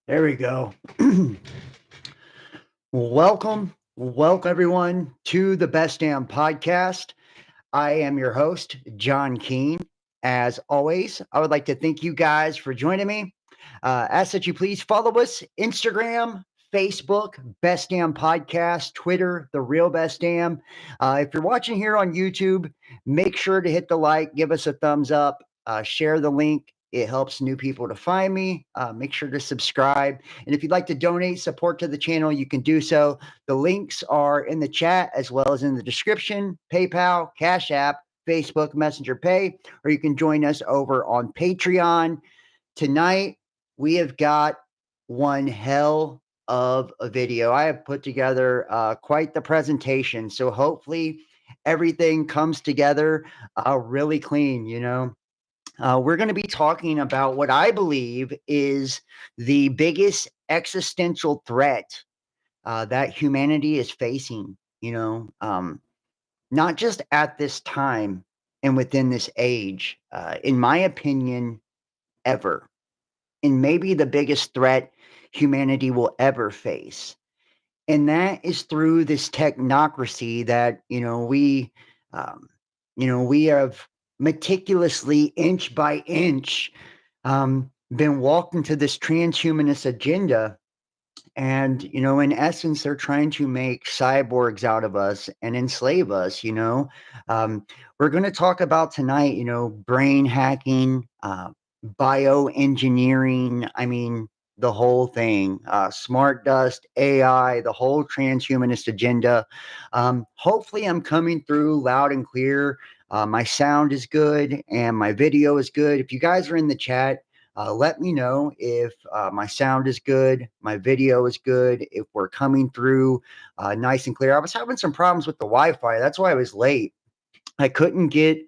There we go. Welcome everyone to the Best Damn Podcast. I am your host, John Keene. As always, I would like to thank you guys for joining me. Ask that you please follow us Instagram, Facebook, Best Damn Podcast, Twitter, The Real Best Damn. If you're watching here on YouTube, make sure to hit the like, give us a thumbs up, share the link. It helps new people to find me. Make sure to subscribe. And if you'd like to donate support to the channel, you can do so. The links are in the chat as well as in the description, PayPal, Cash App, Facebook Messenger Pay, or you can join us over on Patreon. Tonight, we have got one hell of a video. I have put together quite the presentation. So hopefully everything comes together really clean. We're going to be talking about what I believe is the biggest existential threat that humanity is facing, not just at this time and within this age, in my opinion, ever. And maybe the biggest threat humanity will ever face. And that is through this technocracy that, we have meticulously, inch by inch, been walked into this transhumanist agenda. And, in essence, they're trying to make cyborgs out of us and enslave us. We're going to talk about tonight, brain hacking, bioengineering. I mean, the whole thing, smart dust, AI, the whole transhumanist agenda. Hopefully, I'm coming through loud and clear. My sound is good and my video is good. If you guys are in the chat, let me know if my sound is good, my video is good, if we're coming through nice and clear. I was having some problems with the Wi-Fi. That's why I was late. I couldn't get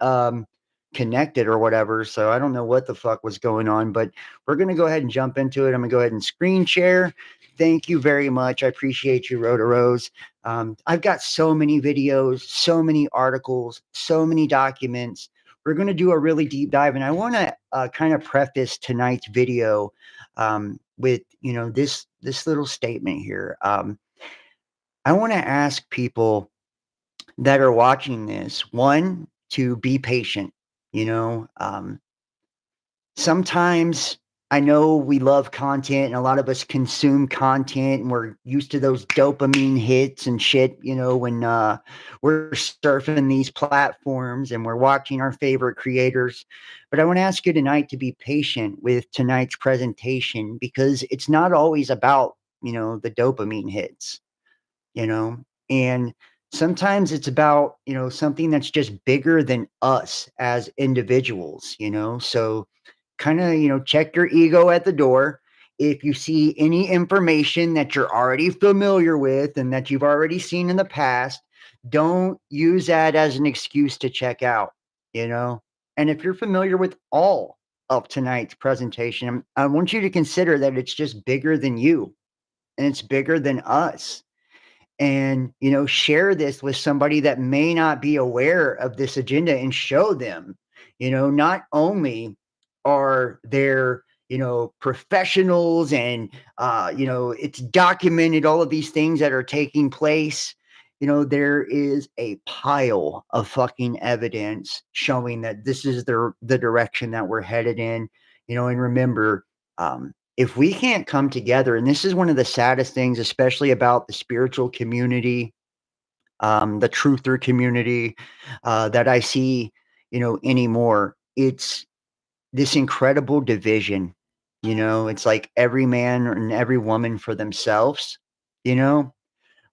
connected or whatever, so I don't know what the fuck was going on, but we're going to go ahead and jump into it. I'm going to go ahead and screen share. Thank you very much. I appreciate you, Rhoda Rose. I've got so many videos, so many articles, so many documents. We're going to do a really deep dive, and I want to kind of preface tonight's video with this little statement here. I want to ask people that are watching this, one, to be patient. You know, um, Sometimes I know we love content and a lot of us consume content and we're used to those dopamine hits and shit, when we're surfing these platforms and we're watching our favorite creators. But I want to ask you tonight to be patient with tonight's presentation because it's not always about, the dopamine hits, you know, and sometimes it's about, something that's just bigger than us as individuals. So kind of, check your ego at the door. If you see any information that you're already familiar with and that you've already seen in the past, don't use that as an excuse to check out, you know? And if you're familiar with all of tonight's presentation, I want you to consider that it's just bigger than you and it's bigger than us. And share this with somebody that may not be aware of this agenda and show them, not only are there professionals and it's documented, all of these things that are taking place. There is a pile of fucking evidence showing that this is the direction that we're headed in. And remember, if we can't come together, and this is one of the saddest things, especially about the spiritual community, the truther community, that I see, anymore, it's this incredible division. It's like every man and every woman for themselves, you know,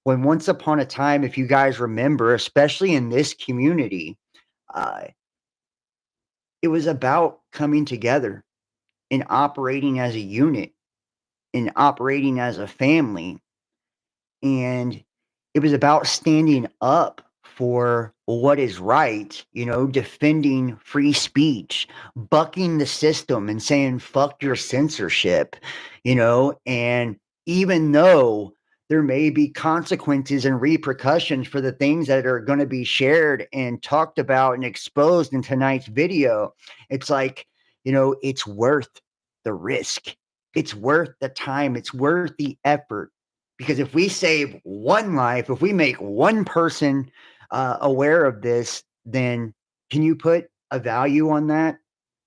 when once upon a time, if you guys remember, especially in this community, uh, it was about coming together and operating as a unit and operating as a family. And it was about standing up for what is right, defending free speech, bucking the system and saying, fuck your censorship, and even though there may be consequences and repercussions for the things that are going to be shared and talked about and exposed in tonight's video, it's like, it's worth the risk. it's worth the time, it's worth the effort. Because if we save one life, if we make one person aware of this, then can you put a value on that?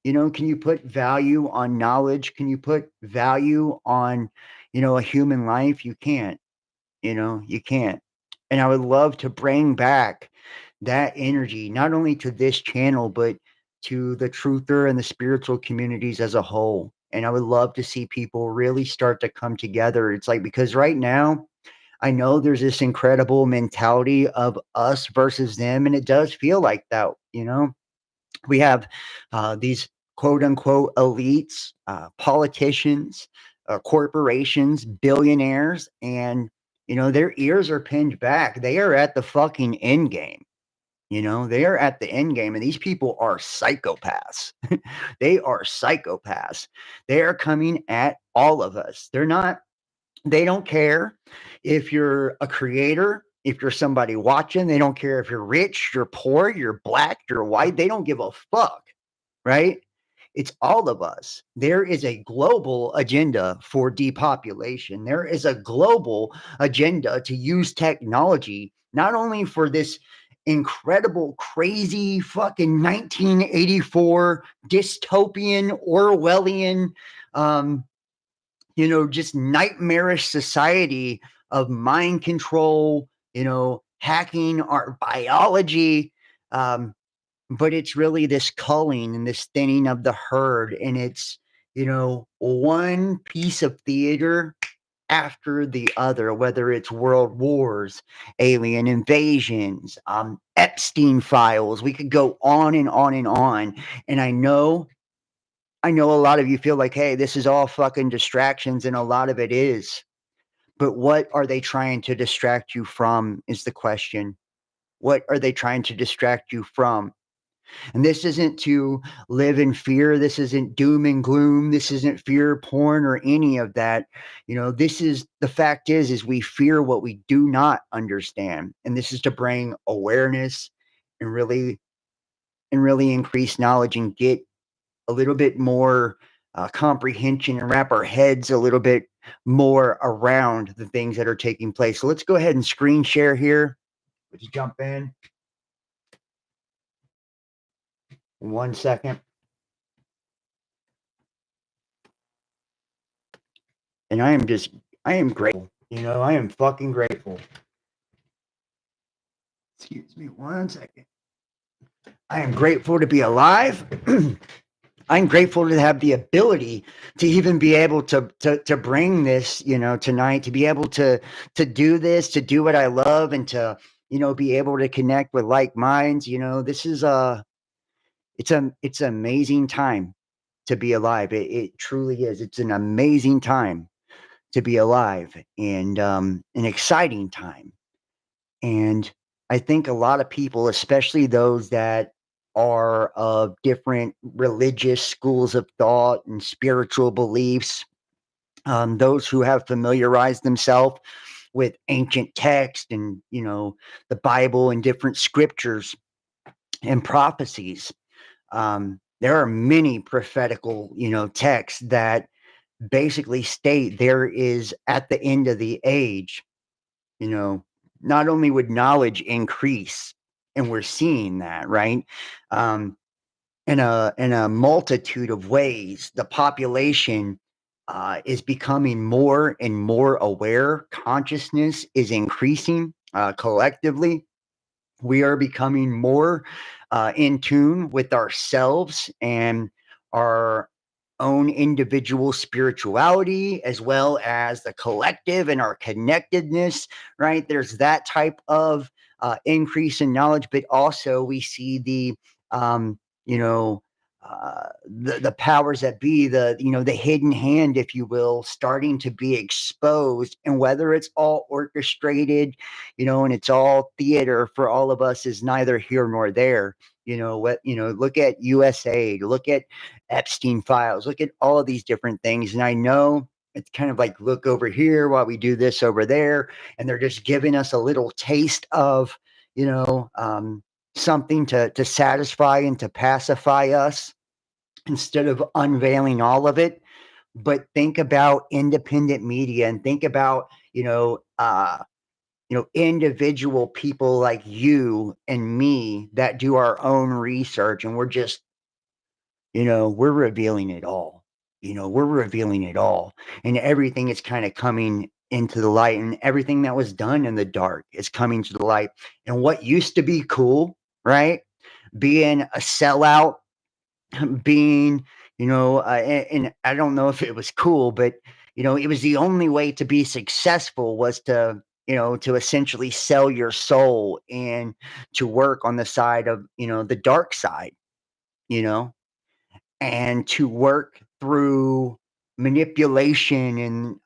Can you put value on knowledge? Can you put value on, a human life? You can't. You can't. And I would love to bring back that energy, not only to this channel, but to the truther and the spiritual communities as a whole. And I would love to see people really start to come together. It's like, because right now, I know there's this incredible mentality of us versus them, and it does feel like that. We have these quote unquote elites, politicians, corporations, billionaires, and their ears are pinned back. They are at the fucking end game. They are at the end game, and these people are psychopaths. They are psychopaths. They are coming at all of us. They don't care if you're a creator, if you're somebody watching. They don't care if you're rich, you're poor, you're black, you're white. They don't give a fuck, right? It's all of us. There is a global agenda for depopulation. There is a global agenda to use technology, not only for this incredible, crazy fucking 1984 dystopian, Orwellian, um, just nightmarish society of mind control, hacking our biology. But it's really this culling and this thinning of the herd. And it's, one piece of theater after the other, whether it's world wars, alien invasions, Epstein files. We could go on and on and on. And I know a lot of you feel like, hey, this is all fucking distractions, and a lot of it is. But what are they trying to distract you from is the question. What are they trying to distract you from? And this isn't to live in fear. This isn't doom and gloom. This isn't fear porn or any of that. This is the fact is we fear what we do not understand. And this is to bring awareness and really increase knowledge and get a little bit more comprehension and wrap our heads a little bit more around the things that are taking place. So let's go ahead and screen share here. Would you jump in? 1 second. And I am grateful. I am fucking grateful. Excuse me 1 second. I am grateful to be alive. I'm grateful to have the ability to even be able to bring this, tonight, to be able to do this, to do what I love, and to, be able to connect with like minds. This is it's an amazing time to be alive. It truly is. It's an amazing time to be alive, and an exciting time. And I think a lot of people, especially those that are of different religious schools of thought and spiritual beliefs, those who have familiarized themselves with ancient text and, the Bible and different scriptures and prophecies. There are many prophetical, texts that basically state there is at the end of the age, you know, not only would knowledge increase, and we're seeing that, right? Um, in a multitude of ways, the population is becoming more and more aware. Consciousness is increasing collectively. We are becoming more in tune with ourselves and our own individual spirituality, as well as the collective and our connectedness, right? There's that type of increase in knowledge, but also we see the, you know, the powers that be, the hidden hand, if you will, starting to be exposed. And whether it's all orchestrated, and it's all theater for all of us, is neither here nor there. Look at USA, look at Epstein files, look at all of these different things. And I know it's kind of like, look over here while we do this over there. And they're just giving us a little taste of, something to satisfy and to pacify us, instead of unveiling all of it. but think about independent media and think about, individual people like you and me that do our own research, and we're just, we're revealing it all. We're revealing it all, and everything is kind of coming into the light, and everything that was done in the dark is coming to the light. And what used to be cool, right? Being a sellout, being, and I don't know if it was cool, but it was the only way to be successful was to, to essentially sell your soul and to work on the side of, the dark side, you know, and to work through manipulation and,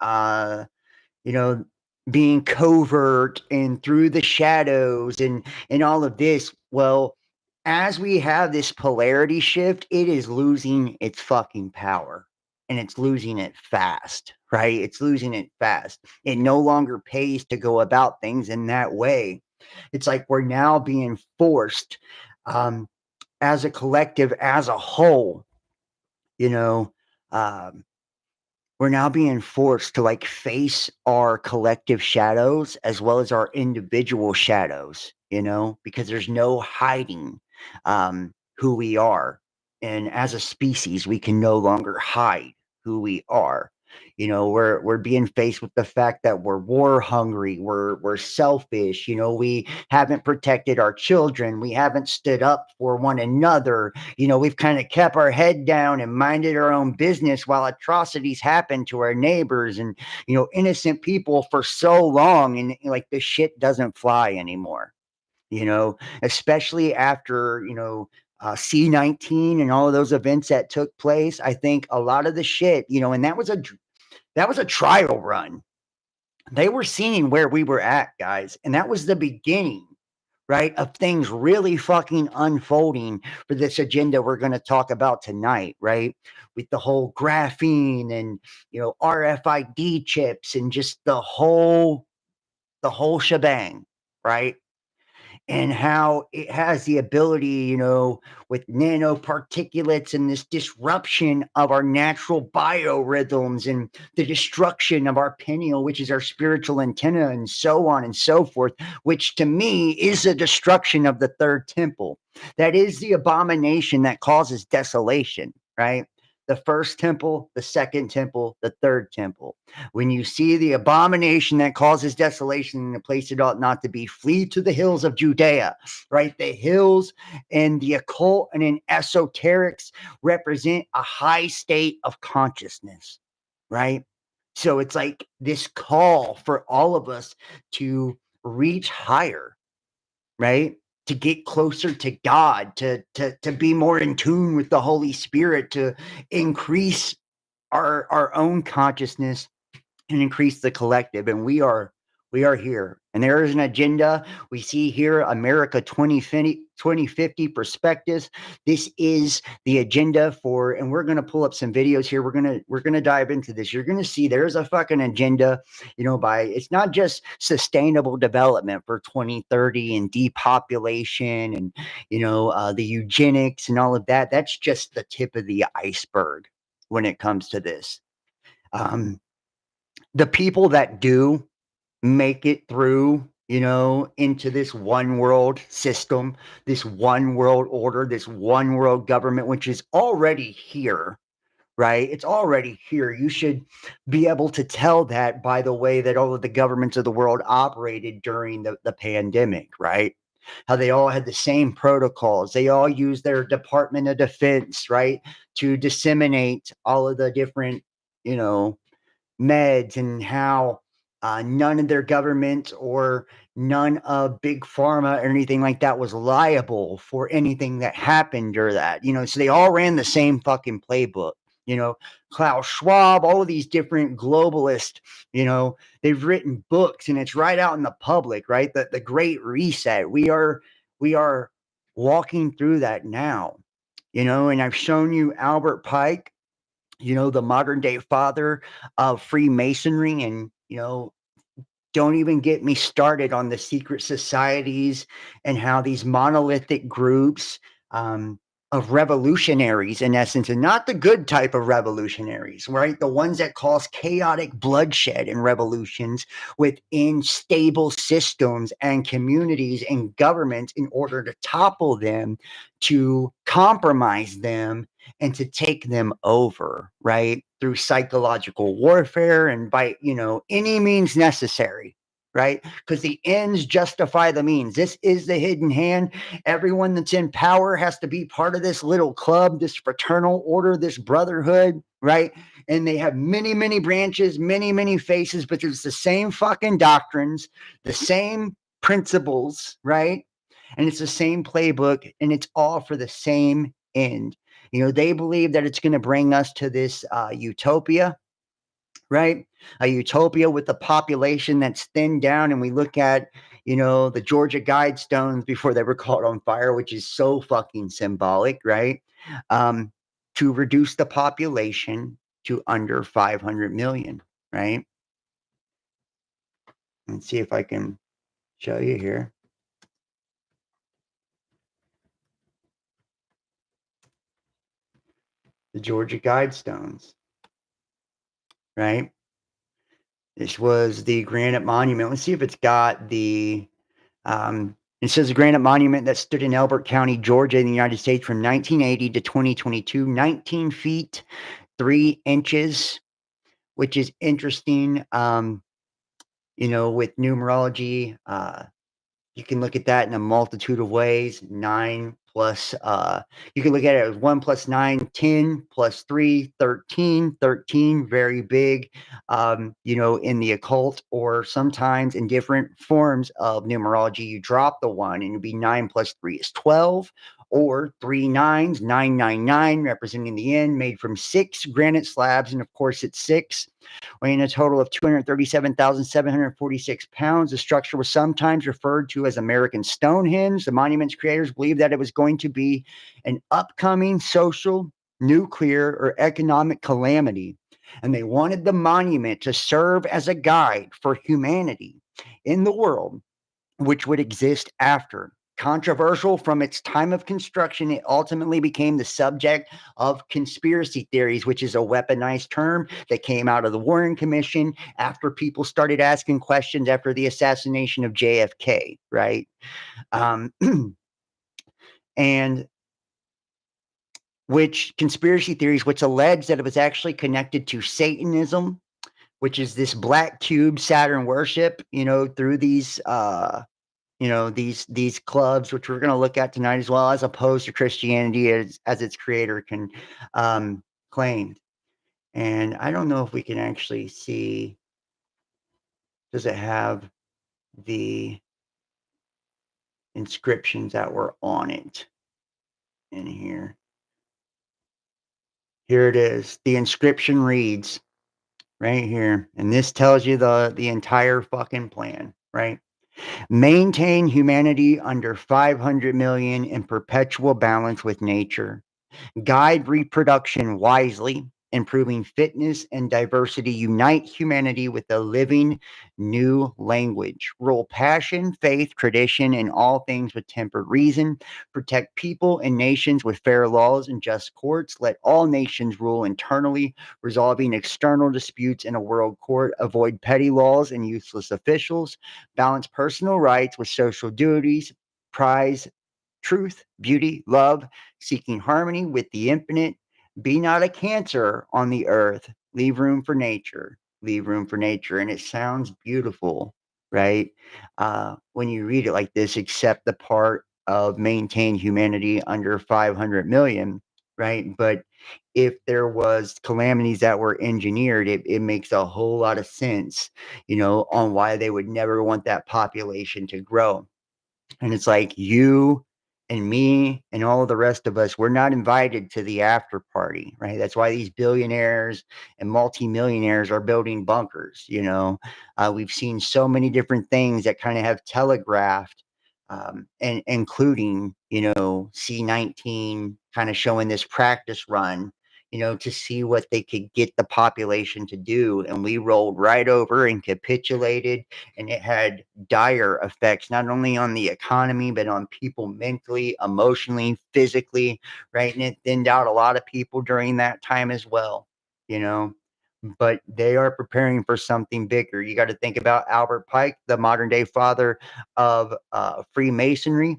you know, being covert and through the shadows and all of this. Well, as we have this polarity shift, it is losing its fucking power. And it's losing it fast, right? It's losing it fast. It no longer pays to go about things in that way. It's like we're now being forced, um, as a collective, as a whole, you know, um, we're now being forced to like face our collective shadows as well as our individual shadows, because there's no hiding, who we are. And as a species, we can no longer hide who we are. We're being faced with the fact that we're war hungry, we're selfish, we haven't protected our children, we haven't stood up for one another. We've kind of kept our head down and minded our own business while atrocities happen to our neighbors and, innocent people for so long. And like this shit doesn't fly anymore, especially after, C-19 and all of those events that took place. I think a lot of the shit, and that was a trial run. They were seeing where we were at, guys, and that was the beginning, right, of things really fucking unfolding for this agenda we're going to talk about tonight, right? With the whole graphene and, RFID chips and just the whole shebang, right? And how it has the ability, with nanoparticulates and this disruption of our natural biorhythms and the destruction of our pineal, which is our spiritual antenna, and so on and so forth, which to me is a destruction of the third temple. That is the abomination that causes desolation, right? The first temple, the second temple, the third temple. When you see the abomination that causes desolation in a place it ought not to be, flee to the hills of Judea, right? The hills and the occult and in esoterics represent a high state of consciousness, right? So it's like this call for all of us to reach higher, right? To get closer to God, to be more in tune with the Holy Spirit, to increase our own consciousness and increase the collective. And we are here, and there is an agenda. We see here America 2050 perspectives. This is the agenda for, and we're going to pull up some videos here. We're going to dive into this. You're going to see there's a fucking agenda, by, it's not just sustainable development for 2030 and depopulation and, the eugenics and all of that. That's just the tip of the iceberg when it comes to this. The people that do make it through, into this one world system, this one world order, this one world government, which is already here, right? It's already here. You should be able to tell that by the way that all of the governments of the world operated during the pandemic, right? How they all had the same protocols. They all used their Department of Defense, right, to disseminate all of the different, you know, meds, and how none of their government or none of big pharma or anything like that was liable for anything that happened or that, so they all ran the same fucking playbook. Klaus Schwab, all of these different globalists, they've written books, and it's right out in the public, right? The Great Reset. We are walking through that now, and I've shown you Albert Pike, the modern day father of Freemasonry. And, don't even get me started on the secret societies and how these monolithic groups, of revolutionaries in essence, and not the good type of revolutionaries, right? The ones that cause chaotic bloodshed and revolutions within stable systems and communities and governments in order to topple them, to compromise them, and to take them over, right? Through psychological warfare and by, any means necessary, right? Because the ends justify the means. This is the hidden hand. Everyone that's in power has to be part of this little club, this fraternal order, this brotherhood, right? And they have many, many branches, many, many faces, but it's the same fucking doctrines, the same principles, right? And it's the same playbook, and it's all for the same end. They believe that it's going to bring us to this utopia, right? A utopia with a population that's thinned down. And we look at, the Georgia Guidestones before they were caught on fire, which is so fucking symbolic, right? Um, to reduce the population to under 500 million, right? Let's see if I can show you here. The Georgia Guidestones, right? This was the granite monument. Let's see if it's got the it says a granite monument that stood in Elbert County, Georgia, in the United States from 1980 to 2022, 19 feet, 3 inches, which is interesting. With numerology, you can look at that in a multitude of ways. 9 plus, you can look at it as 1 plus 9, 10 plus 3, 13, 13, very big, in the occult, or sometimes in different forms of numerology, you drop the 1 and it'd be 9 plus 3 is 12, or 3 nines, 999, representing the end, made from 6 granite slabs. And of course, it's 6. Weighing a total of 237,746 pounds. The structure was sometimes referred to as American Stonehenge. The monument's creators believed that it was going to be an upcoming social, nuclear, or economic calamity, and they wanted the monument to serve as a guide for humanity in the world, which would exist after. Controversial from its time of construction, it ultimately became the subject of conspiracy theories, which is a weaponized term that came out of the Warren Commission after people started asking questions after the assassination of JFK, right? And which conspiracy theories, which allege that it was actually connected to Satanism, which is this black cube Saturn worship, through these these clubs, which we're going to look at tonight, as well as opposed to Christianity as its creator claimed. And I don't know if we can actually see, does it have the inscriptions that were on it in here? Here it is. The inscription reads right here, and this tells you the entire fucking plan, right? Maintain humanity under 500 million in perpetual balance with nature. Guide reproduction wisely, improving fitness and diversity. Unite humanity with a living new language. Rule passion, faith, tradition, and all things with tempered reason. Protect people and nations with fair laws and just courts. Let all nations rule internally, resolving external disputes in a world court. Avoid petty laws and useless officials. Balance personal rights with social duties. Prize truth, beauty, love, seeking harmony with the infinite. Be not a cancer on the earth. Leave room for nature. Leave room for nature. And it sounds beautiful, right? When you read it like this, except the part of maintain humanity under 500 million, right? But if there was calamities that were engineered, it makes a whole lot of sense, on why they would never want that population to grow. And it's like you and me and all of the rest of us, we're not invited to the after party, right? That's why these billionaires and multimillionaires are building bunkers. We've seen so many different things that kind of have telegraphed, and including, C-19 kind of showing this practice run, to see what they could get the population to do. And we rolled right over and capitulated. And it had dire effects, not only on the economy, but on people mentally, emotionally, physically, right? And it thinned out a lot of people during that time as well, you know. But they are preparing for something bigger. You got to think about Albert Pike, the modern day father of Freemasonry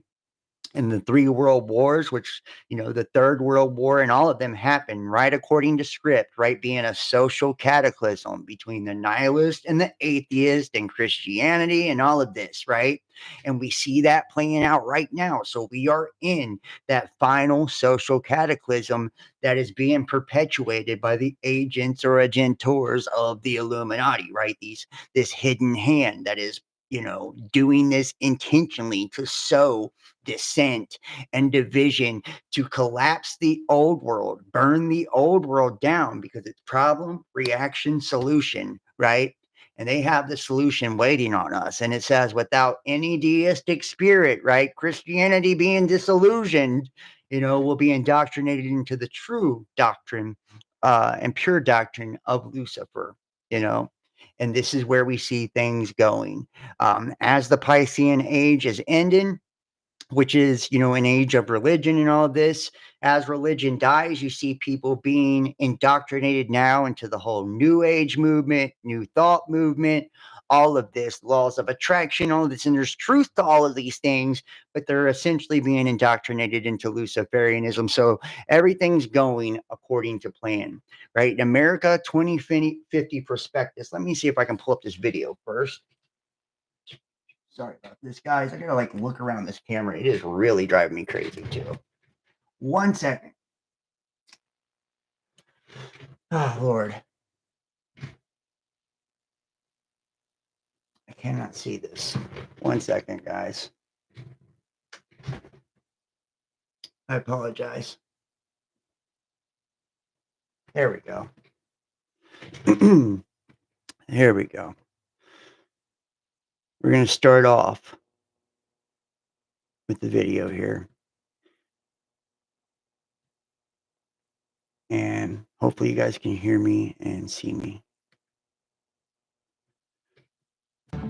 and the three world wars, which, the third world war and all of them happened right according to script, right? Being a social cataclysm between the nihilist and the atheist and Christianity and all of this, right? And we see that playing out right now. So we are in that final social cataclysm that is being perpetuated by the agents or agentors of the Illuminati, right? This hidden hand that is, doing this intentionally to sow dissent and division, to collapse the old world, burn the old world down, because it's problem, reaction, solution, right? And they have the solution waiting on us. And it says, without any deistic spirit, right? Christianity being disillusioned, will be indoctrinated into the true doctrine and pure doctrine of Lucifer, and this is where we see things going. As the Piscean age is ending, which is, an age of religion and all of this. As religion dies, you see people being indoctrinated now into the whole New Age movement, New Thought movement, all of this, laws of attraction, all of this. And there's truth to all of these things, but they're essentially being indoctrinated into Luciferianism. So everything's going according to plan, right? America 2050 Prospectus. Let me see if I can pull up this video first. Sorry about this, guys. I gotta look around this camera. It is really driving me crazy too. 1 second. Oh Lord. I cannot see this. 1 second, guys. I apologize. There we go. Here we go. We're gonna start off with the video here. And hopefully you guys can hear me and see me.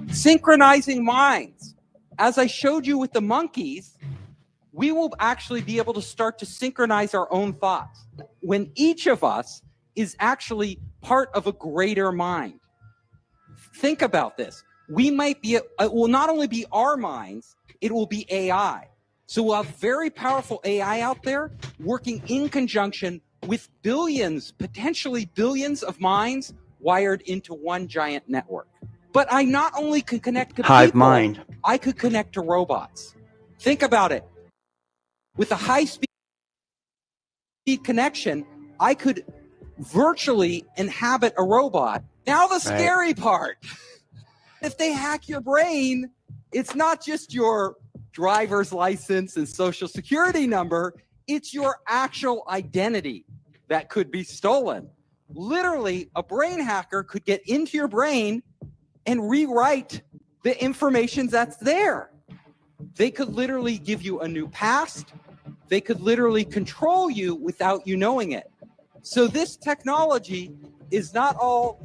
Synchronizing minds. As I showed you with the monkeys, we will actually be able to start to synchronize our own thoughts when each of us is actually part of a greater mind. Think about this. We might be, it will not only be our minds, it will be AI. So we'll have very powerful AI out there working in conjunction with billions, potentially billions of minds wired into one giant network. But I not only could connect to Hive people, mind. I could connect to robots. Think about it. With a high-speed connection, I could virtually inhabit a robot. Now the scary part. If they hack your brain, it's not just your driver's license and social security number, it's your actual identity that could be stolen. Literally, a brain hacker could get into your brain and rewrite the information that's there. They could literally give you a new past. They could literally control you without you knowing it. So this technology is not all,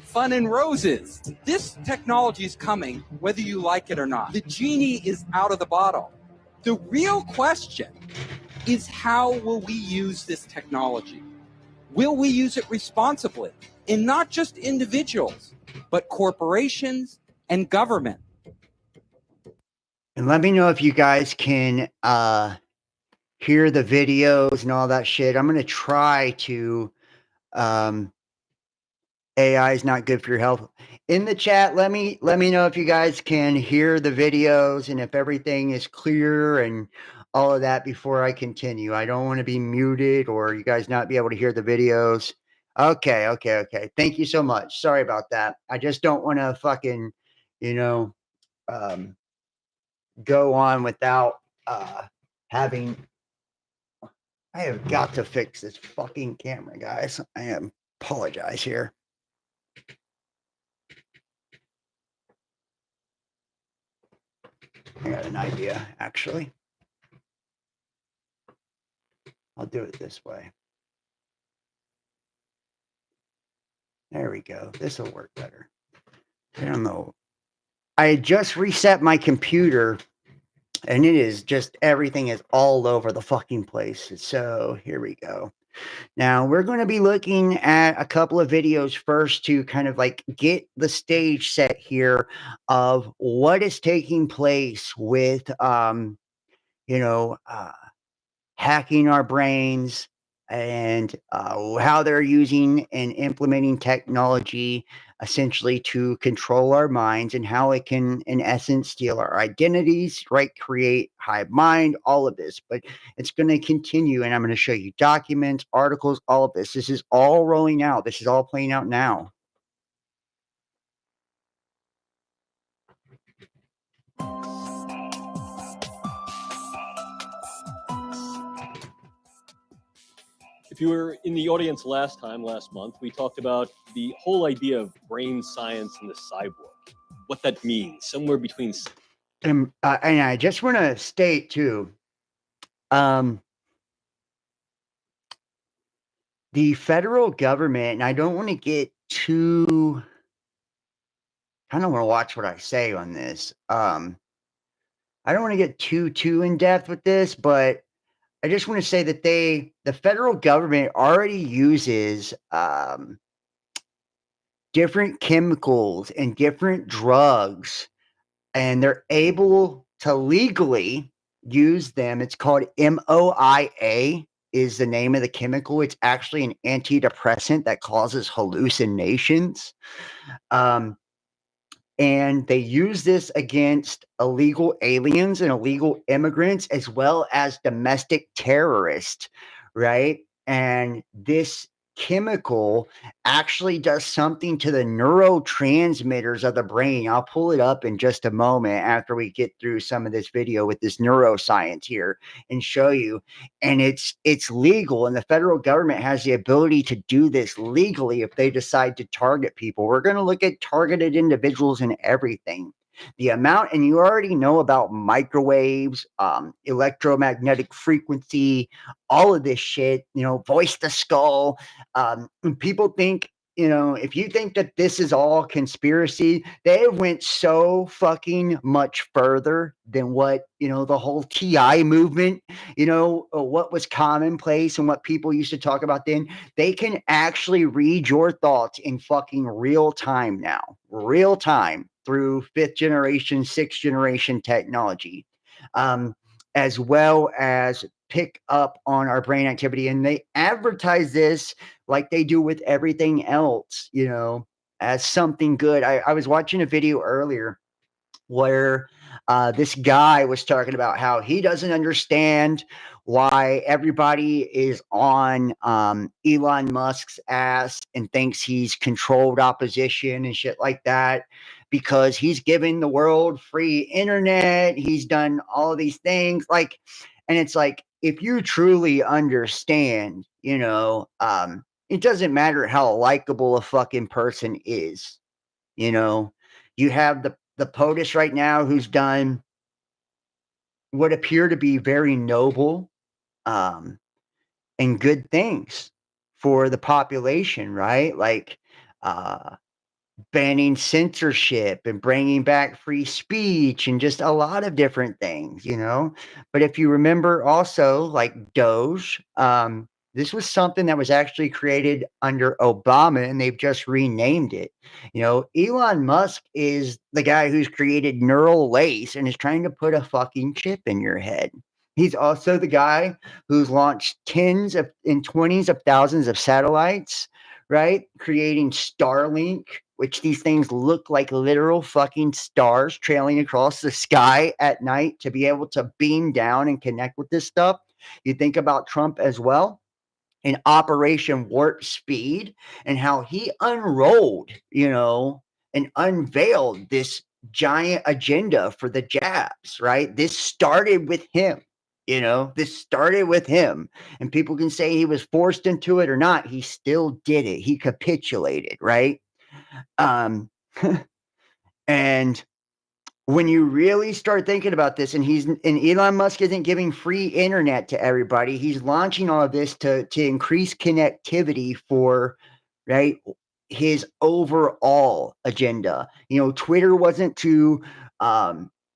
fun and roses. This technology is coming, whether you like it or not. The genie is out of the bottle. The real question is, how will we use this technology? Will we use it responsibly? And not just individuals, but corporations and government. And let me know if you guys can hear the videos and all that shit. I'm gonna try to AI is not good for your health. In the chat, let me know if you guys can hear the videos and if everything is clear and all of that before I continue. I don't want to be muted or you guys not be able to hear the videos. Okay. Thank you so much. Sorry about that. I just don't want to fucking, go on without having. I have got to fix this fucking camera, guys. I apologize here. I got an idea, actually. I'll do it this way. There we go. This will work better. I don't know. I just reset my computer and it is just everything is all over the fucking place. So here we go. Now we're going to be looking at a couple of videos first to kind of like get the stage set here of what is taking place with, you know, hacking our brains and how they're using and implementing technology essentially to control our minds and how it can in essence steal our identities, right, create hive mind, all of this. But it's going to continue, and I'm going to show you documents, articles, all of this. This is all rolling out. This is all playing out now. If you were in the audience last month, we talked about the whole idea of brain science and the cyborg, what that means, somewhere between. And I just want to state too, the federal government, and I don't want to get too, I don't want to watch what I say on this. I don't want to get too in depth with this, but I just want to say that the federal government already uses different chemicals and different drugs, and they're able to legally use them. It's called MOIA is the name of the chemical. It's actually an antidepressant that causes hallucinations. And they use this against illegal aliens and illegal immigrants as well as domestic terrorists, right? And this chemical actually does something to the neurotransmitters of the brain. I'll pull it up in just a moment after we get through some of this video with this neuroscience here and show you. And it's legal, and the federal government has the ability to do this legally if they decide to target people. We're going to look at targeted individuals and everything. The amount, and you already know about microwaves, electromagnetic frequency, all of this shit, voice to skull. People think, if you think that this is all conspiracy, they went so fucking much further than what, the whole TI movement, what was commonplace and what people used to talk about then. They can actually read your thoughts in fucking real time now, real time through 5th generation, 6th generation technology, as well as pick up on our brain activity. And they advertise this like they do with everything else, as something good. I was watching a video earlier where this guy was talking about how he doesn't understand why everybody is on Elon Musk's ass and thinks he's controlled opposition and shit like that, because he's given the world free internet. He's done all these things, and it's like, if you truly understand, it doesn't matter how likable a fucking person is. You have the POTUS right now who's done what appear to be very noble and good things for the population, right? Like banning censorship and bringing back free speech and just a lot of different things, But if you remember also, like Doge, this was something that was actually created under Obama, and they've just renamed it. Elon Musk is the guy who's created neural lace and is trying to put a fucking chip in your head. He's also the guy who's launched tens of and 20s of thousands of satellites, right? Creating Starlink, which these things look like literal fucking stars trailing across the sky at night to be able to beam down and connect with this stuff. You think about Trump as well in Operation Warp Speed and how he unrolled, and unveiled this giant agenda for the jabs, right? This started with him. This started with him, and people can say he was forced into it or not. He still did it. He capitulated, right? And when you really start thinking about this, and Elon Musk isn't giving free internet to everybody, he's launching all of this to increase connectivity for, right? his overall agenda. Twitter wasn't to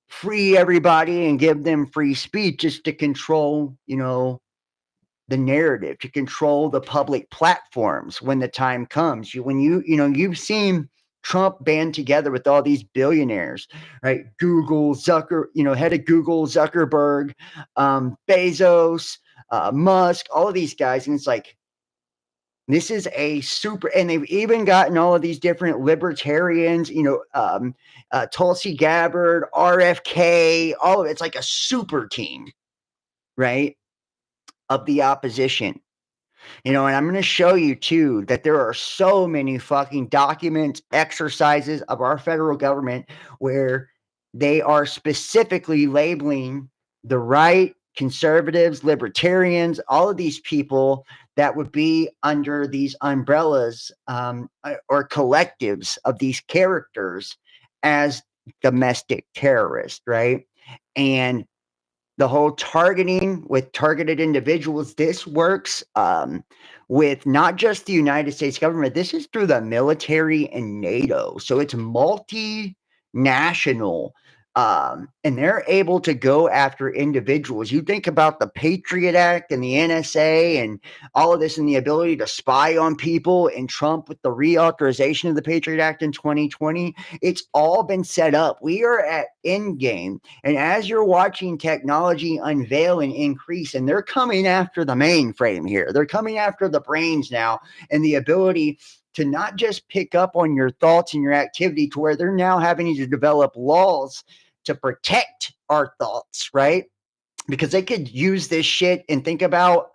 free everybody and give them free speech, just to control, the narrative, to control the public platforms when the time comes. You've seen Trump band together with all these billionaires, right? Google, head of Google, Zuckerberg, Bezos, Musk, all of these guys. And it's like, this is a super, and they've even gotten all of these different libertarians, Tulsi Gabbard, RFK, all of it's like a super team, right, of the opposition. And I'm going to show you too that there are so many fucking documents, exercises of our federal government where they are specifically labeling the right, conservatives, libertarians, all of these people that would be under these umbrellas or collectives of these characters as domestic terrorists, right? And the whole targeting with targeted individuals, this works with not just the United States government. This is through the military and NATO. So it's multinational. And they're able to go after individuals. You think about the Patriot Act and the NSA and all of this, and the ability to spy on people, and Trump with the reauthorization of the Patriot Act in 2020. It's all been set up. We are at endgame. And as you're watching technology unveil and increase, and they're coming after the mainframe here, they're coming after the brains now, and the ability to not just pick up on your thoughts and your activity, to where they're now having to develop laws to protect our thoughts, right? Because they could use this shit. And think about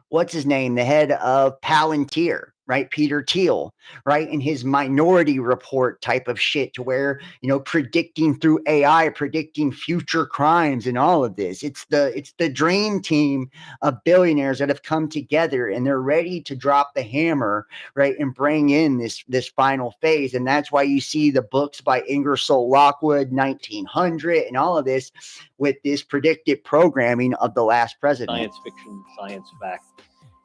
what's his name, the head of Palantir, right? Peter Thiel, right? In his Minority Report type of shit, to where, predicting through AI, predicting future crimes and all of this. It's the dream team of billionaires that have come together, and they're ready to drop the hammer, right? And bring in this final phase. And that's why you see the books by Ingersoll Lockwood, 1900, and all of this, with this predictive programming of the last president. Science fiction, science fact,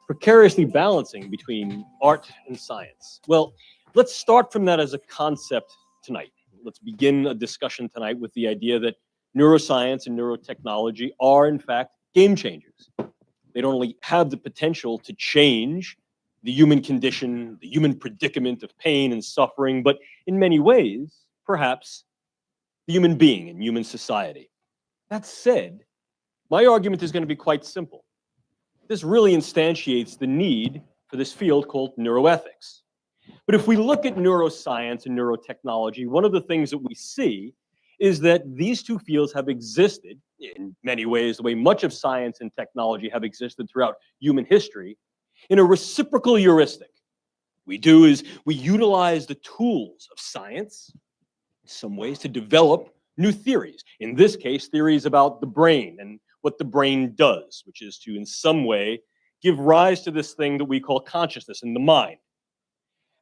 precariously balancing between art and science. Well, let's start from that as a concept tonight. Let's begin a discussion tonight with the idea that neuroscience and neurotechnology are, in fact, game changers. They don't only have the potential to change the human condition, the human predicament of pain and suffering, but in many ways, perhaps, the human being and human society. That said, my argument is going to be quite simple. This really instantiates the need for this field called neuroethics. But if we look at neuroscience and neurotechnology, one of the things that we see is that these two fields have existed in many ways, the way much of science and technology have existed throughout human history, in a reciprocal heuristic. We do is we utilize the tools of science in some ways to develop new theories. In this case, theories about the brain and what the brain does, which is to, in some way, give rise to this thing that we call consciousness in the mind.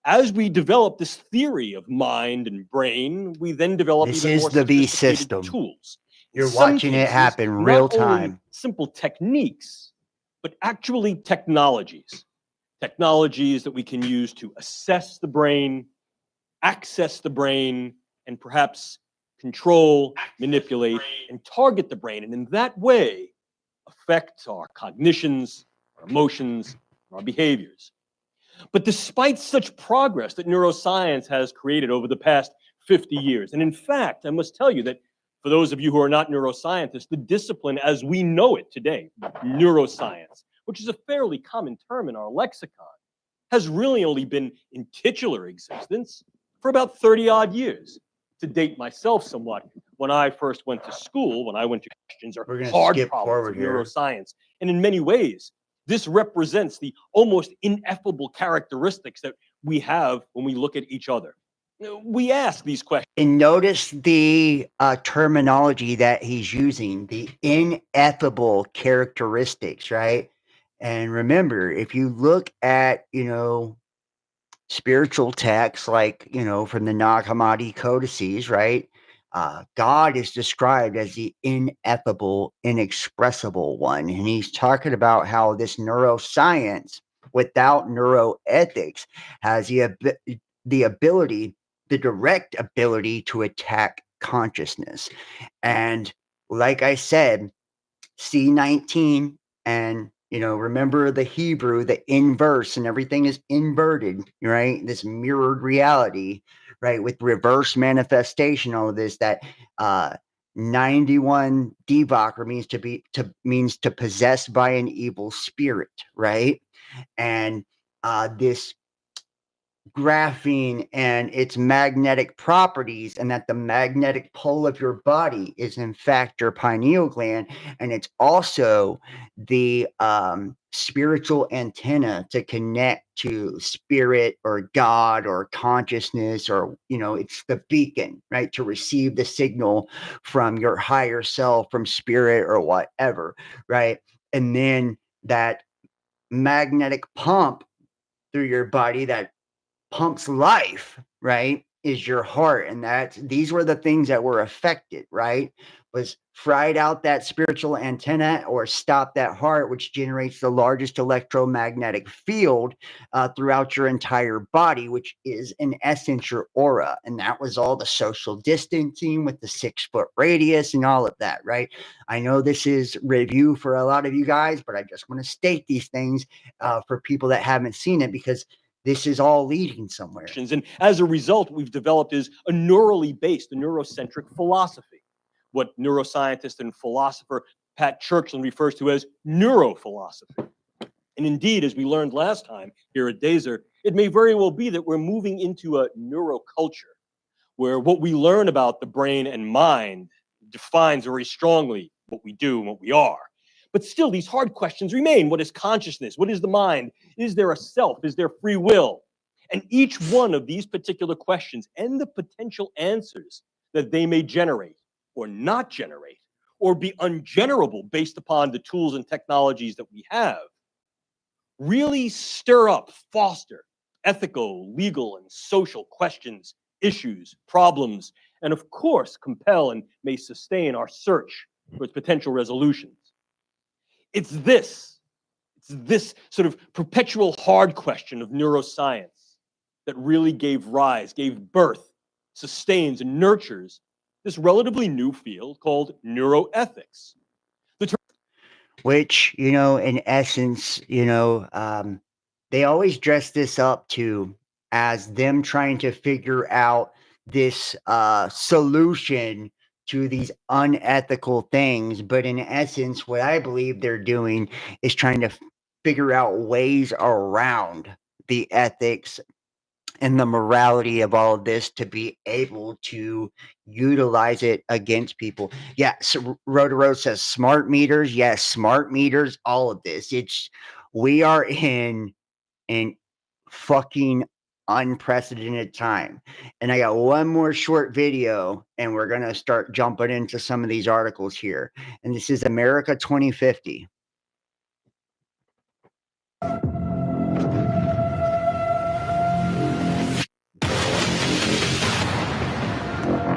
As we develop this theory of mind and brain, we then develop This even is more the V sophisticated system. tools. In You're some watching it cases, happen not real only time. simple techniques, but actually technologies. Technologies that we can use to assess the brain, access the brain, and perhaps control, manipulate, and target the brain, and in that way, affect our cognitions, our emotions, our behaviors. But despite such progress that neuroscience has created over the past 50 years, and in fact, I must tell you that for those of you who are not neuroscientists, the discipline as we know it today, neuroscience, which is a fairly common term in our lexicon, has really only been in titular existence for about 30 odd years. To date myself somewhat, when I first went to school, when I went to questions or hard problems of neuroscience, and in many ways, this represents the almost ineffable characteristics that we have when we look at each other. We ask these questions. And notice the terminology that he's using, the ineffable characteristics, right? And remember, if you look at, spiritual texts like, from the Nag Hammadi codices, right? God is described as the ineffable, inexpressible one. And he's talking about how this neuroscience without neuroethics has the ability, the direct ability to attack consciousness. And like I said, C19, and remember the Hebrew, the inverse, and everything is inverted, right? This mirrored reality, right? With reverse manifestation, all of this, that 91 Devakar means to possess by an evil spirit, right? And this graphene and its magnetic properties, and that the magnetic pole of your body is in fact your pineal gland, and it's also the spiritual antenna to connect to spirit or God or consciousness, or it's the beacon, right, to receive the signal from your higher self, from spirit or whatever, right? And then that magnetic pump through your body that pumps life, right, is your heart. And these were the things that were affected, right? Was fried out that spiritual antenna or stop that heart, which generates the largest electromagnetic field throughout your entire body, which is in essence your aura. And that was all the social distancing with the 6-foot radius and all of that, right? I know this is review for a lot of you guys, but I just want to state these things for people that haven't seen it, because this is all leading somewhere. And as a result, we've developed is a neurally based, a neurocentric philosophy, what neuroscientist and philosopher Pat Churchland refers to as neurophilosophy. And indeed, as we learned last time here at Dazer, it may very well be that we're moving into a neuroculture, where what we learn about the brain and mind defines very strongly what we do and what we are. But still, these hard questions remain. What is consciousness? What is the mind? Is there a self? Is there free will? And each one of these particular questions and the potential answers that they may generate or not generate, or be ungenerable based upon the tools and technologies that we have, really stir up, foster ethical, legal, and social questions, issues, problems, and of course, compel and may sustain our search for its potential resolutions. It's this sort of perpetual hard question of neuroscience that really gave birth, sustains, and nurtures this relatively new field called neuroethics. Which, in essence, they always dress this up as them trying to figure out this solution to these unethical things. But in essence, what I believe they're doing is trying to figure out ways around the ethics and the morality of all of this to be able to utilize it against people. Yes, Road to Road says smart meters. Yes, smart meters, all of this. We are in fucking unprecedented time. And I got one more short video, and we're going to start jumping into some of these articles here. And this is America 2050.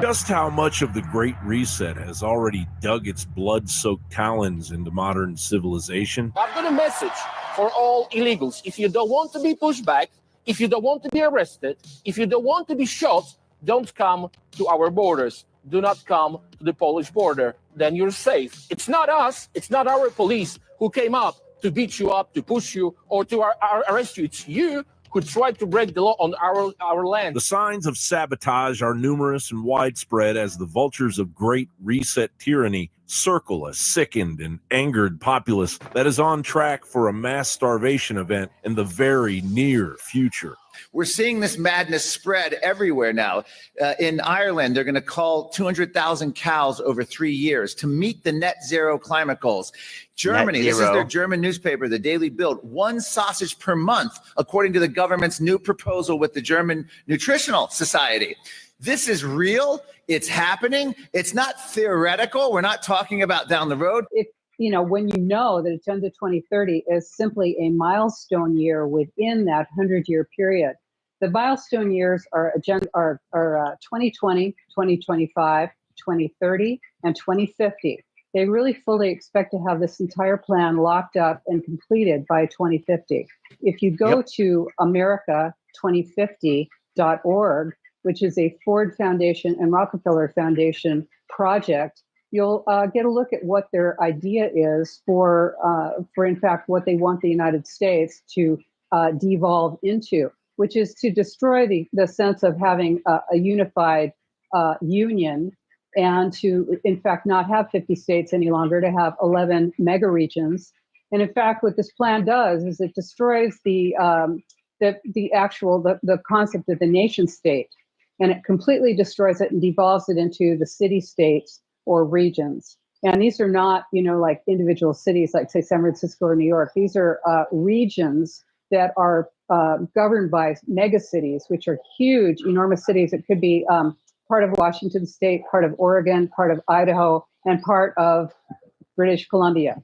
Just how much of the Great Reset has already dug its blood-soaked talons into modern civilization? I've got a message for all illegals. If you don't want to be pushed back, if you don't want to be arrested, if you don't want to be shot, don't come to our borders. Do not come to the Polish border. Then you're safe. It's not us. It's not our police who came up to beat you up, to push you, or to arrest you. It's you who tried to break the law on our land. The signs of sabotage are numerous and widespread as the vultures of Great Reset tyranny circle a sickened and angered populace that is on track for a mass starvation event in the very near future. We're seeing this madness spread everywhere now. In Ireland, they're going to cull 200,000 cows over 3 years to meet the net zero climate goals. Germany, this is their German newspaper, the Daily Bild, 1 sausage per month, according to the government's new proposal with the German Nutritional Society. This is real. It's happening. It's not theoretical. We're not talking about down the road. When you know that Agenda 2030 is simply a milestone year within that 100-year period. The milestone years are 2020, 2025, 2030, and 2050. they really fully expect to have this entire plan locked up and completed by 2050. If you go to America2050.org, which is a Ford Foundation and Rockefeller Foundation project, you'll get a look at what their idea is for in fact, what they want the United States to devolve into, which is to destroy the sense of having a unified union, and to, in fact, not have 50 states any longer, to have 11 mega regions. And in fact, what this plan does is it destroys the concept of the nation state, and it completely destroys it and devolves it into the city states or regions. And these are not, like individual cities, like say San Francisco or New York. These are regions that are governed by megacities, which are huge, enormous cities. It could be part of Washington State, part of Oregon, part of Idaho, and part of British Columbia.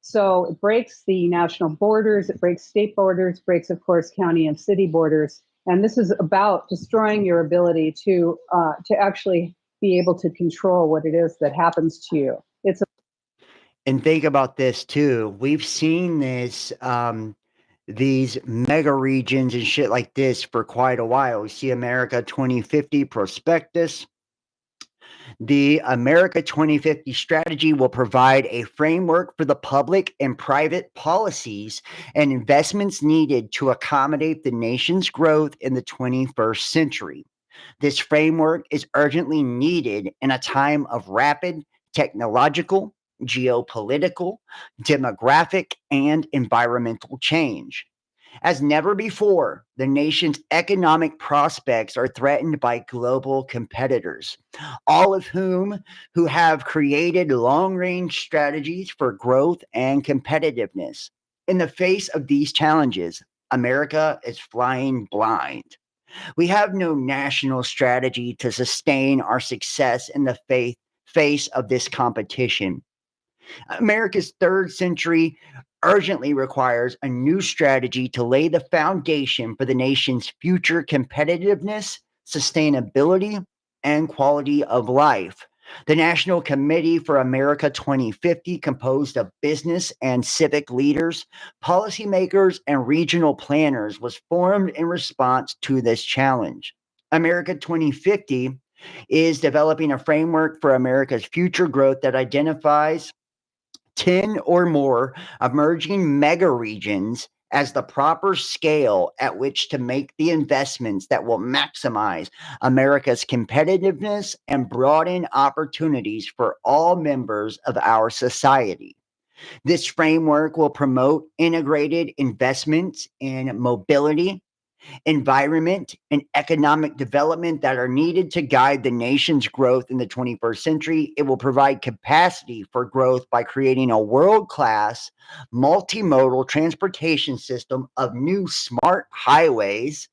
So it breaks the national borders, it breaks state borders, breaks, of course, county and city borders. And this is about destroying your ability to actually be able to control what it is that happens to you. And think about this too. We've seen this, these mega regions and shit like this for quite a while. We see America 2050 prospectus. The America 2050 strategy will provide a framework for the public and private policies and investments needed to accommodate the nation's growth in the 21st century. This framework is urgently needed in a time of rapid technological, geopolitical, demographic, and environmental change. As never before, the nation's economic prospects are threatened by global competitors, all of whom have created long-range strategies for growth and competitiveness. In the face of these challenges, America is flying blind. We have no national strategy to sustain our success in the face of this competition. America's third century urgently requires a new strategy to lay the foundation for the nation's future competitiveness, sustainability, and quality of life. The National Committee for America 2050, composed of business and civic leaders, policymakers, and regional planners, was formed in response to this challenge. America 2050 is developing a framework for America's future growth that identifies 10 or more emerging mega regions as the proper scale at which to make the investments that will maximize America's competitiveness and broaden opportunities for all members of our society. This framework will promote integrated investments in mobility, environment, and economic development that are needed to guide the nation's growth in the 21st century. It will provide capacity for growth by creating a world-class multimodal transportation system of new smart highways,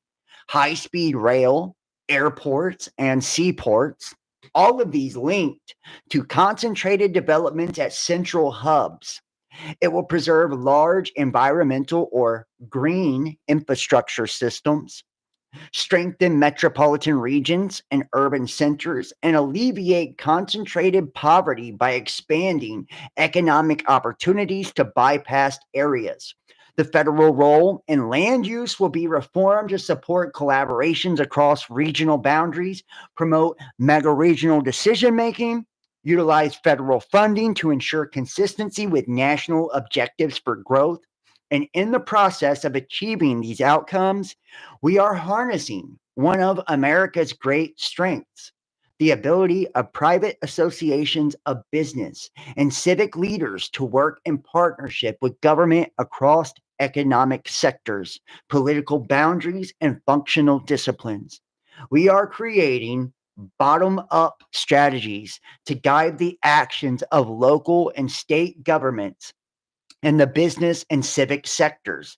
high-speed rail, airports, and seaports. All of these linked to concentrated development at central hubs. It will preserve large environmental or green infrastructure systems, strengthen metropolitan regions and urban centers, and alleviate concentrated poverty by expanding economic opportunities to bypassed areas. The federal role in land use will be reformed to support collaborations across regional boundaries, promote mega-regional decision-making, utilize federal funding to ensure consistency with national objectives for growth. And in the process of achieving these outcomes, we are harnessing one of America's great strengths, the ability of private associations of business and civic leaders to work in partnership with government across economic sectors, political boundaries, and functional disciplines. We are creating bottom-up strategies to guide the actions of local and state governments and the business and civic sectors.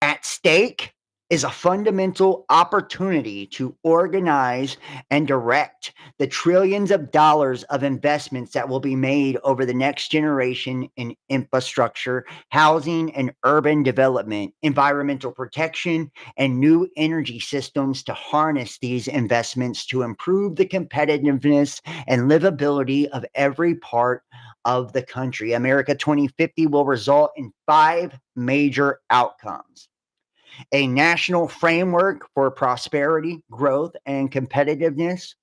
At stake is a fundamental opportunity to organize and direct the trillions of dollars of investments that will be made over the next generation in infrastructure, housing and urban development, environmental protection, and new energy systems to harness these investments to improve the competitiveness and livability of every part of the country. America 2050 will result in 5 major outcomes: a national framework for prosperity, growth, and competitiveness,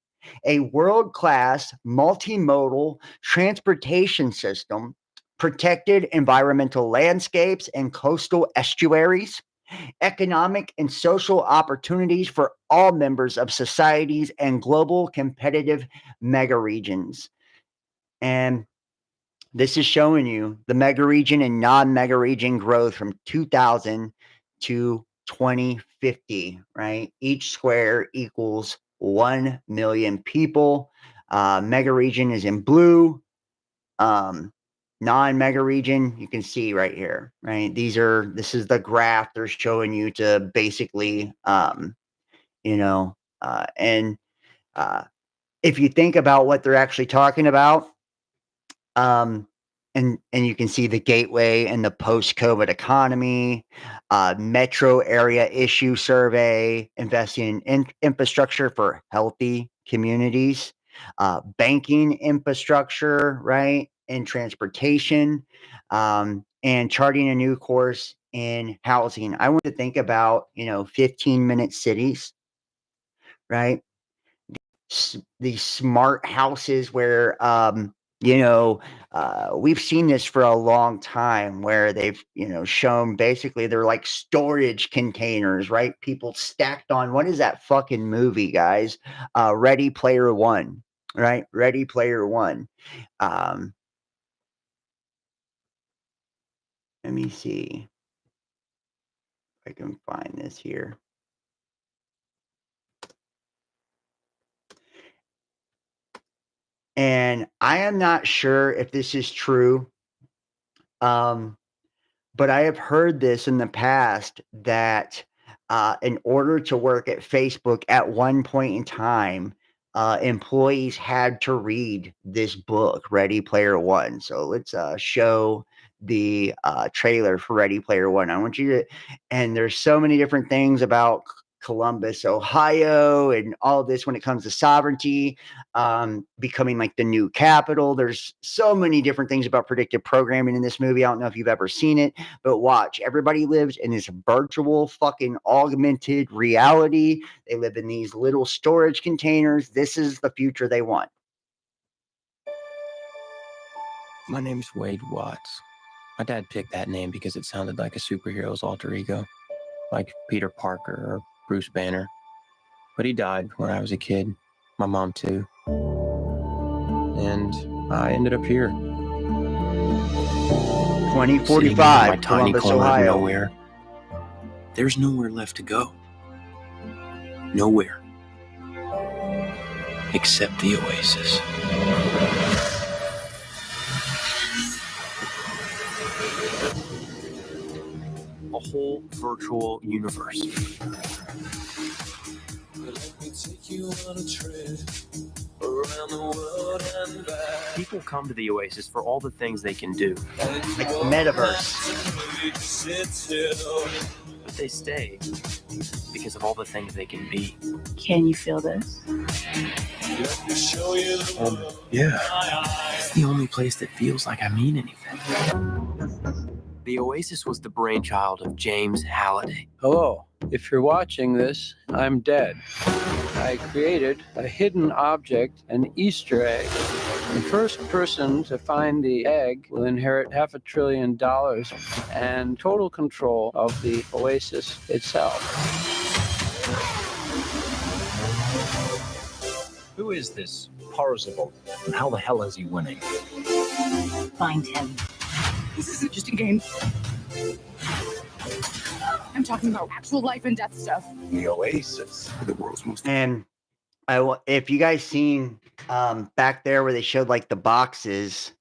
a world-class multimodal transportation system, protected environmental landscapes and coastal estuaries, economic and social opportunities for all members of societies, and global competitive mega regions. And this is showing you the mega region and non-mega region growth from 2000 to 2050, right? Each square equals 1 million people. Mega region is in blue. Non-mega region, you can see right here, right? This is the graph they're showing you to basically, and if you think about what they're actually talking about, and you can see the gateway and the post-COVID economy, metro area issue survey, investing in infrastructure for healthy communities, banking infrastructure, right, and transportation, and charting a new course in housing. I want to think about 15-minute cities, right? These smart houses where we've seen this for a long time, where they've shown basically they're like storage containers, right? People stacked on, what is that fucking movie, guys? Ready Player One, right? Ready Player One. Let me see if I can find this here. And I am not sure if this is true, but I have heard this in the past that in order to work at Facebook at one point in time, employees had to read this book, Ready Player One. So let's show the trailer for Ready Player One. I want you to, and there's so many different things about Columbus, Ohio, and all of this when it comes to sovereignty, becoming like the new capital. There's so many different things about predictive programming in this movie. I don't know if you've ever seen it, but watch. Everybody lives in this virtual fucking augmented reality. They live in these little storage containers. This is the future they want. My name's Wade Watts. My dad picked that name because it sounded like a superhero's alter ego, like Peter Parker or Bruce Banner. But he died when I was a kid. My mom too. And I ended up here. 2045, my tiny Columbus, corner Ohio. of nowhere. There's nowhere left to go. Nowhere. Except the oasis. A whole virtual universe. People come to the Oasis for all the things they can do. Like the metaverse. But they stay because of all the things they can be. Can you feel this? Yeah. It's the only place that feels like I mean anything. The Oasis was the brainchild of James Halliday. Hello. If you're watching this, I'm dead. I created a hidden object, an Easter egg. The first person to find the egg will inherit $500 billion and total control of the Oasis itself. Who is this Parzival, and how the hell is he winning? Find him. This isn't just a game. I'm talking about actual life and death stuff. The Oasis, the world's most. And if you guys seen back there where they showed like the boxes,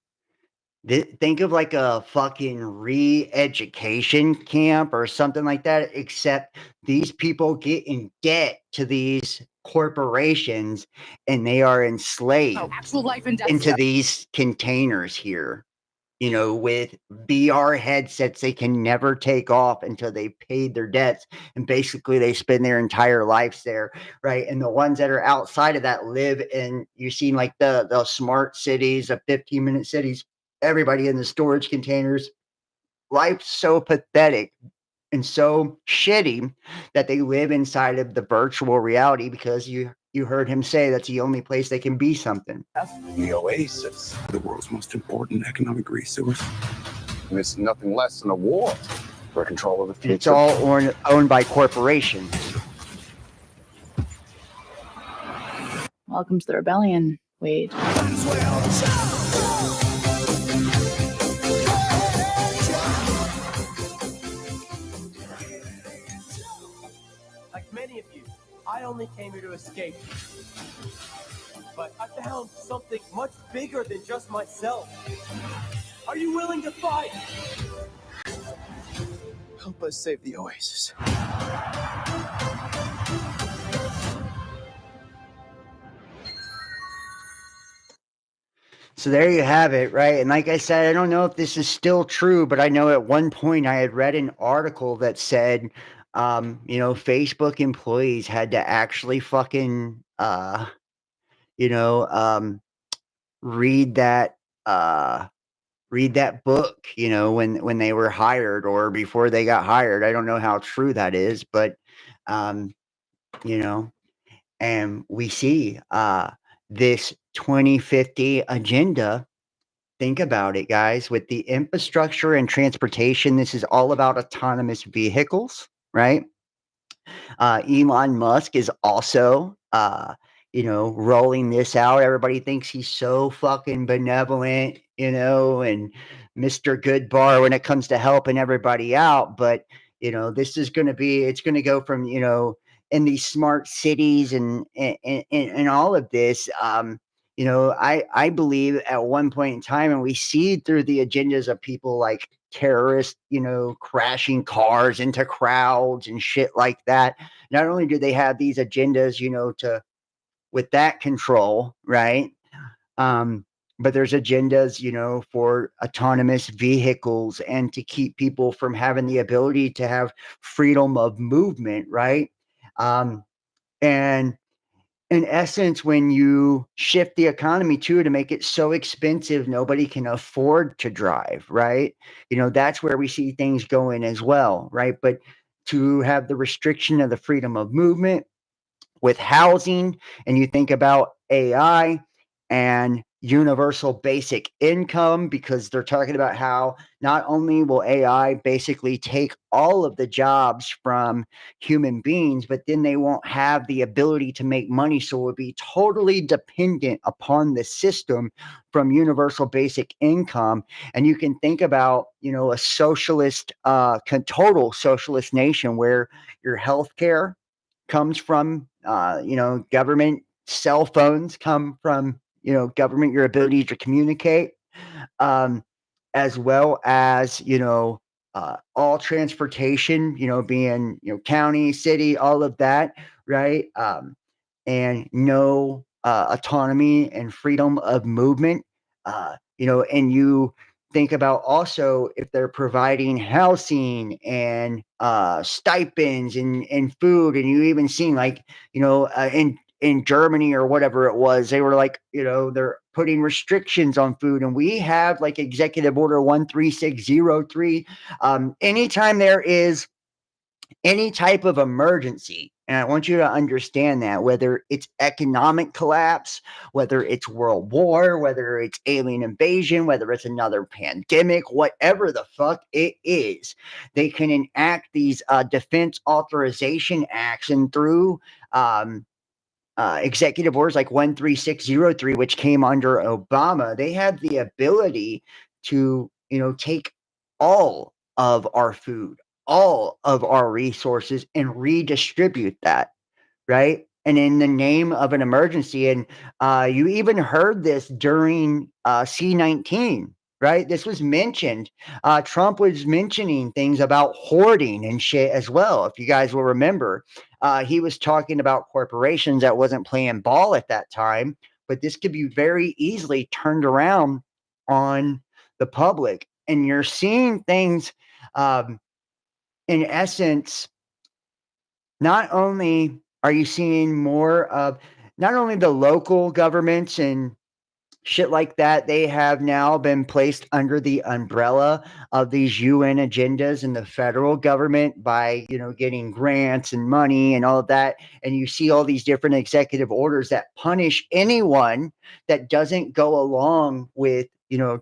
think of like a fucking re-education camp or something like that, except these people get in debt to these corporations and they are enslaved actual life and death into stuff. These containers here, with VR headsets they can never take off until they paid their debts. And basically they spend their entire lives there, right? And the ones that are outside of that live in, you've seen like the smart cities, the 15-minute cities, everybody in the storage containers. Life's so pathetic and so shitty that they live inside of the virtual reality because you heard him say that's the only place they can be something. The oasis, the world's most important economic resource. And it's nothing less than a war for control of the future. It's all owned by corporations. Welcome to the rebellion, Wade. Like many of you, I only came here to escape. But I found something much bigger than just myself. Are you willing to fight? Help us save the oasis. So there you have it, right? And like I said, I don't know if this is still true, but I know at one point I had read an article that said, Facebook employees had to actually fucking, read that book, when they were hired or before they got hired. I don't know how true that is, but, and we see, this 2050 agenda. Think about it, guys. With the infrastructure and transportation, this is all about autonomous vehicles, right? Elon Musk is also, rolling this out. Everybody thinks he's so fucking benevolent, and Mr. Goodbar when it comes to helping everybody out. But, this is going to be, it's going to go from, in these smart cities and all of this, I believe at one point in time, and we see through the agendas of people like terrorists, crashing cars into crowds and shit like that. Not only do they have these agendas, with that control, right? But there's agendas, for autonomous vehicles and to keep people from having the ability to have freedom of movement, right? And in essence, when you shift the economy to make it so expensive, nobody can afford to drive, right? That's where we see things going as well, right? But to have the restriction of the freedom of movement with housing, and you think about AI and universal basic income, because they're talking about how not only will AI basically take all of the jobs from human beings, but then they won't have the ability to make money. So it will be totally dependent upon the system from universal basic income. And you can think about, a socialist, total socialist nation where your healthcare comes from, government. Cell phones come from, government, your ability to communicate, as well as, all transportation, being, county, city, all of that, right? And no autonomy and freedom of movement, and you think about also if they're providing housing and stipends and food, and you even seen like, in Germany or whatever it was, they were like, they're putting restrictions on food. And we have like Executive Order 13603. Anytime there is any type of emergency, and I want you to understand that, whether it's economic collapse, whether it's world war, whether it's alien invasion, whether it's another pandemic, whatever the fuck it is, they can enact these defense authorization acts, and through executive orders like 13603, which came under Obama, they have the ability to, take all of our food, all of our resources, and redistribute that, right? And in the name of an emergency. And you even heard this during C-19, right? This was mentioned. Trump was mentioning things about hoarding and shit as well. If you guys will remember, he was talking about corporations that wasn't playing ball at that time, but this could be very easily turned around on the public. And you're seeing things, in essence, not only are you seeing more of not only the local governments and shit like that. They have now been placed under the umbrella of these UN agendas in the federal government by, getting grants and money and all of that. And you see all these different executive orders that punish anyone that doesn't go along with,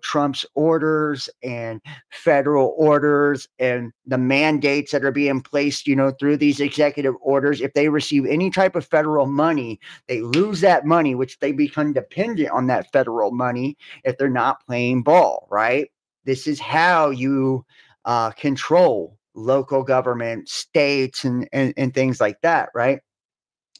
Trump's orders and federal orders and the mandates that are being placed, through these executive orders. If they receive any type of federal money, they lose that money, which they become dependent on that federal money if they're not playing ball, right? This is how you control local government, states, and things like that, right?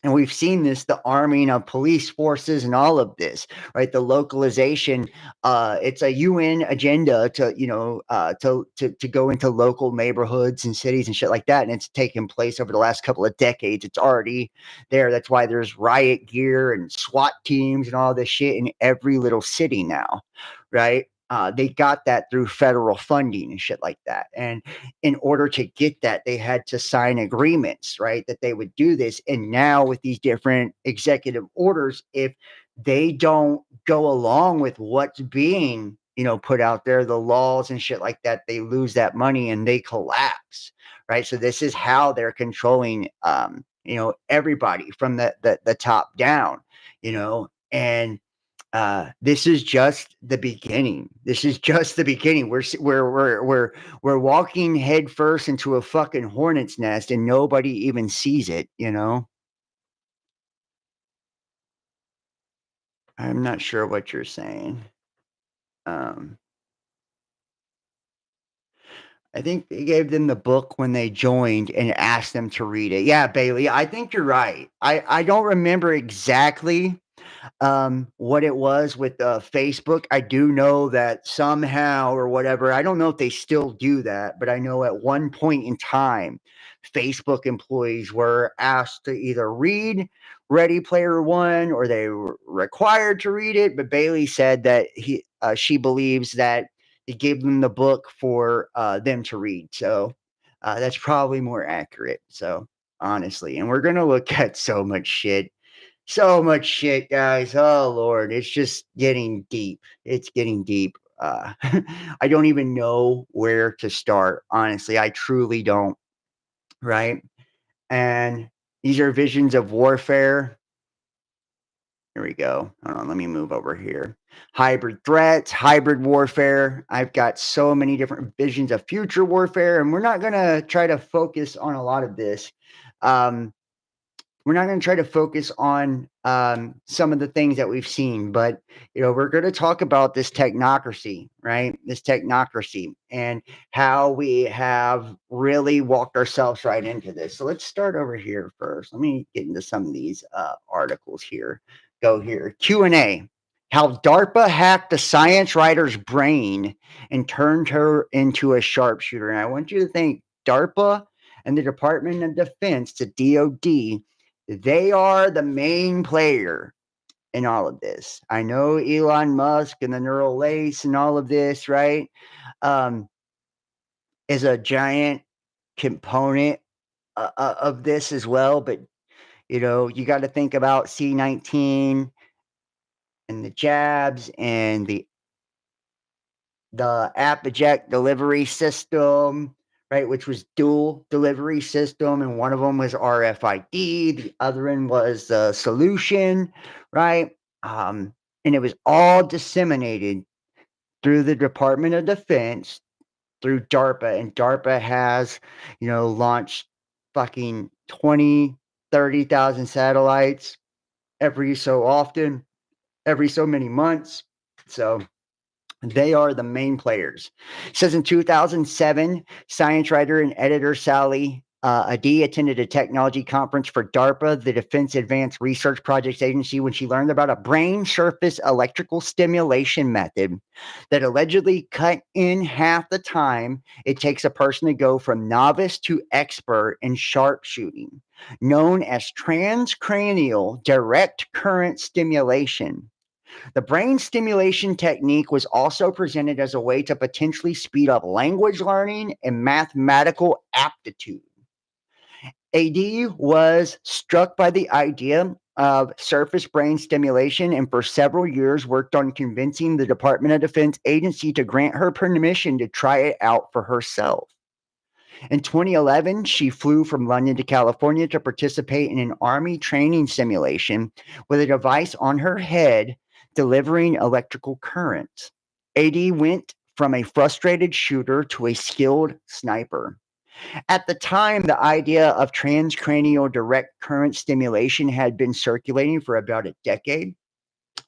And we've seen this, the arming of police forces and all of this, right? The localization, it's a UN agenda to, to go into local neighborhoods and cities and shit like that. And it's taken place over the last couple of decades. It's already there. That's why there's riot gear and SWAT teams and all this shit in every little city now, right? They got that through federal funding and shit like that. And in order to get that, they had to sign agreements, right? That they would do this. And now with these different executive orders, if they don't go along with what's being, put out there, the laws and shit like that, they lose that money and they collapse, right? So this is how they're controlling, everybody from the top down, and this is just the beginning. This is just the beginning. We're walking headfirst into a fucking hornet's nest, and nobody even sees it. I'm not sure what you're saying. I think they gave them the book when they joined and asked them to read it. Yeah, Bailey, I think you're right. I don't remember exactly what it was with Facebook. I do know that somehow or whatever, I don't know if they still do that, but I know at one point in time, Facebook employees were asked to either read Ready Player One or they were required to read it. But Bailey said that she believes that he gave them the book for them to read. So that's probably more accurate. So honestly, and we're going to look at so much shit, guys. Oh Lord, it's just getting deep. It's getting deep. I don't even know where to start. Honestly, I truly don't. Right. And these are visions of warfare. Here we go. Hold on, let me move over here. Hybrid threats, hybrid warfare. I've got so many different visions of future warfare, and we're not going to try to focus on a lot of this. We're not going to try to focus on some of the things that we've seen, but we're going to talk about this technocracy, right? This technocracy and how we have really walked ourselves right into this. So let's start over here first. Let me get into some of these articles here. Go here. Q&A. How DARPA hacked a science writer's brain and turned her into a sharpshooter. And I want you to think DARPA and the Department of Defense, the DOD, they are the main player in all of this. I know Elon Musk and the neural lace and all of this, right, is a giant component of this as well. But, you got to think about C-19 and the jabs and the Apogee delivery system, right, which was dual delivery system, and one of them was RFID, the other one was the solution, right? And it was all disseminated through the Department of Defense, through DARPA, and DARPA has, launched fucking 20, 30,000 satellites every so often, every so many months. So they are the main players. It says in 2007, science writer and editor Sally Adi attended a technology conference for DARPA, the Defense Advanced Research Projects Agency, when she learned about a brain surface electrical stimulation method that allegedly cut in half the time it takes a person to go from novice to expert in sharpshooting, known as transcranial direct current stimulation. The brain stimulation technique was also presented as a way to potentially speed up language learning and mathematical aptitude. AD was struck by the idea of surface brain stimulation and for several years worked on convincing the Department of Defense agency to grant her permission to try it out for herself. In 2011, she flew from London to California to participate in an Army training simulation with a device on her head delivering electrical currents. AD went from a frustrated shooter to a skilled sniper. At the time, the idea of transcranial direct current stimulation had been circulating for about a decade,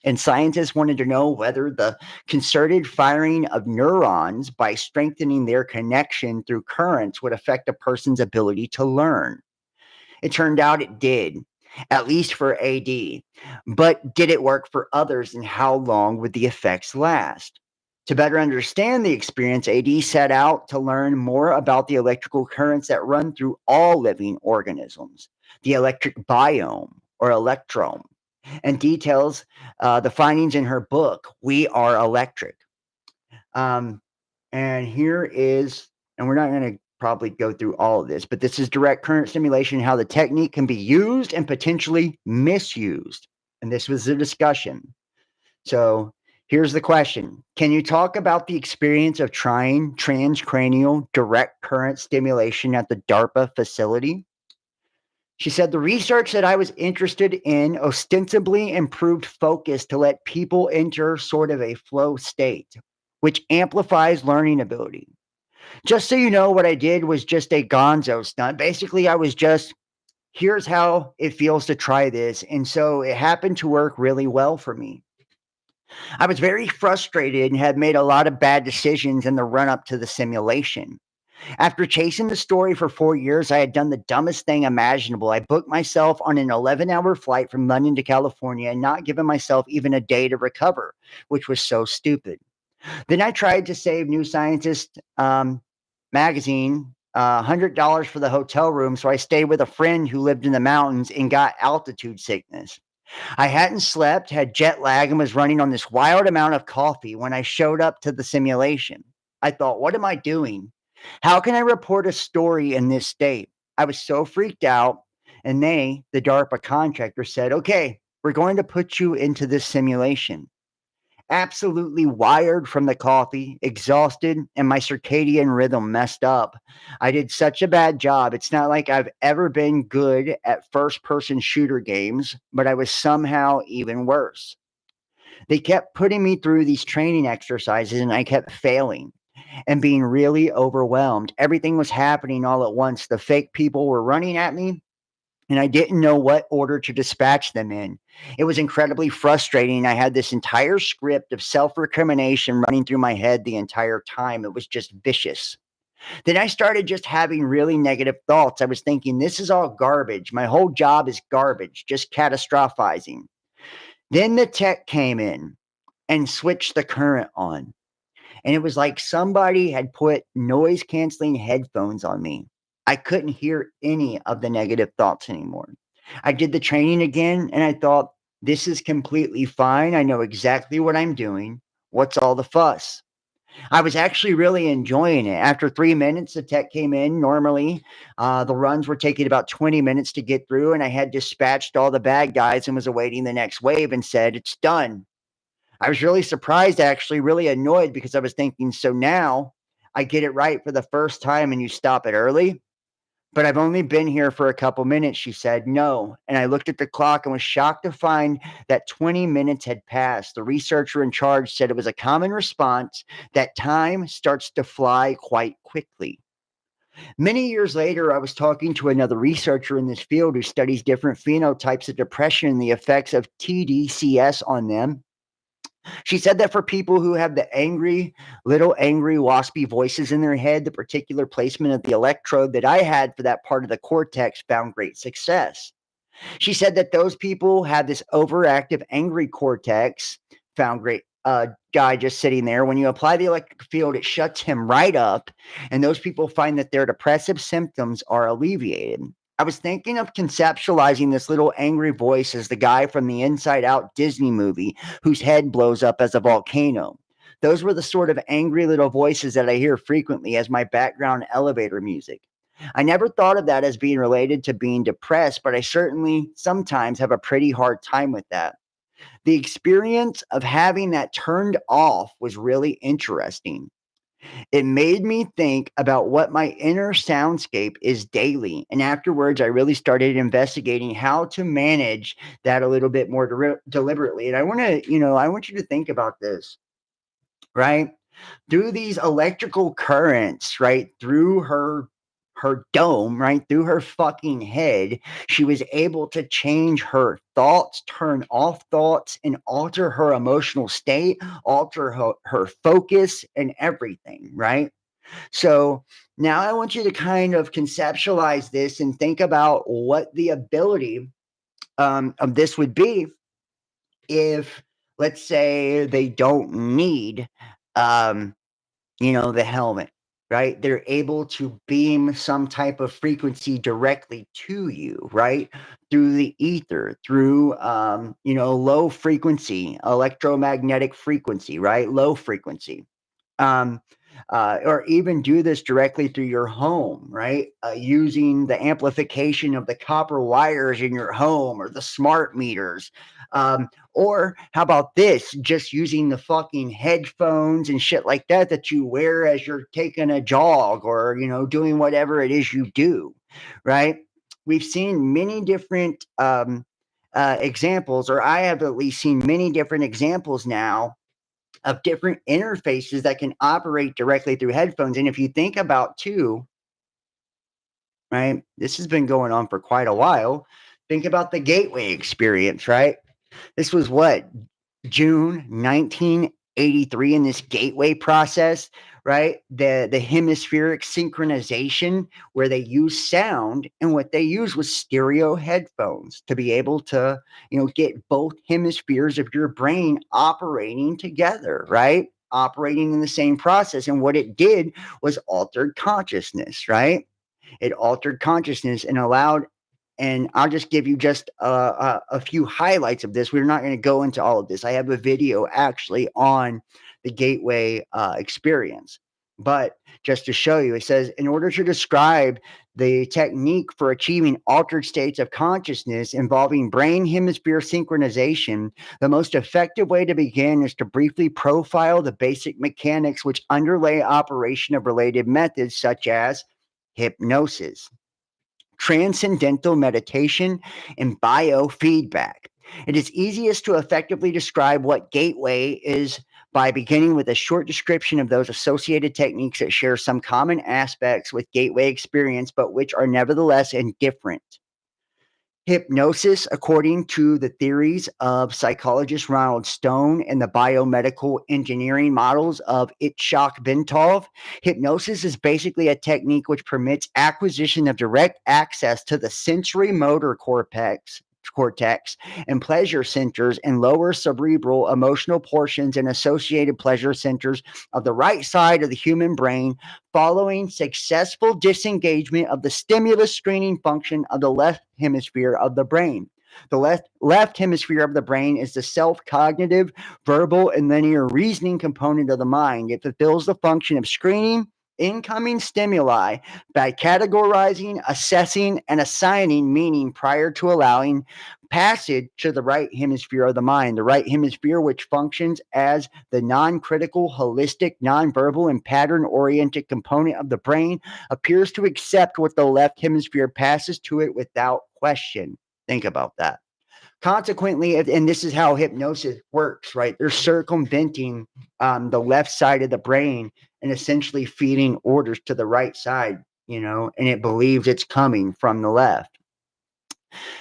and scientists wanted to know whether the concerted firing of neurons by strengthening their connection through currents would affect a person's ability to learn. It turned out it did, at least for AD. But did it work for others, and how long would the effects last? To better understand the experience, AD set out to learn more about the electrical currents that run through all living organisms, the electric biome or electrome, and details the findings in her book, We Are Electric. And here is, and we're not going to probably go through all of this, but this is direct current stimulation, how the technique can be used and potentially misused. And this was the discussion. So here's the question. Can you talk about the experience of trying transcranial direct current stimulation at the DARPA facility? She said, the research that I was interested in ostensibly improved focus to let people enter sort of a flow state, which amplifies learning ability. Just so you know, what I did was just a gonzo stunt. Basically, I was just, here's how it feels to try this. And so it happened to work really well for me. I was very frustrated and had made a lot of bad decisions in the run up to the simulation. After chasing the story for 4 years, I had done the dumbest thing imaginable. I booked myself on an 11-hour flight from London to California and not given myself even a day to recover, which was so stupid. Then I tried to save New Scientist magazine $100 for the hotel room, so I stayed with a friend who lived in the mountains and got altitude sickness. I hadn't slept, had jet lag, and was running on this wild amount of coffee when I showed up to the simulation. I thought, what am I doing? How can I report a story in this state? I was so freaked out, and they, the DARPA contractor, said, okay, we're going to put you into this simulation. Absolutely wired from the coffee, exhausted, and my circadian rhythm messed up. I did such a bad job. It's not like I've ever been good at first-person shooter games, but I was somehow even worse. They kept putting me through these training exercises, and I kept failing and being really overwhelmed. Everything was happening all at once. The fake people were running at me, and I didn't know what order to dispatch them in. It was incredibly frustrating. I had this entire script of self-recrimination running through my head the entire time. It was just vicious. Then I started just having really negative thoughts. I was thinking, this is all garbage. My whole job is garbage, just catastrophizing. Then the tech came in and switched the current on. And it was like somebody had put noise-canceling headphones on me. I couldn't hear any of the negative thoughts anymore. I did the training again, and I thought, this is completely fine. I know exactly what I'm doing. What's all the fuss? I was actually really enjoying it. After 3 minutes, the tech came in. Normally, the runs were taking about 20 minutes to get through, and I had dispatched all the bad guys and was awaiting the next wave and said, it's done. I was really surprised, actually, really annoyed, because I was thinking, so now I get it right for the first time and you stop it early? But I've only been here for a couple minutes, she said. No. And I looked at the clock and was shocked to find that 20 minutes had passed. The researcher in charge said it was a common response that time starts to fly quite quickly. Many years later, I was talking to another researcher in this field who studies different phenotypes of depression and the effects of TDCS on them. She said that for people who have the little angry, waspy voices in their head, the particular placement of the electrode that I had for that part of the cortex found great success. She said that those people have this overactive, angry cortex, found great. Guy just sitting there. When you apply the electric field, it shuts him right up, and those people find that their depressive symptoms are alleviated. I was thinking of conceptualizing this little angry voice as the guy from the Inside Out Disney movie whose head blows up as a volcano. Those were the sort of angry little voices that I hear frequently as my background elevator music. I never thought of that as being related to being depressed, but I certainly sometimes have a pretty hard time with that. The experience of having that turned off was really interesting. It made me think about what my inner soundscape is daily. And afterwards, I really started investigating how to manage that a little bit more deliberately. And I want to, I want you to think about this, right? Through these electrical currents, right? Through her dome, right? Through her fucking head, she was able to change her thoughts, turn off thoughts, and alter her emotional state, alter her focus and everything, right? So now I want you to kind of conceptualize this and think about what the ability of this would be if, let's say, they don't need the helmet, right? They're able to beam some type of frequency directly to you, right? Through the ether, through, low frequency, electromagnetic frequency, right? Low frequency. Um, or even do this directly through your home, right? Using the amplification of the copper wires in your home or the smart meters. Or how about this? Just using the fucking headphones and shit like that you wear as you're taking a jog or, doing whatever it is you do, right? We've seen many different examples, or I have at least seen many different examples now of different interfaces that can operate directly through headphones. And if you think about too, right, this has been going on for quite a while. Think about the gateway experience, right? This was what, June 1983 in this gateway process, right? The hemispheric synchronization where they use sound, and what they used was stereo headphones to be able to, get both hemispheres of your brain operating together, right? Operating in the same process. And what it did was altered consciousness, right? It altered consciousness and allowed, and I'll just give you just a few highlights of this. We're not going to go into all of this. I have a video actually on the gateway experience. But just to show you, it says, in order to describe the technique for achieving altered states of consciousness involving brain hemisphere synchronization, the most effective way to begin is to briefly profile the basic mechanics which underlay operation of related methods such as hypnosis, transcendental meditation, and biofeedback. It is easiest to effectively describe what gateway is by beginning with a short description of those associated techniques that share some common aspects with gateway experience, but which are nevertheless indifferent. Hypnosis, according to the theories of psychologist Ronald Stone and the biomedical engineering models of Itzhak Bentov, hypnosis is basically a technique which permits acquisition of direct access to the sensory motor cortex and pleasure centers and lower cerebral emotional portions and associated pleasure centers of the right side of the human brain following successful disengagement of the stimulus screening function of the left hemisphere of the brain. The left hemisphere of the brain is the self-cognitive, verbal, and linear reasoning component of the mind. It fulfills the function of screening incoming stimuli by categorizing, assessing, and assigning meaning prior to allowing passage to the right hemisphere of the mind. The right hemisphere, which functions as the non-critical, holistic, non-verbal, and pattern-oriented component of the brain, appears to accept what the left hemisphere passes to it without question. Think about that. Consequently, and this is how hypnosis works, right? They're circumventing the left side of the brain and essentially feeding orders to the right side, and it believes it's coming from the left.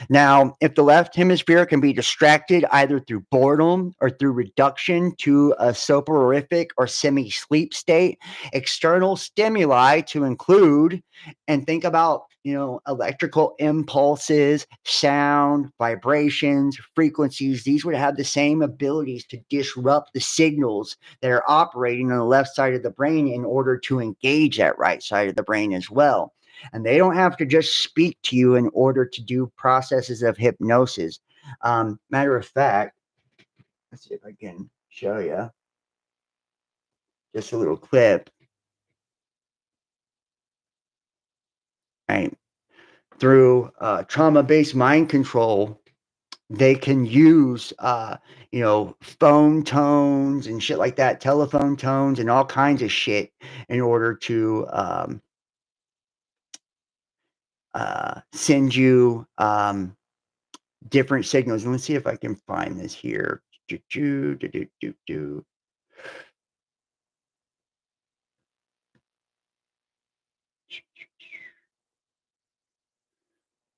Now, if the left hemisphere can be distracted either through boredom or through reduction to a soporific or semi-sleep state, external stimuli to include, and think about, electrical impulses, sound, vibrations, frequencies, these would have the same abilities to disrupt the signals that are operating on the left side of the brain in order to engage that right side of the brain as well. And they don't have to just speak to you in order to do processes of hypnosis. Matter of fact, let's see if I can show you just a little clip. right? Through trauma-based mind control, they can use, phone tones and shit like that, telephone tones and all kinds of shit in order to send you different signals. And let's see if I can find this here.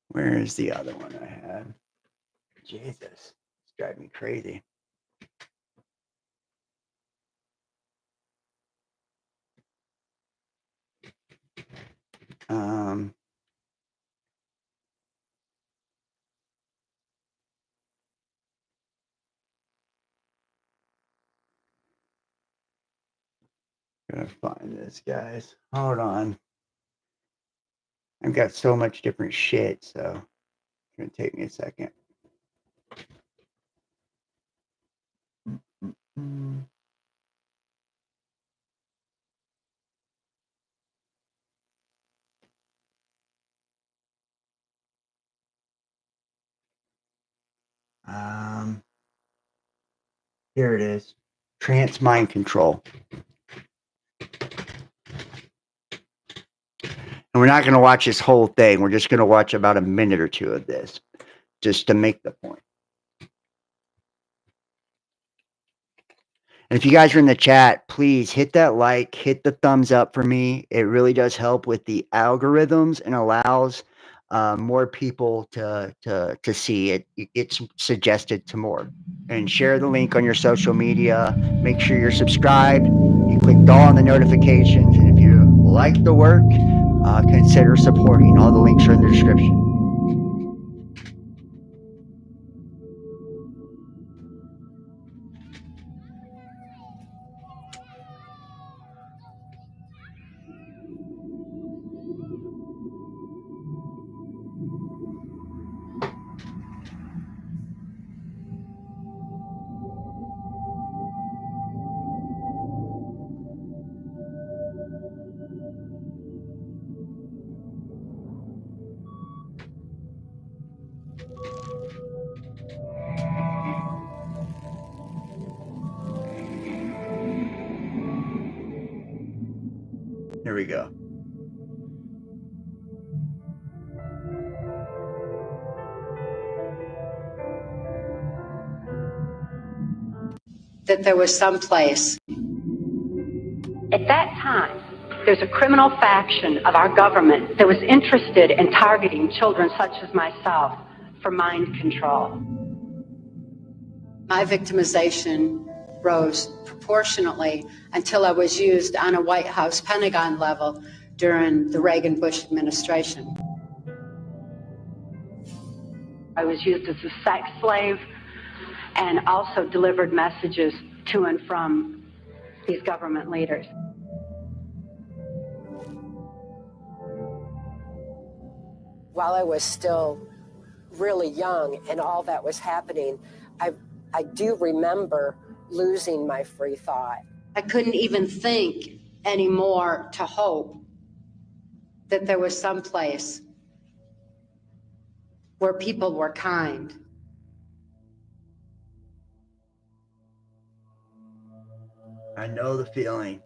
Where is the other one I had? Jesus, it's driving me crazy. Gonna find this, guys. Hold on. I've got so much different shit, so it's gonna take me a second. Here it is. Trance mind control. And we're not going to watch this whole thing. We're just going to watch about a minute or two of this just to make the point. And if you guys are in the chat, please hit that like, hit the thumbs up for me. It really does help with the algorithms and allows more people to see it. It gets suggested to more. And share the link on your social media. Make sure you're subscribed. You clicked all on the notifications. And if you like the work, consider supporting. All the links are in the description. Here we go. That there was some place. At that time, there's a criminal faction of our government that was interested in targeting children such as myself for mind control. My victimization rose proportionately until I was used on a White House Pentagon level during the Reagan-Bush administration. I was used as a sex slave and also delivered messages to and from these government leaders. While I was still really young and all that was happening, I do remember losing my free thought. I couldn't even think anymore to hope that there was some place where people were kind. I know the feeling.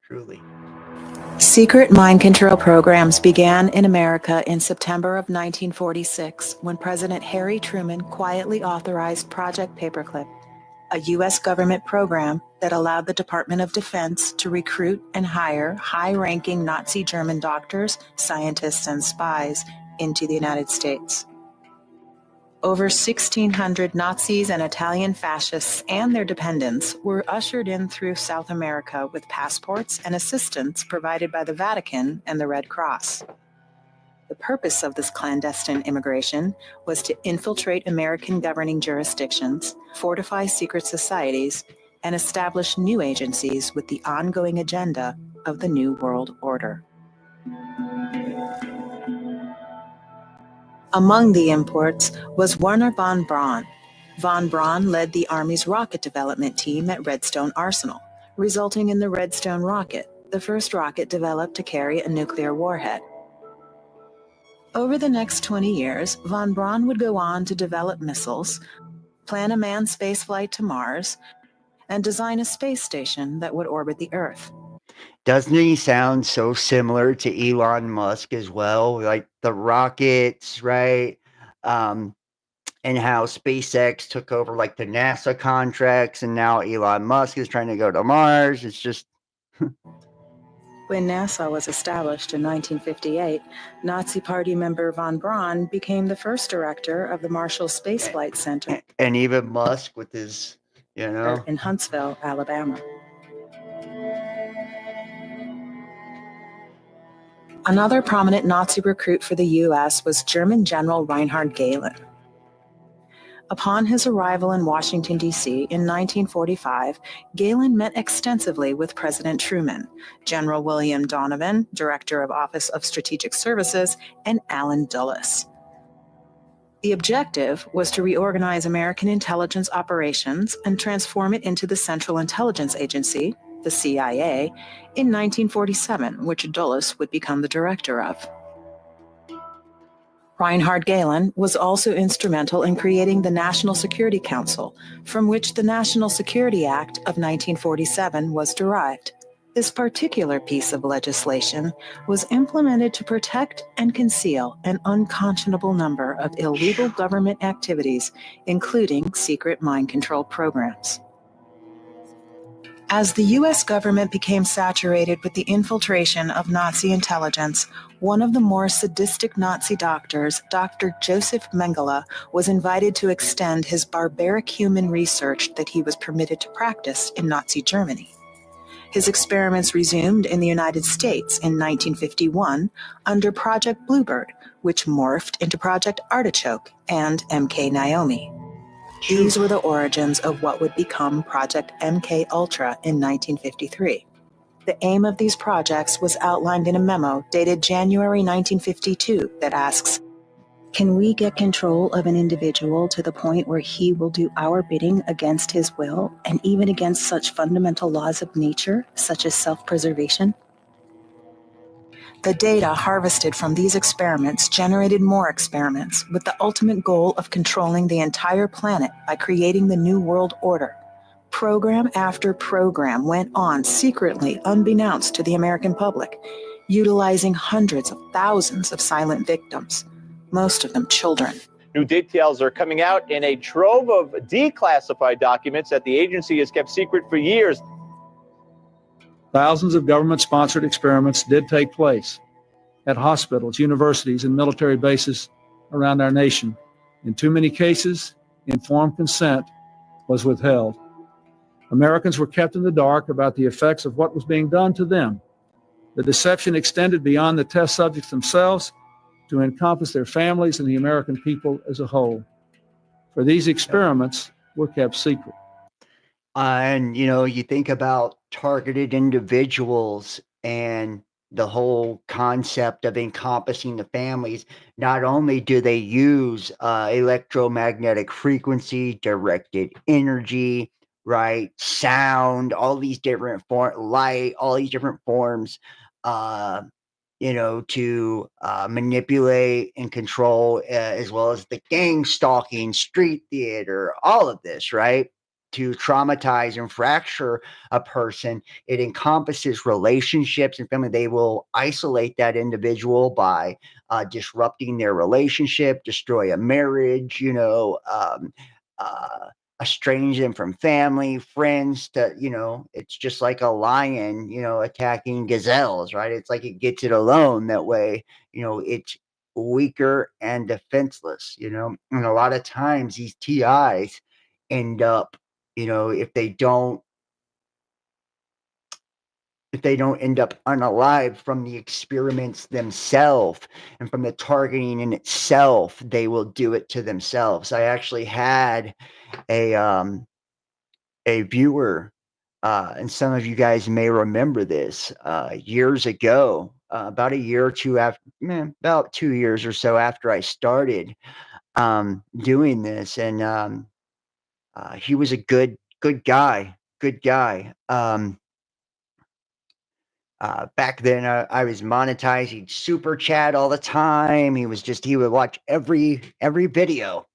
Truly. Secret mind control programs began in America in September of 1946 when President Harry Truman quietly authorized Project Paperclip, a U.S. government program that allowed the Department of Defense to recruit and hire high-ranking Nazi German doctors, scientists, and spies into the United States. Over 1,600 Nazis and Italian fascists and their dependents were ushered in through South America with passports and assistance provided by the Vatican and the Red Cross. The purpose of this clandestine immigration was to infiltrate American governing jurisdictions, fortify secret societies, and establish new agencies with the ongoing agenda of the New World Order. Among the imports was Werner von Braun. Von Braun led the Army's rocket development team at Redstone Arsenal, resulting in the Redstone rocket, the first rocket developed to carry a nuclear warhead. Over the next 20 years, von Braun would go on to develop missiles, plan a manned spaceflight to Mars, and design a space station that would orbit the Earth. Doesn't he sound so similar to Elon Musk as well? Like the rockets, right? And how SpaceX took over like the NASA contracts, and now Elon Musk is trying to go to Mars. It's just When NASA was established in 1958, Nazi Party member von Braun became the first director of the Marshall Space Flight Center. And even Musk with his, in Huntsville, Alabama. Another prominent Nazi recruit for the U.S. was German General Reinhard Gehlen. Upon his arrival in Washington, D.C. in 1945, Gehlen met extensively with President Truman, General William Donovan, Director of Office of Strategic Services, and Allen Dulles. The objective was to reorganize American intelligence operations and transform it into the Central Intelligence Agency, the CIA, in 1947, which Dulles would become the director of. Reinhard Gehlen was also instrumental in creating the National Security Council, from which the National Security Act of 1947 was derived. This particular piece of legislation was implemented to protect and conceal an unconscionable number of illegal government activities, including secret mind control programs. As the U.S. government became saturated with the infiltration of Nazi intelligence, one of the more sadistic Nazi doctors, Dr. Joseph Mengele, was invited to extend his barbaric human research that he was permitted to practice in Nazi Germany. His experiments resumed in the United States in 1951 under Project Bluebird, which morphed into Project Artichoke and MK Naomi. These were the origins of what would become Project MK Ultra in 1953. The aim of these projects was outlined in a memo dated January 1952 that asks, "Can we get control of an individual to the point where he will do our bidding against his will and even against such fundamental laws of nature, such as self-preservation?" The data harvested from these experiments generated more experiments with the ultimate goal of controlling the entire planet by creating the New World Order. Program after program went on secretly, unbeknownst to the American public, utilizing hundreds of thousands of silent victims, most of them children. New details are coming out in a trove of declassified documents that the agency has kept secret for years. Thousands of government-sponsored experiments did take place at hospitals, universities, and military bases around our nation. In too many cases, informed consent was withheld. Americans were kept in the dark about the effects of what was being done to them. The deception extended beyond the test subjects themselves to encompass their families and the American people as a whole. For these experiments were kept secret. And, you think about targeted individuals and the whole concept of encompassing the families. Not only do they use electromagnetic frequency, directed energy, right, sound, all these different light, all these different forms, to manipulate and control, as well as the gang stalking, street theater, all of this, right? To traumatize and fracture a person. It encompasses relationships and family. They will isolate that individual by disrupting their relationship, destroy a marriage, estrange them from family, friends. It's just like a lion, attacking gazelles, right? It's like it gets it alone that way. It's weaker and defenseless, and a lot of times these TIs end up, if they don't end up unalive from the experiments themselves and from the targeting in itself, they will do it to themselves. I actually had a viewer, and some of you guys may remember this, years ago, about a year or two after, about 2 years or so after I started doing this, and he was a good guy. Back then, I was monetized. He'd super chat all the time. He would watch every video.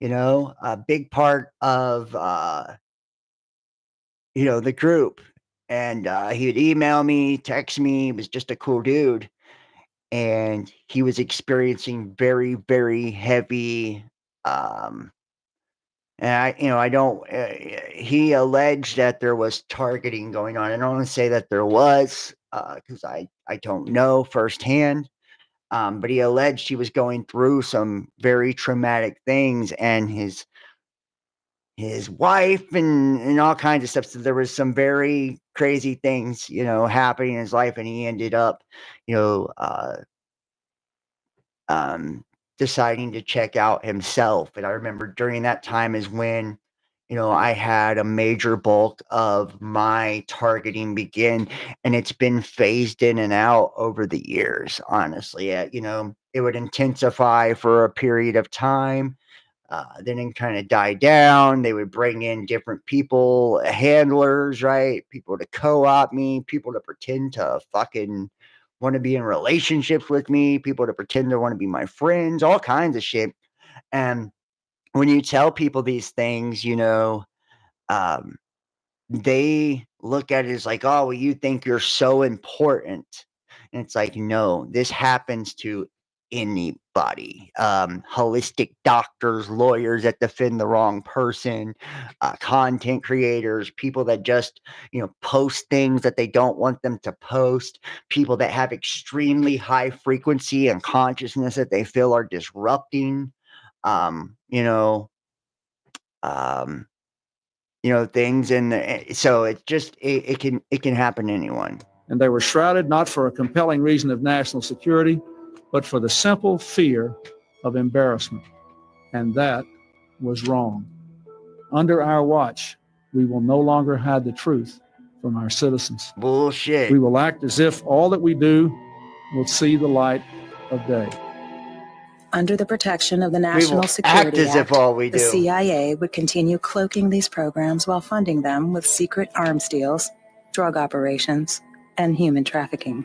A big part of the group, and he would email me, text me. He was just a cool dude, and he was experiencing very, very heavy. And I don't. He alleged that there was targeting going on. I don't want to say that there was, because I don't know firsthand. But he alleged he was going through some very traumatic things, and his wife and all kinds of stuff. So there was some very crazy things, happening in his life, and he ended up, you know, deciding to check out himself. And I remember during that time is when, I had a major bulk of my targeting begin, and it's been phased in and out over the years, honestly. It would intensify for a period of time. Then it kind of died down. They would bring in different people, handlers, right? People to co-op me, people to pretend to fucking want to be in relationships with me, people to pretend to want to be my friends, all kinds of shit. And when you tell people these things, um, they look at it as like, oh, well, you think you're so important. And it's like, no, this happens to anybody. Holistic doctors, lawyers that defend the wrong person, content creators, people that just, post things that they don't want them to post, people that have extremely high frequency and consciousness that they feel are disrupting, um, you know, um, things. And so it can happen to anyone. And they were shrouded not for a compelling reason of national security, but for the simple fear of embarrassment. And that was wrong. Under our watch, we will no longer hide the truth from our citizens. Bullshit. We will act as if all that we do will see the light of day. Under the protection of the National Security Act, the CIA would continue cloaking these programs while funding them with secret arms deals, drug operations, and human trafficking.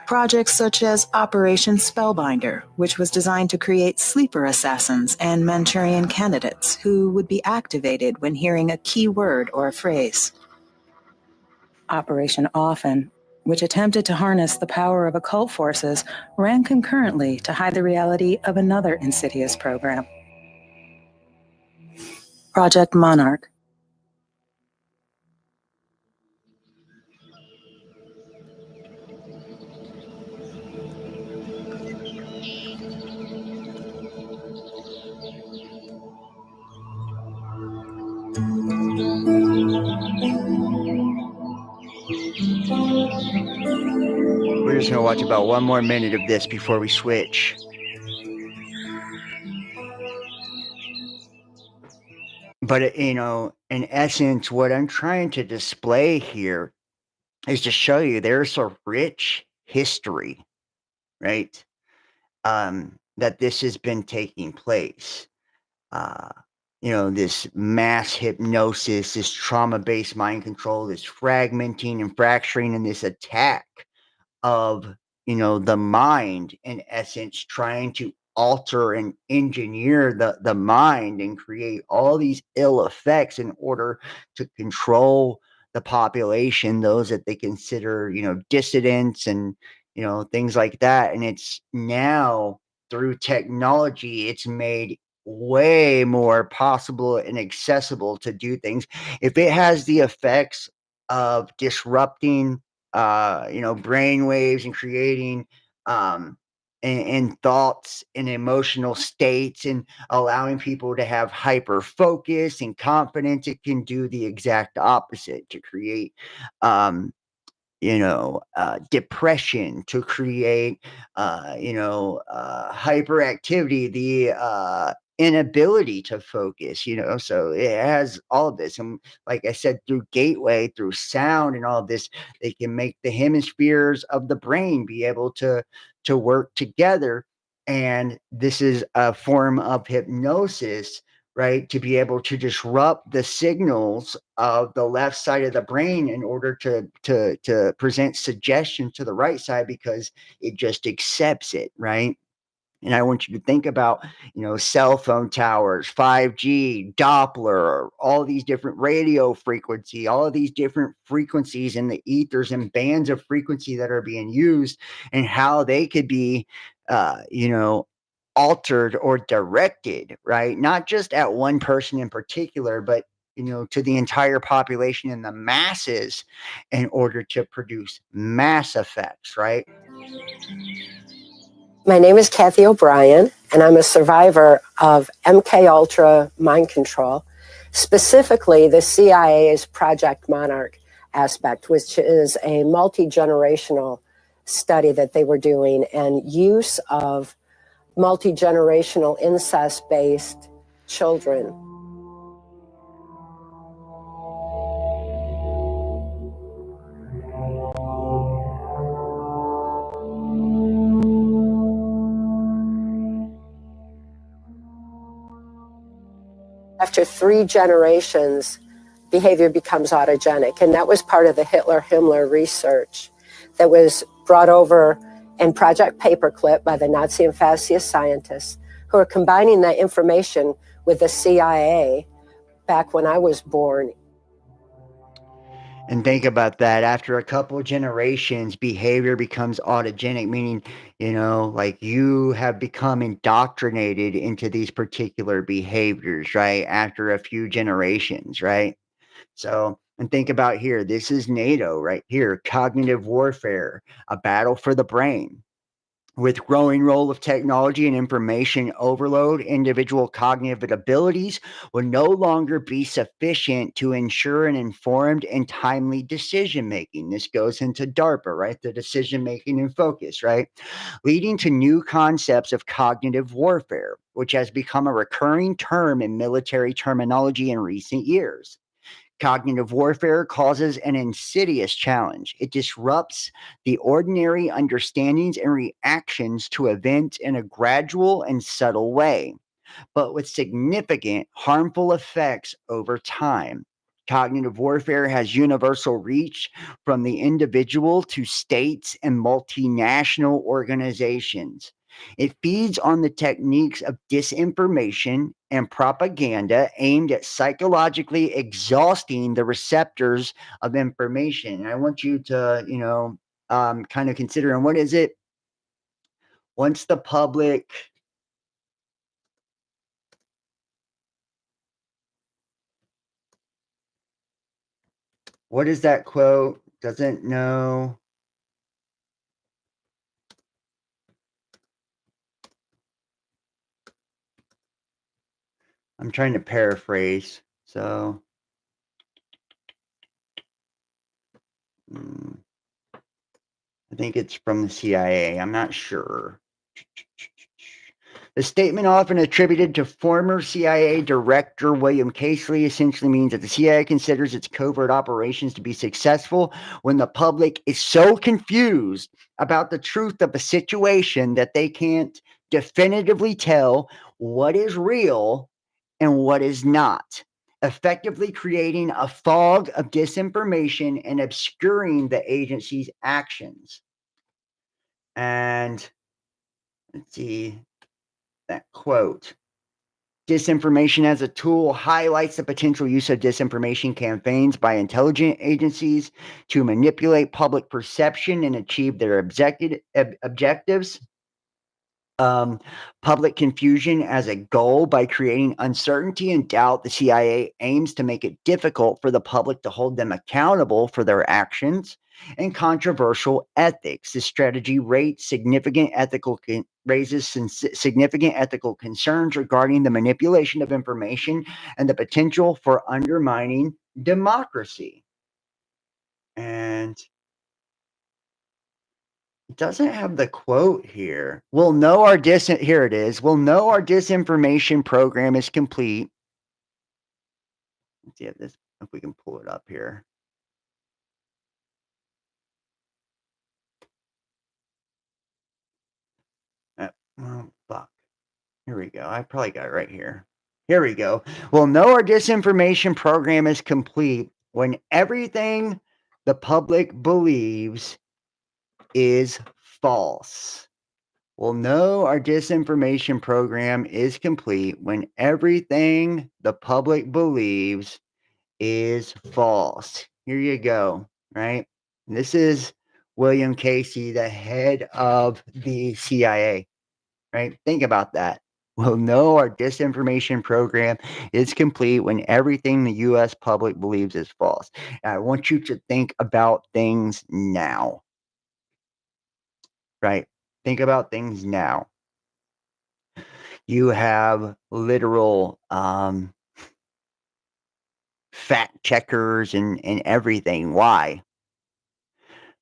Projects such as Operation Spellbinder, which was designed to create sleeper assassins and Manchurian candidates who would be activated when hearing a key word or a phrase. Operation Often, which attempted to harness the power of occult forces, ran concurrently to hide the reality of another insidious program. Project Monarch. We're just going to watch about one more minute of this before we switch. But, in essence, what I'm trying to display here is to show you there's a rich history, right? That this has been taking place. This mass hypnosis, this trauma-based mind control, this fragmenting and fracturing, and this attack of, the mind, in essence, trying to alter and engineer the mind and create all these ill effects in order to control the population, those that they consider, dissidents and, things like that. And it's now through technology, it's made way more possible and accessible to do things. If it has the effects of disrupting brain waves and creating and thoughts and emotional states and allowing people to have hyper focus and confidence, it can do the exact opposite to create depression, to create hyperactivity, the inability to focus, so it has all of this. And like I said, through gateway, through sound and all of this, they can make the hemispheres of the brain be able to work together. And this is a form of hypnosis, right, to be able to disrupt the signals of the left side of the brain in order to present suggestion to the right side because it just accepts it, right? And I want you to think about, cell phone towers, 5G, Doppler, all these different radio frequency, all of these different frequencies in the ethers and bands of frequency that are being used, and how they could be, altered or directed, right? Not just at one person in particular, but to the entire population and the masses in order to produce mass effects, right? My name is Kathy O'Brien, and I'm a survivor of MK Ultra mind control, specifically the CIA's Project Monarch aspect, which is a multi-generational study that they were doing and use of multi-generational incest-based children. After 3 generations, behavior becomes autogenic. And that was part of the Hitler-Himmler research that was brought over in Project Paperclip by the Nazi and fascist scientists who are combining that information with the CIA back when I was born. And think about that. After a couple generations, behavior becomes autogenic, meaning, like you have become indoctrinated into these particular behaviors, right? After a few generations, right? So, and think about here, this is NATO right here, cognitive warfare, a battle for the brain. With growing role of technology and information overload, individual cognitive abilities will no longer be sufficient to ensure an informed and timely decision making. This goes into DARPA, right? The decision making and focus, right? Leading to new concepts of cognitive warfare, which has become a recurring term in military terminology in recent years. Cognitive warfare causes an insidious challenge. It disrupts the ordinary understandings and reactions to events in a gradual and subtle way, but with significant harmful effects over time. Cognitive warfare has universal reach from the individual to states and multinational organizations. It feeds on the techniques of disinformation and propaganda aimed at psychologically exhausting the receptors of information. And I want you to, kind of consider, and what is it? Once the public what is that quote? Doesn't know. I'm trying to paraphrase. So, I think it's from the CIA. I'm not sure. The statement, often attributed to former CIA Director William Casely, essentially means that the CIA considers its covert operations to be successful when the public is so confused about the truth of a situation that they can't definitively tell what is real and what is not, effectively creating a fog of disinformation and obscuring the agency's actions. And let's see that quote. Disinformation as a tool highlights the potential use of disinformation campaigns by intelligence agencies to manipulate public perception and achieve their objectives. Public confusion as a goal by creating uncertainty and doubt. The CIA aims to make it difficult for the public to hold them accountable for their actions. And controversial ethics. This strategy raises significant ethical concerns regarding the manipulation of information and the potential for undermining democracy. And it doesn't have the quote here. Here it is. We'll know our disinformation program is complete. Let's see if we can pull it up here. Oh, fuck. Here we go. I probably got it right here. Here we go. We'll know our disinformation program is complete when everything the public believes is false. We'll know our disinformation program is complete when everything the public believes is false. Here you go, right? This is William Casey, the head of the CIA, right? Think about that. We'll know our disinformation program is complete when everything the U.S. public believes is false. And I want you to think about things now, right? Think about things now. You have literal fact checkers and everything. Why?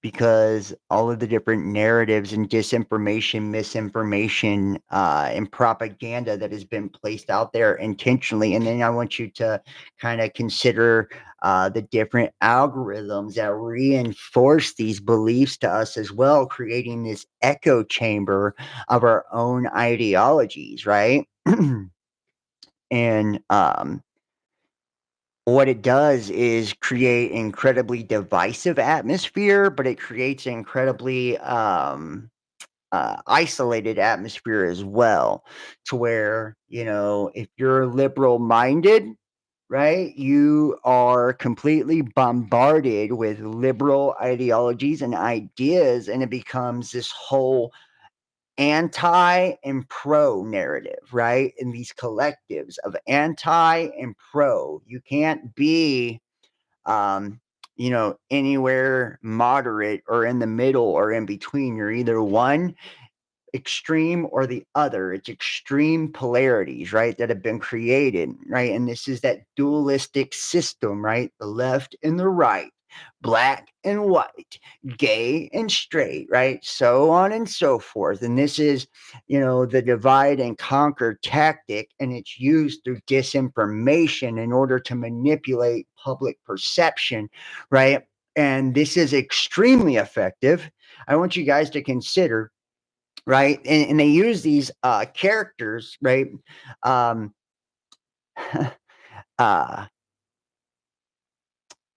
Because all of the different narratives and disinformation, misinformation, and propaganda that has been placed out there intentionally. And then I want you to kind of consider the different algorithms that reinforce these beliefs to us as well, creating this echo chamber of our own ideologies, right? And what it does is create incredibly divisive atmosphere, but it creates an incredibly isolated atmosphere as well, to where, you know, if you're liberal minded, right, you are completely bombarded with liberal ideologies and ideas, and it becomes this whole anti and pro narrative, right? In these collectives of anti and pro, you can't be, um, you know, anywhere moderate or in the middle or in between. You're either one extreme or the other. It's extreme polarities, right, that have been created, right? And this is that dualistic system, right? The left and the right, black and white, gay and straight, right? So on and so forth. And this is, you know, the divide and conquer tactic, and it's used through disinformation in order to manipulate public perception, right? And this is extremely effective. I want you guys to consider, right? And they use these characters, right? Um, uh,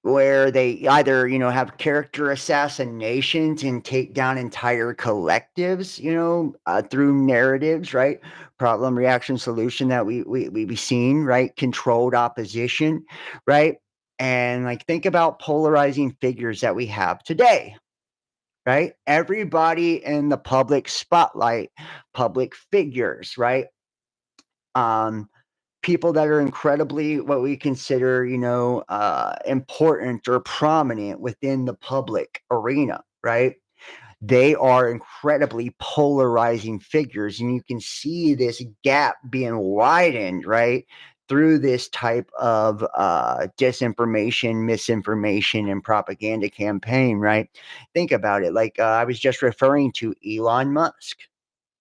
where they either, you know, have character assassinations and take down entire collectives, you know, through narratives, right? Problem, reaction, solution that we've seen, right? Controlled opposition, right? And like, think about polarizing figures that we have today, right? Everybody in the public spotlight, public figures, right? People that are incredibly what we consider, you know, important or prominent within the public arena, right? They are incredibly polarizing figures, and you can see this gap being widened, right, through this type of disinformation, misinformation, and propaganda campaign, right? Think about it. Like I was just referring to Elon Musk,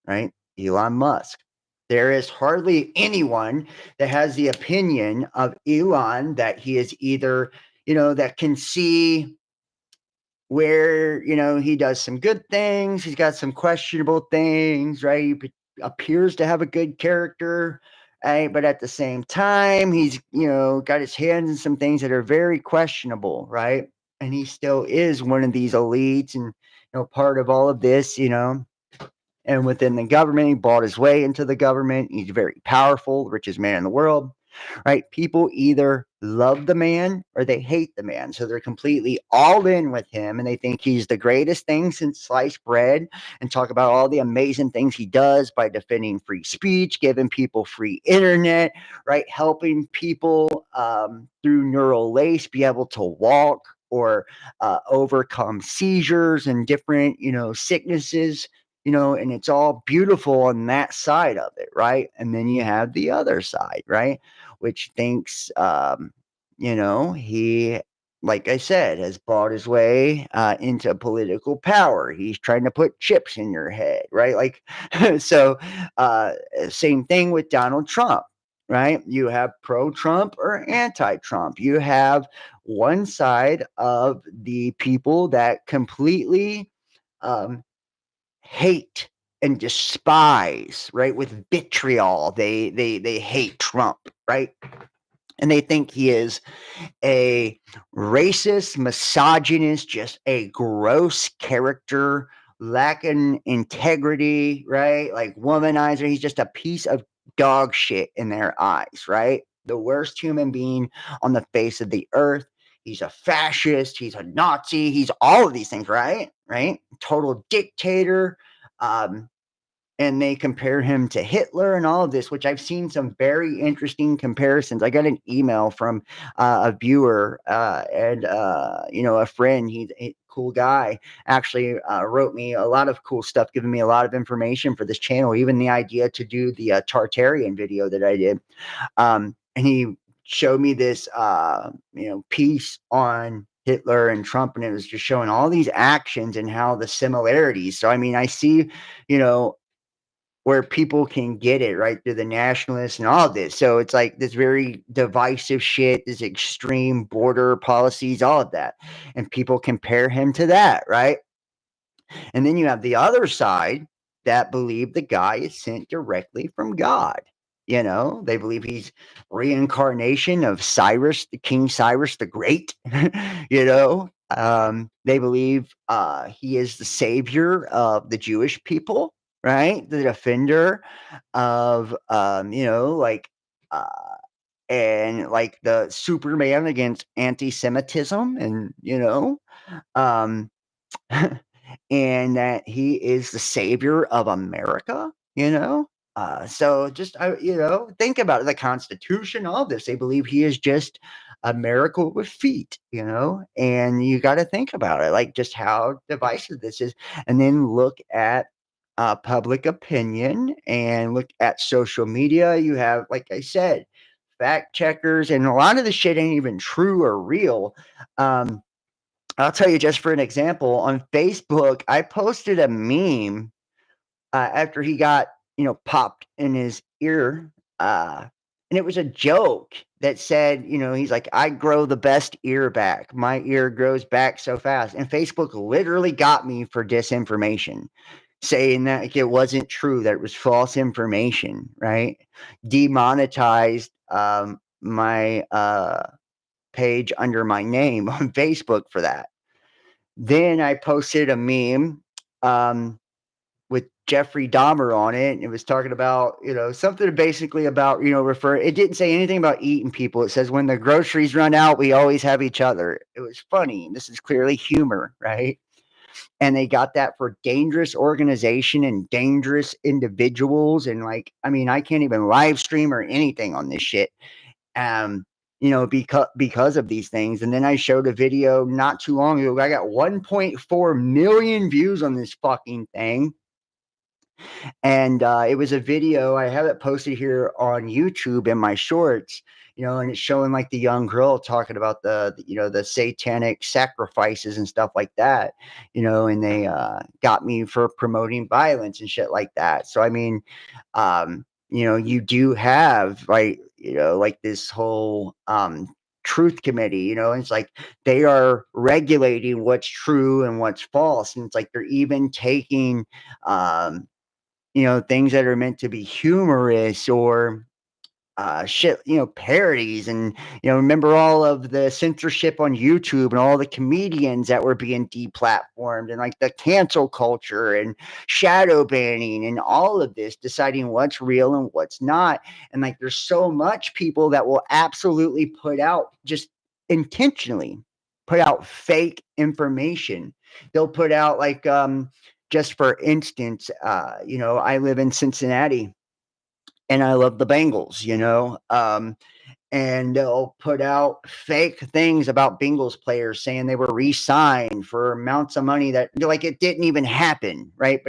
right? Elon Musk. There is hardly anyone that has the opinion of Elon that he is either, you know, that can see where, you know, he does some good things, he's got some questionable things, right? He appears to have a good character, right? But at the same time, he's, you know, got his hands in some things that are very questionable, right? And he still is one of these elites and, you know, part of all of this, you know. And within the government, he bought his way into the government. He's very powerful, the richest man in the world, right? People either love the man or they hate the man. So they're completely all in with him, and they think he's the greatest thing since sliced bread, and talk about all the amazing things he does by defending free speech, giving people free internet, right? Helping people through neural lace be able to walk or overcome seizures and different, you know, sicknesses, you know, and it's all beautiful on that side of it, right? And then you have the other side, right, which thinks, you know, he, like I said, has bought his way into political power. He's trying to put chips in your head, right? Like, so same thing with Donald Trump, right? You have pro-Trump or anti-Trump. You have one side of the people that completely hate and despise, right? With vitriol, they hate Trump, right? And they think he is a racist, misogynist, just a gross character, lacking integrity, right? Like womanizer. He's just a piece of dog shit in their eyes, right? The worst human being on the face of the earth. He's a fascist. He's a Nazi. He's all of these things, right? Right? Total dictator. And they compare him to Hitler and all of this, which I've seen some very interesting comparisons. I got an email from a viewer and a friend. He's a cool guy. Actually, wrote me a lot of cool stuff, giving me a lot of information for this channel. Even the idea to do the Tartarian video that I did, and he showed me this piece on Hitler and Trump, and it was just showing all these actions and how the similarities. So I mean, I see, where people can get it right through the nationalists and all of this. So it's like this very divisive shit, this extreme border policies, all of that. And people compare him to that, right? And then you have the other side that believe the guy is sent directly from God. They believe he's reincarnation of Cyrus, the King Cyrus the Great. They believe he is the savior of the Jewish people, right? The defender of, and like the Superman against anti-Semitism, and and that he is the savior of America. So just think about it, the Constitution, all this. They believe he is just a miracle with feet, and you got to think about it, like just how divisive this is, and then look at public opinion and look at social media. You have, like I said, fact checkers, and a lot of the shit ain't even true or real. I'll tell you, just for an example, on Facebook, I posted a meme after he got, popped in his ear. And it was a joke that said, he's like, I grow the best ear back. My ear grows back so fast. And Facebook literally got me for disinformation, saying that it wasn't true, that it was false information, right? Demonetized my page under my name on Facebook for that. Then I posted a meme with Jeffrey Dahmer on it, and it was talking about, something basically about, it didn't say anything about eating people. It says, when the groceries run out, we always have each other. It was funny. This is clearly humor, right? And they got that for dangerous organization and dangerous individuals. And I can't even live stream or anything on this shit. Because of these things. And then I showed a video not too long ago. I got 1.4 million views on this fucking thing. And it was a video. I have it posted here on YouTube in my shorts, and it's showing like the young girl talking about the satanic sacrifices and stuff like that, and they got me for promoting violence and shit like that. So, I mean, you do have like this whole truth committee, and it's like they are regulating what's true and what's false. And it's like they're even taking things that are meant to be humorous or shit, parodies. And, remember all of the censorship on YouTube and all the comedians that were being deplatformed, and like the cancel culture and shadow banning and all of this, deciding what's real and what's not. And like, there's so much people that will absolutely put out, just intentionally put out fake information. They'll put out like, just for instance, I live in Cincinnati and I love the Bengals, and they'll put out fake things about Bengals players saying they were re-signed for amounts of money that like it didn't even happen, right?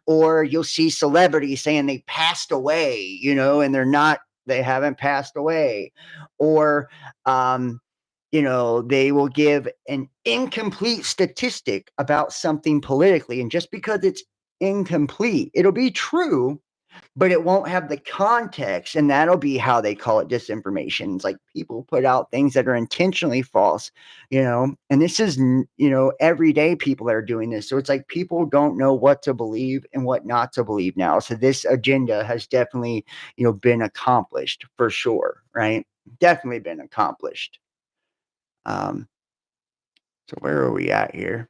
Or you'll see celebrities saying they passed away, and they haven't passed away. Or they will give an incomplete statistic about something politically, and just because it's incomplete, it'll be true, but it won't have the context, and that'll be how they call it disinformation. It's like people put out things that are intentionally false, and this is, everyday people are doing this. So it's like people don't know what to believe and what not to believe now. So this agenda has definitely, been accomplished for sure, right? Definitely been accomplished. So where are we at here?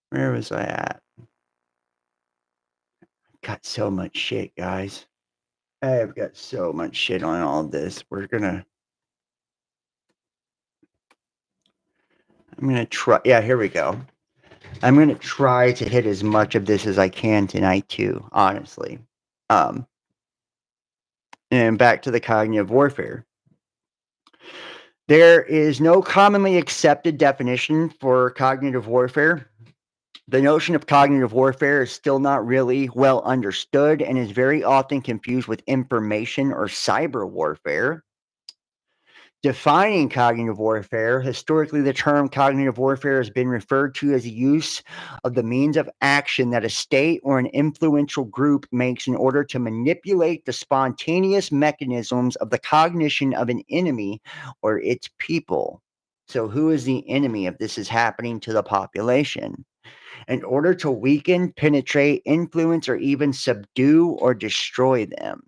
Where was I at? Got so much shit, guys. I've got so much shit on all this. I'm gonna try. Yeah, here we go. I'm gonna try to hit as much of this as I can tonight, too. Honestly, and back to the cognitive warfare. There is no commonly accepted definition for cognitive warfare. The notion of cognitive warfare is still not really well understood and is very often confused with information or cyber warfare. Defining cognitive warfare, historically, the term cognitive warfare has been referred to as the use of the means of action that a state or an influential group makes in order to manipulate the spontaneous mechanisms of the cognition of an enemy or its people. So, who is the enemy if this is happening to the population? In order to weaken, penetrate, influence, or even subdue or destroy them.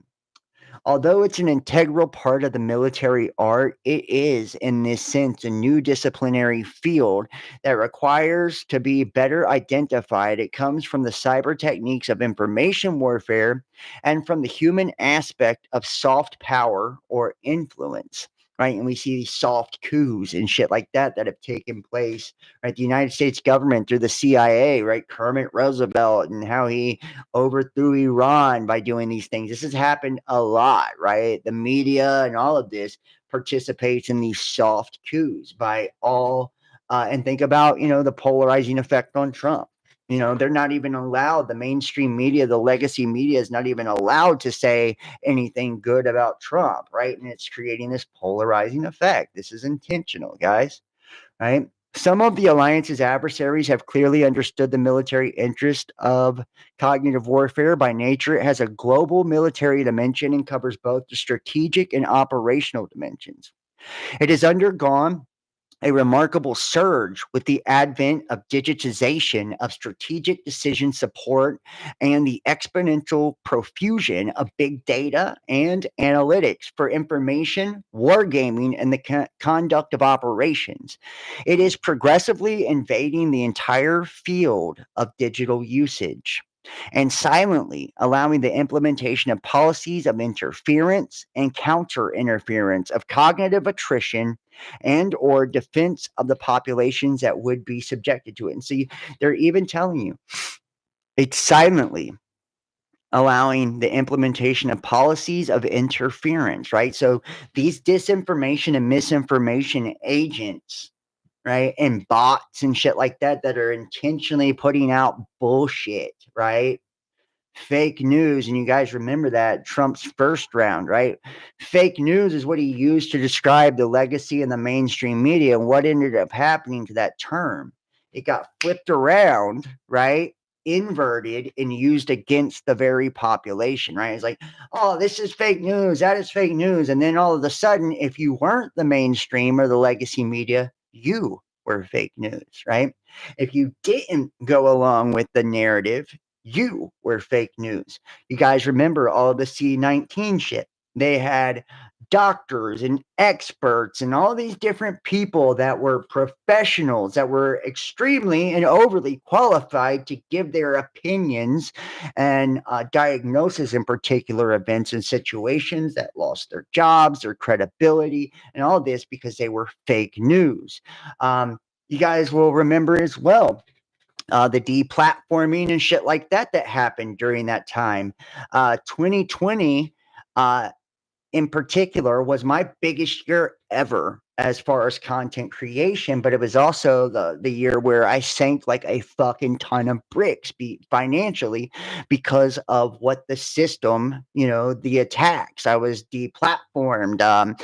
Although it's an integral part of the military art, it is, in this sense, a new disciplinary field that requires to be better identified. It comes from the cyber techniques of information warfare and from the human aspect of soft power or influence. Right. And we see these soft coups and shit like that have taken place. Right. The United States government through the CIA, right? Kermit Roosevelt and how he overthrew Iran by doing these things. This has happened a lot, right? The media and all of this participates in these soft coups by all, and think about, the polarizing effect on Trump. They're not even allowed, the mainstream media, the legacy media is not even allowed to say anything good about Trump, right? And it's creating this polarizing effect. This is intentional, guys, right? Some of the alliance's adversaries have clearly understood the military interest of cognitive warfare. By nature, it has a global military dimension and covers both the strategic and operational dimensions. It has undergone a remarkable surge with the advent of digitization of strategic decision support and the exponential profusion of big data and analytics for information, wargaming, and the conduct of operations. It is progressively invading the entire field of digital usage and silently allowing the implementation of policies of interference and counter interference, of cognitive attrition, and or defense of the populations that would be subjected to it. And see, they're even telling you it's silently allowing the implementation of policies of interference, right? So these disinformation and misinformation agents, right, and bots and shit like that are intentionally putting out bullshit, right? Fake news, and you guys remember that Trump's first round, right? Fake news is what he used to describe the legacy in the mainstream media. And what ended up happening to that term? It got flipped around, right? Inverted and used against the very population, right? It's like, oh, this is fake news, that is fake news. And then all of a sudden, if you weren't the mainstream or the legacy media, you were fake news, right? If you didn't go along with the narrative, you were fake news. You guys remember all the C-19 shit. They had doctors and experts and all these different people that were professionals that were extremely and overly qualified to give their opinions and diagnosis in particular events and situations that lost their jobs, their credibility, and all this because they were fake news. You guys will remember as well the deplatforming and shit like that happened during that time. 2020 in particular was my biggest year ever as far as content creation, but it was also the year where I sank like a fucking ton of bricks financially because of what the system, the attacks. I was deplatformed.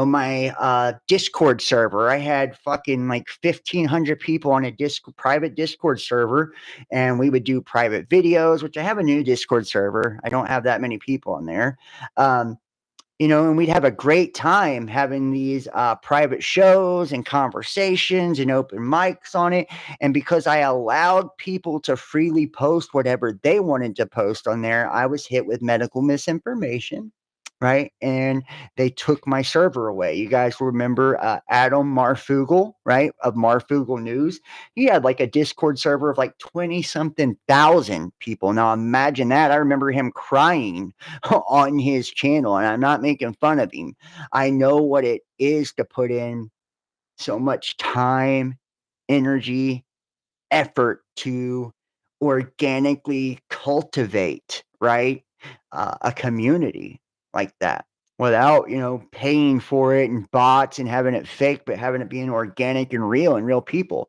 My Discord server, I had fucking like 1,500 people on a private Discord server, and we would do private videos, which I have a new Discord server. I don't have that many people on there. And we'd have a great time having these private shows and conversations and open mics on it. And because I allowed people to freely post whatever they wanted to post on there, I was hit with medical misinformation, right? And they took my server away. You guys remember Adam Marfugel, right? Of Marfugel News. He had like a Discord server of like 20-something thousand people. Now imagine that. I remember him crying on his channel, and I'm not making fun of him. I know what it is to put in so much time, energy, effort to organically cultivate, right? A community like that without, paying for it and bots and having it fake, but having it being organic and real people.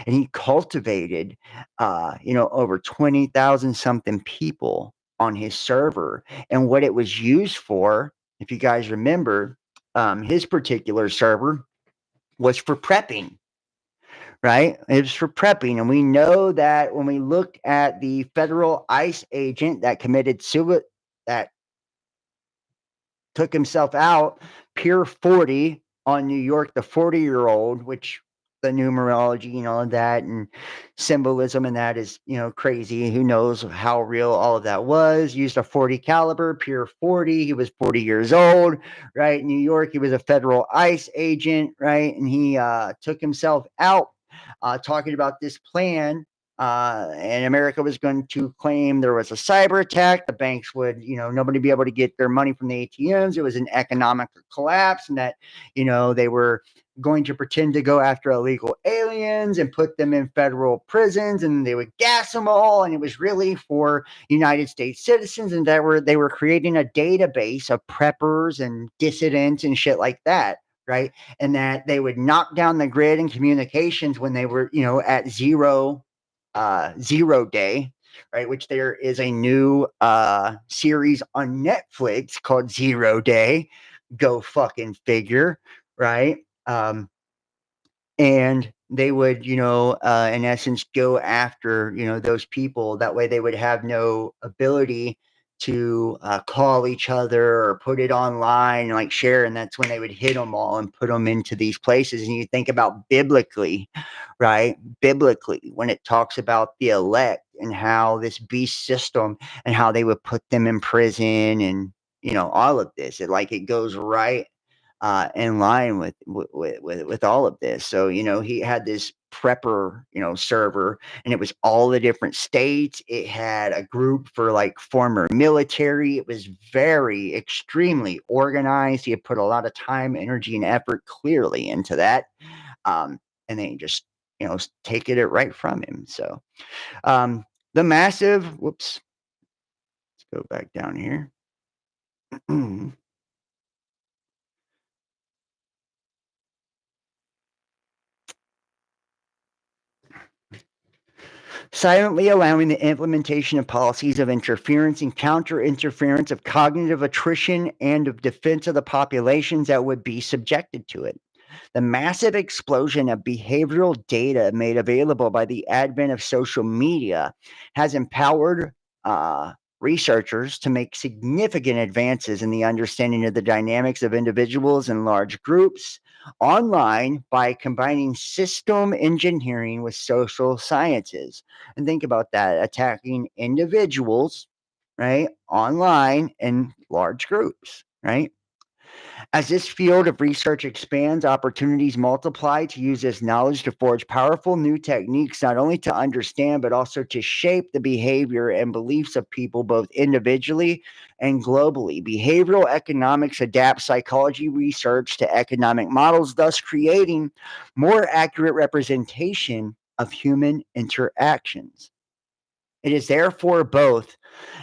And he cultivated, over 20,000 something people on his server. And what it was used for, if you guys remember, his particular server was for prepping, right? It was for prepping. And we know that when we looked at the federal ICE agent that committed suicide, that took himself out, Pier 40 on New York, the 40-year-old, which the numerology, that and symbolism and that is, crazy. Who knows how real all of that was? Used a 40 caliber, Pier 40. He was 40 years old, right? In New York, he was a federal ICE agent, right? And he took himself out, talking about this plan. And America was going to claim there was a cyber attack. The banks would, nobody be able to get their money from the ATMs. It was an economic collapse, and that, they were going to pretend to go after illegal aliens and put them in federal prisons, and they would gas them all. And it was really for United States citizens, and they were creating a database of preppers and dissidents and shit like that. Right. And that they would knock down the grid and communications when they were, at zero day, right? Which there is a new series on Netflix called 0 Day. Go fucking figure, right? And they would, in essence, go after, those people. That way they would have no ability to call each other or put it online and like share. And that's when they would hit them all and put them into these places. And you think about biblically, right? Biblically, when it talks about the elect and how this beast system and how they would put them in prison and, all of this, it goes right in line with all of this. So, he had this prepper, server, and it was all the different states. It had a group for like former military. It was very extremely organized. He had put a lot of time, energy, and effort clearly into that. And they just, taking it right from him. So the massive, whoops, let's go back down here. Silently allowing the implementation of policies of interference and counter-interference, of cognitive attrition, and of defense of the populations that would be subjected to it. The massive explosion of behavioral data made available by the advent of social media has empowered researchers to make significant advances in the understanding of the dynamics of individuals and large groups online by combining system engineering with social sciences. And think about that, attacking individuals, right, online and large groups, right? As this field of research expands, opportunities multiply to use this knowledge to forge powerful new techniques, not only to understand, but also to shape the behavior and beliefs of people, both individually and globally. Behavioral economics adapts psychology research to economic models, thus creating more accurate representation of human interactions. It is therefore both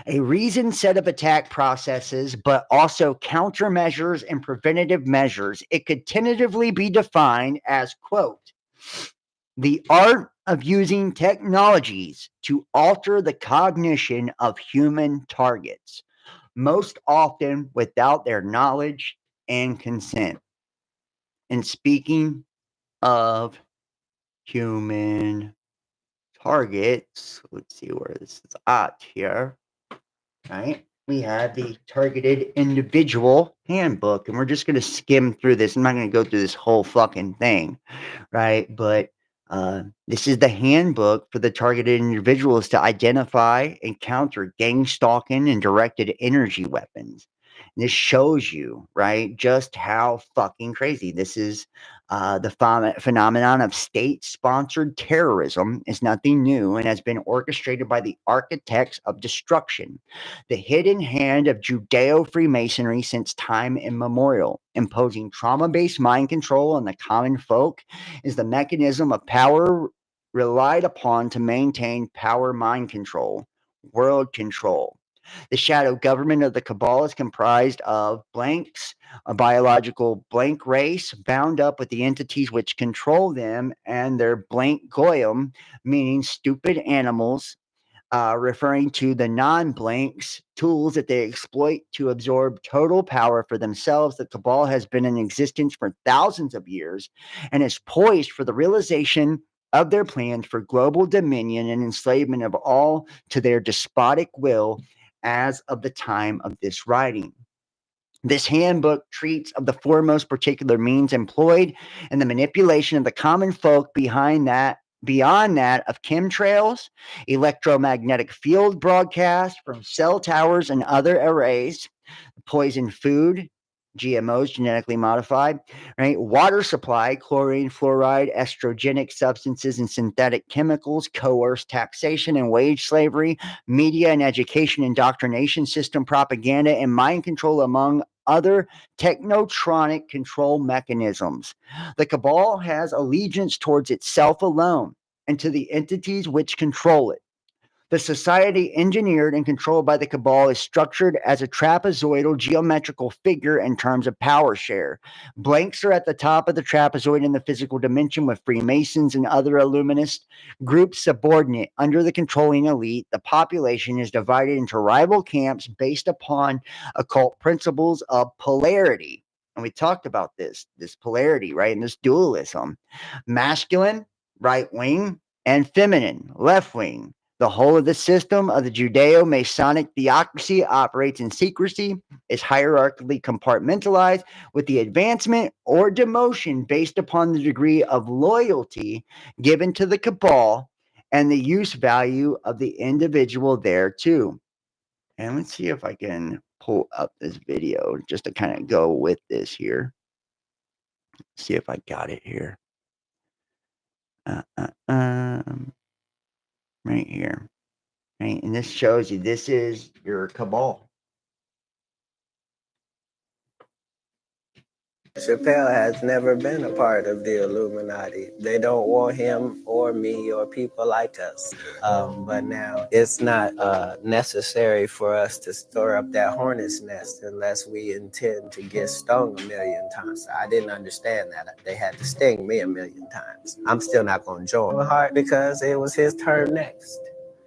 a reasoned set of attack processes, but also countermeasures and preventative measures. It could tentatively be defined as, quote, the art of using technologies to alter the cognition of human targets, most often without their knowledge and consent. And speaking of human targets, let's see where this is at here, right? We have the Targeted Individual Handbook, and we're just going to skim through this. I'm not going to go through this whole fucking thing, right? But this is the handbook for the targeted individuals to identify and counter gang stalking and directed energy weapons. And this shows you, right, just how fucking crazy this is. The phenomenon of state-sponsored terrorism is nothing new and has been orchestrated by the architects of destruction, the hidden hand of Judeo-Freemasonry since time immemorial. Imposing trauma-based mind control on the common folk is the mechanism of power relied upon to maintain power mind control, world control. The shadow government of the cabal is comprised of blanks, a biological blank race bound up with the entities which control them, and their blank goyim, meaning stupid animals, referring to the non-blanks, tools that they exploit to absorb total power for themselves. The cabal has been in existence for thousands of years and is poised for the realization of their plans for global dominion and enslavement of all to their despotic will as of the time of this writing. This handbook treats of the foremost particular means employed in the manipulation of the common folk beyond that of chemtrails, electromagnetic field broadcasts from cell towers and other arrays, poison food, GMOs, genetically modified, right? Water supply, chlorine, fluoride, estrogenic substances, and synthetic chemicals, coerced taxation and wage slavery, media and education indoctrination system, propaganda, and mind control, among other technotronic control mechanisms. The cabal has allegiance towards itself alone and to the entities which control it. The society engineered and controlled by the cabal is structured as a trapezoidal geometrical figure in terms of power share. Blanks are at the top of the trapezoid in the physical dimension, with Freemasons and other Illuminist groups subordinate under the controlling elite. The population is divided into rival camps based upon occult principles of polarity. And we talked about this polarity, right? And this dualism. Masculine, right wing, and feminine, left wing. The whole of the system of the Judeo-Masonic theocracy operates in secrecy, is hierarchically compartmentalized, with the advancement or demotion based upon the degree of loyalty given to the cabal and the use value of the individual there too. And let's see if I can pull up this video just to kind of go with this here. See if I got it here. Right here. Right, and this shows you this is your cabal. Chappelle has never been a part of the Illuminati. They don't want him or me or people like us. But now it's not necessary for us to stir up that hornet's nest unless we intend to get stung 1,000,000 times. I didn't understand that. They had to sting me 1,000,000 times. I'm still not going to join hard because it was his turn next.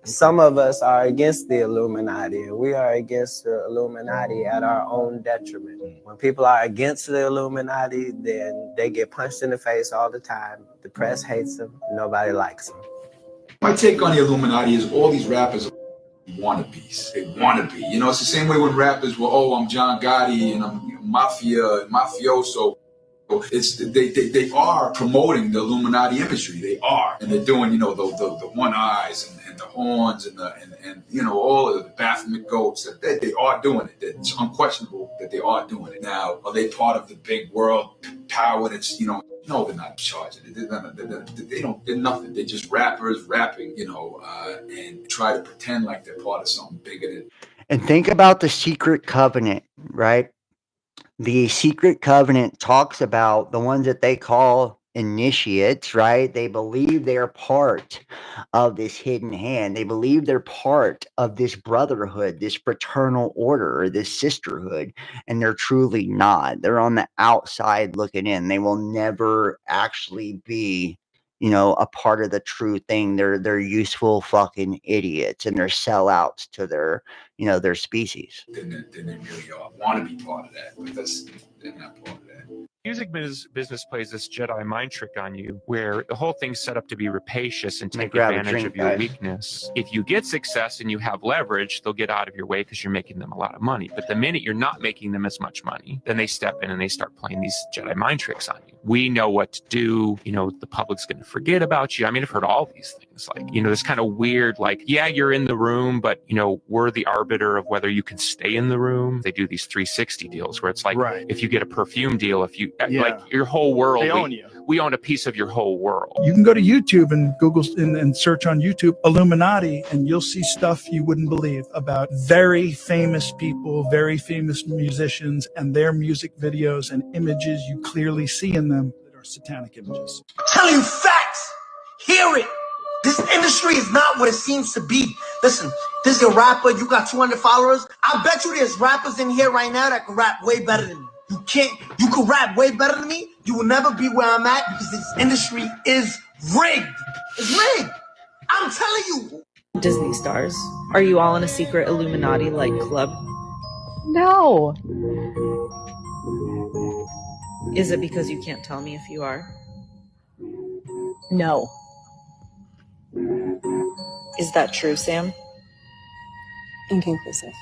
Some of us are against the Illuminati, and we are against the Illuminati at our own detriment. When people are against the Illuminati, then they get punched in the face all the time. The press hates them. Nobody likes them. My take on the Illuminati is all these rappers are wannabes. They wanna be. You know, it's the same way when rappers were, oh, I'm John Gotti and I'm mafia, mafioso. They are promoting the Illuminati imagery. They are, and they're doing, you know, the one eyes and the horns and you know, all of the Baphomet goats. They are doing it. It's unquestionable that they are doing it. Now, are they part of the big world power? That's, you know, no, they're not in charge of it. They're nothing. They're just rappers rapping, you know, and try to pretend like they're part of something bigger than. And think about the secret covenant, right? The secret covenant talks about the ones that they call initiates, right? They believe they're part of this hidden hand. They believe they're part of this brotherhood, this fraternal order, or this sisterhood, and they're truly not. They're on the outside looking in. They will never actually be, a part of the true thing. They're useful fucking idiots, and they're sellouts to their species. Then they really want to be part of that, but they're not part of that. Music business plays this Jedi mind trick on you where the whole thing's set up to be rapacious and take advantage of your weakness. If you get success and you have leverage, they'll get out of your way because you're making them a lot of money. But the minute you're not making them as much money, then they step in and they start playing these Jedi mind tricks on you. We know what to do. The public's going to forget about you. I mean, I've heard all these things like, this kind of weird, like, yeah, you're in the room, but, we're the arbiter of whether you can stay in the room. They do these 360 deals where it's like, if you get a perfume deal, if you like your whole world, they own you. We own a piece of your whole world. You can go to YouTube and Google and search on YouTube Illuminati, and you'll see stuff you wouldn't believe about very famous people, very famous musicians, and their music videos and images you clearly see in them that are satanic images. Telling you facts. Hear it. This industry is not what it seems to be. Listen, this is a rapper. You got 200 followers. I bet you there's rappers in here right now that can rap way better than me. You can rap way better than me. You will never be where I'm at because this industry is rigged. It's rigged. I'm telling you. Disney stars. Are you all in a secret Illuminati-like club? No. Is it because you can't tell me if you are? No. Is that true, Sam? Inconclusive.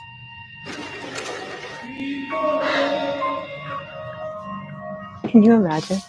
Can you imagine?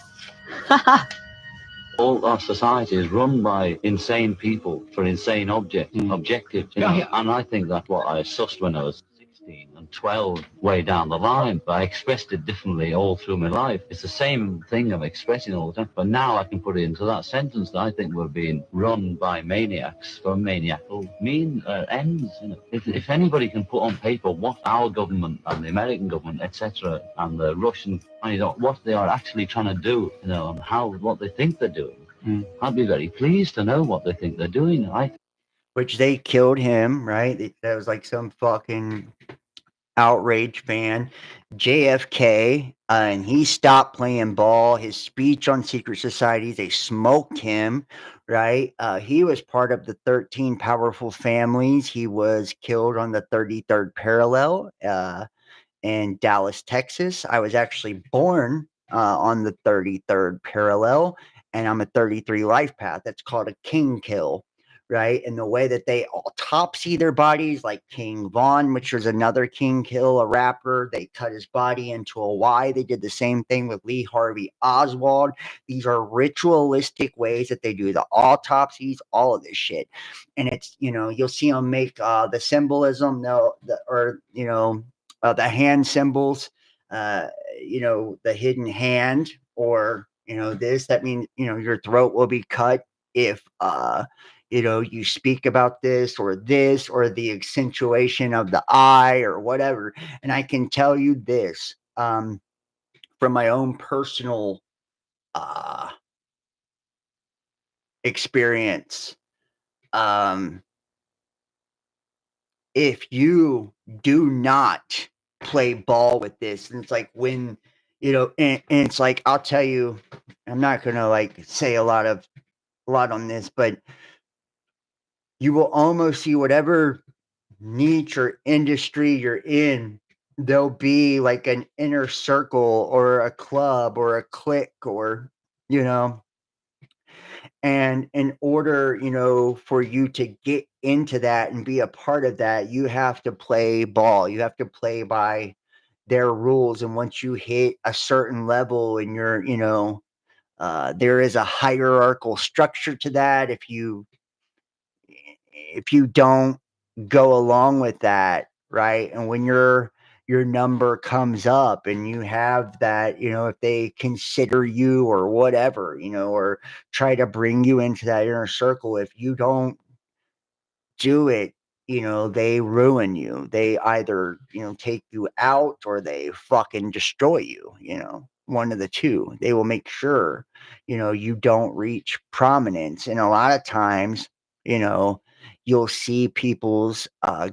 All our society is run by insane people for insane objectives. And I think that's what I sussed when I was 16 and 12 way down the line, but I expressed it differently all through my life. It's the same thing I'm expressing all the time, but now I can put it into that sentence that I think we're being run by maniacs for maniacal ends. If anybody can put on paper what our government and the American government, etc., and the Russian, what they are actually trying to do, and what they think they're doing, I'd be very pleased to know what they think they're doing. Which they killed him, right? That was like some fucking outrage fan, JFK, and he stopped playing ball. His speech on secret societies, they smoked him, right? He was part of the 13 powerful families. He was killed on the 33rd parallel in Dallas, Texas. I was actually born on the 33rd parallel, and I'm a 33 life path. That's called a king kill. Right. And the way that they autopsy their bodies, like King Von, which was another king kill, a rapper, they cut his body into a Y. They did the same thing with Lee Harvey Oswald. These are ritualistic ways that they do the autopsies, all of this shit. And it's, you'll see them make the symbolism, the hand symbols, the hidden hand, or, this, that means, your throat will be cut if, you speak about this, or the accentuation of the eye, or whatever. And I can tell you this, from my own personal experience. If you do not play ball with this, and it's like when, and it's like, I'll tell you, I'm not going to say a lot on this, but you will almost see whatever niche or industry you're in, there'll be like an inner circle or a club or a clique, or, and in order, for you to get into that and be a part of that, you have to play ball. You have to play by their rules. And once you hit a certain level and you're, there is a hierarchical structure to that. If you don't go along with that, right? And when your number comes up and you have that, if they consider you or whatever, or try to bring you into that inner circle, if you don't do it, they ruin you. They either, take you out, or they fucking destroy you, one of the two. They will make sure, you don't reach prominence. And a lot of times, you'll see people's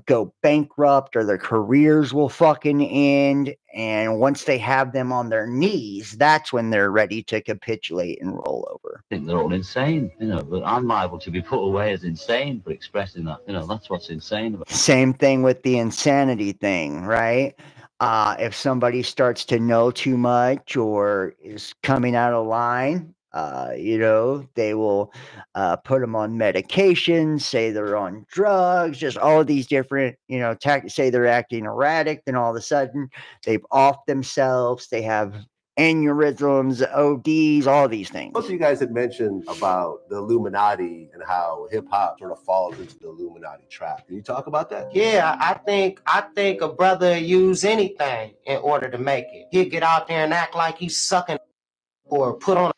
go bankrupt or their careers will fucking end. And once they have them on their knees, that's when they're ready to capitulate and roll over. I think they're all insane, but I'm liable to be put away as insane for expressing that. That's what's insane about it. Same thing with the insanity thing, right? If somebody starts to know too much or is coming out of line, they will put them on medications, say they're on drugs, just all these different, say they're acting erratic, then all of a sudden they've off themselves, they have aneurysms, ODs, all these things. Both of you guys had mentioned about the Illuminati and how hip hop sort of falls into the Illuminati trap. Can you talk about that? Yeah, I think a brother use anything in order to make it. He'll get out there and act like he's sucking or put on a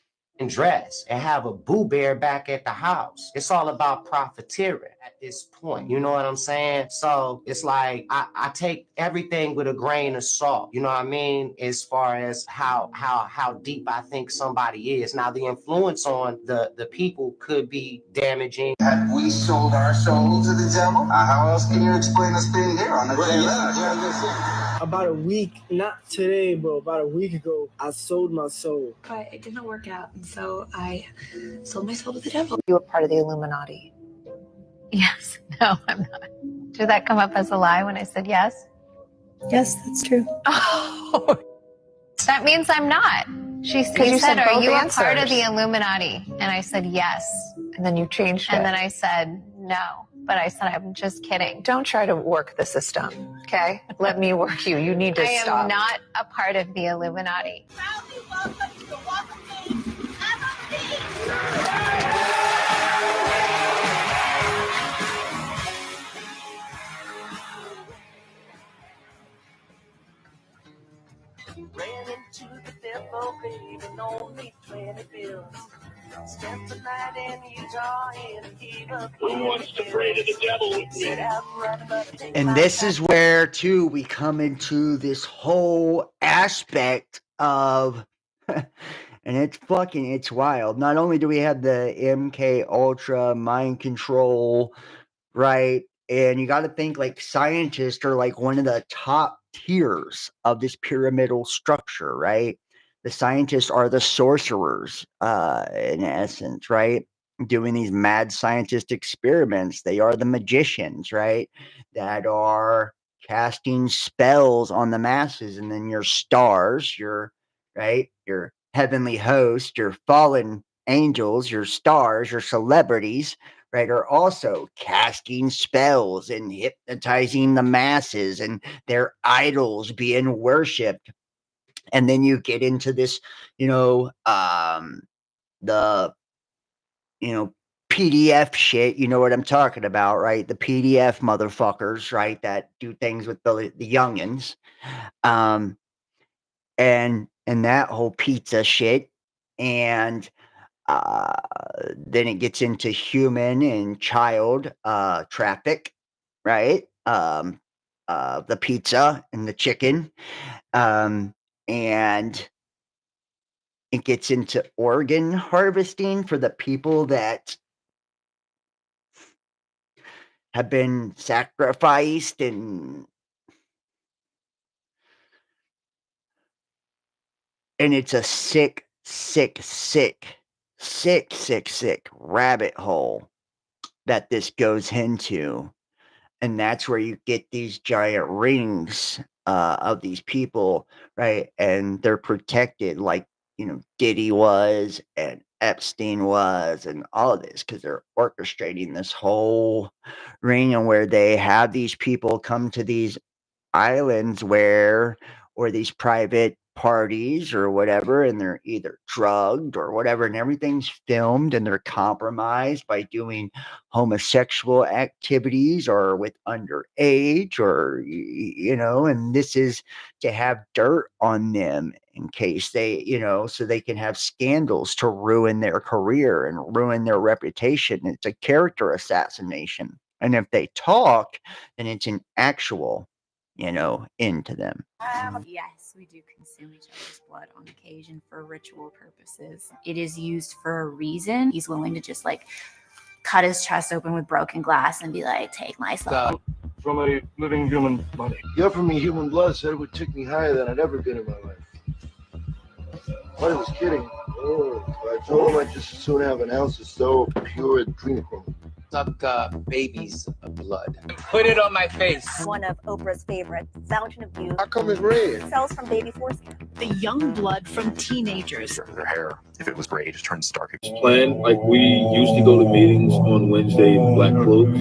dress and have a boo bear back at the house. It's all about profiteering at this point. You know what I'm saying? So it's like I take everything with a grain of salt. You know what I mean? As far as how deep I think somebody is. Now the influence on the people could be damaging. Have we sold our souls to the devil? How else can you explain us being here on the About a week, not today, bro, about a week ago, I sold my soul. But it didn't work out, and so I sold my soul to the devil. You were part of the Illuminati. Yes. No, I'm not. Did that come up as a lie when I said yes? Yes, that's true. Oh, that means I'm not. She you said, are both you a part of answers. the Illuminati? And I said, yes. And then you changed it. And then I said, no. But I said, I'm just kidding. Don't try to work the system, okay? Let me work you. You need to I stop. am not a part of the Illuminati. Ran into the devil, baby, only 20 bills. Spent the night in Utah and gave up. Who wants to pray to the devil with me? And this is where, too, we come into this whole aspect of, and it's wild. Not only do we have the MK Ultra mind control, right? And you got to think like scientists are like one of the top tiers of this pyramidal structure, right? The scientists are the sorcerers, in essence, right? Doing these mad scientist experiments. They are the magicians, right? That are casting spells on the masses. And then your stars, your heavenly host, your fallen angels, your stars, your celebrities, right, are also casting spells and hypnotizing the masses and their idols being worshipped. And then you get into this, the PDF shit, you know what I'm talking about, right? The PDF motherfuckers, right, that do things with the youngins. And that whole pizza shit. And then it gets into human and child traffic, right? The pizza and the chicken. And it gets into organ harvesting for the people that have been sacrificed, and it's a sick rabbit hole that this goes into. And that's where you get these giant rings of these people, right? And they're protected like, Diddy was and Epstein was and all of this, because they're orchestrating this whole ring, and where they have these people come to these islands or these private parties or whatever, and they're either drugged or whatever, and everything's filmed, and they're compromised by doing homosexual activities or with underage, or and this is to have dirt on them in case they, so they can have scandals to ruin their career and ruin their reputation. It's a character assassination. And if they talk, then it's an actual into them. Yes, we do consume each other's blood on occasion for ritual purposes. It is used for a reason. He's willing to just like cut his chest open with broken glass and be like, take my soul. From a living human body. The offer me human blood said it would take me higher than I'd ever been in my life. But I was kidding. I told him I'd just as soon have an ounce of so pure adrenochrome. Suck baby's blood. Put it on my face. One of Oprah's favorite, Fountain of Youth. How come it's red? Cells from baby foreskin. The young blood from teenagers. Their hair, if it was gray, just turns dark. Plan like we used to go to meetings on Wednesday in black cloaks.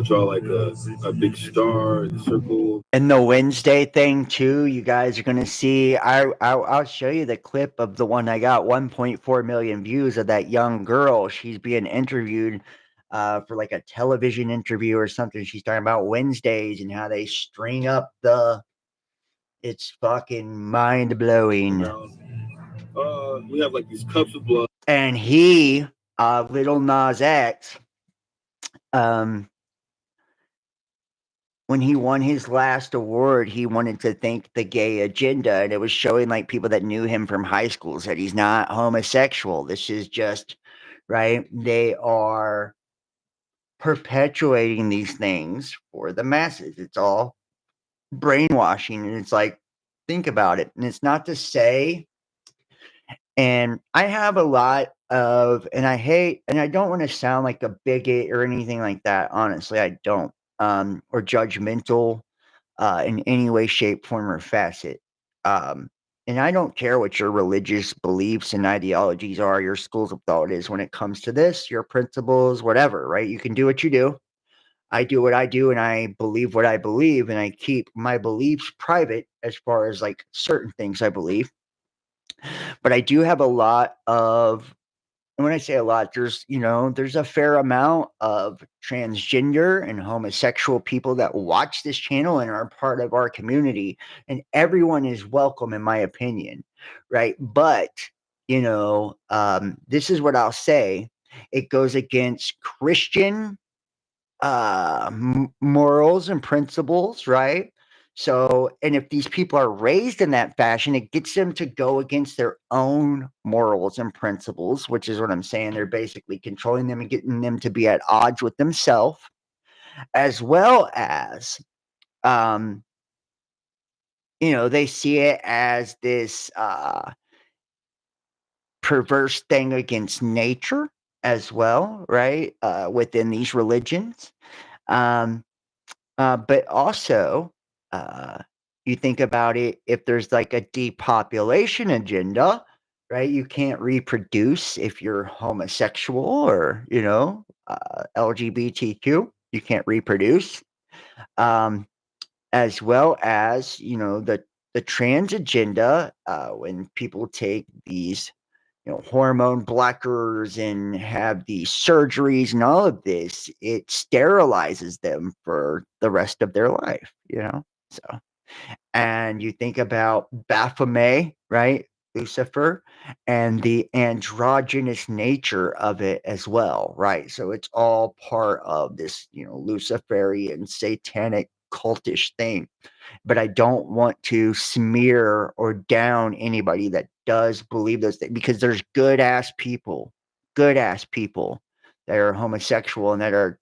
Draw like a big star in a circle. And the Wednesday thing too, you guys are gonna see. I'll show you the clip of the one I got 1.4 million views of that young girl. She's being interviewed for like a television interview or something. She's talking about Wednesdays and how they string up it's fucking mind blowing. We have like these cups of blood. And he, Little Nas X, when he won his last award, he wanted to thank the gay agenda, and it was showing like people that knew him from high school said he's not homosexual. This is just right. They are perpetuating these things for the masses. It's all brainwashing, and it's like, think about it. And it's not to say, and I have a lot of, and I hate, and I don't want to sound like a bigot or anything like that. Honestly, I don't. Or judgmental in any way, shape, form, or facet. And I don't care what your religious beliefs and ideologies are, your schools of thought is when it comes to this, your principles, whatever, right? You can do what you do. I do what I do, and I believe what I believe, and I keep my beliefs private as far as like certain things I believe. But I do have a lot of, and when I say a lot, there's a fair amount of transgender and homosexual people that watch this channel and are part of our community, and everyone is welcome, in my opinion, right? But this is what I'll say: it goes against Christian morals and principles, right? So, and if these people are raised in that fashion, it gets them to go against their own morals and principles, which is what I'm saying. They're basically controlling them and getting them to be at odds with themselves, as well as, they see it as this perverse thing against nature as well, right? Within these religions. But also, you think about it, if there's like a depopulation agenda, right? You can't reproduce if you're homosexual or, LGBTQ, you can't reproduce. As well as, the trans agenda, when people take these, hormone blockers and have these surgeries and all of this, it sterilizes them for the rest of their life, So, and you think about Baphomet, right? Lucifer, and the androgynous nature of it as well, right? So it's all part of this, Luciferian satanic cultish thing. But I don't want to smear or down anybody that does believe those things, because there's good ass people that are homosexual and that are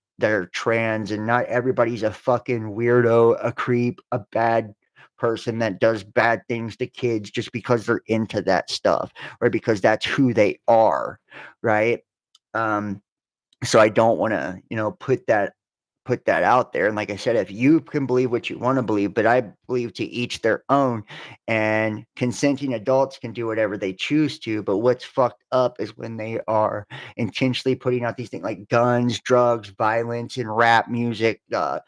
trans, and not everybody's a fucking weirdo, a creep, a bad person that does bad things to kids just because they're into that stuff or because that's who they are, right? So I don't want to, put that out there. And like I said, if you can believe what you want to believe, but I believe to each their own, and consenting adults can do whatever they choose to. But what's fucked up is when they are intentionally putting out these things like guns, drugs, violence, and rap music, all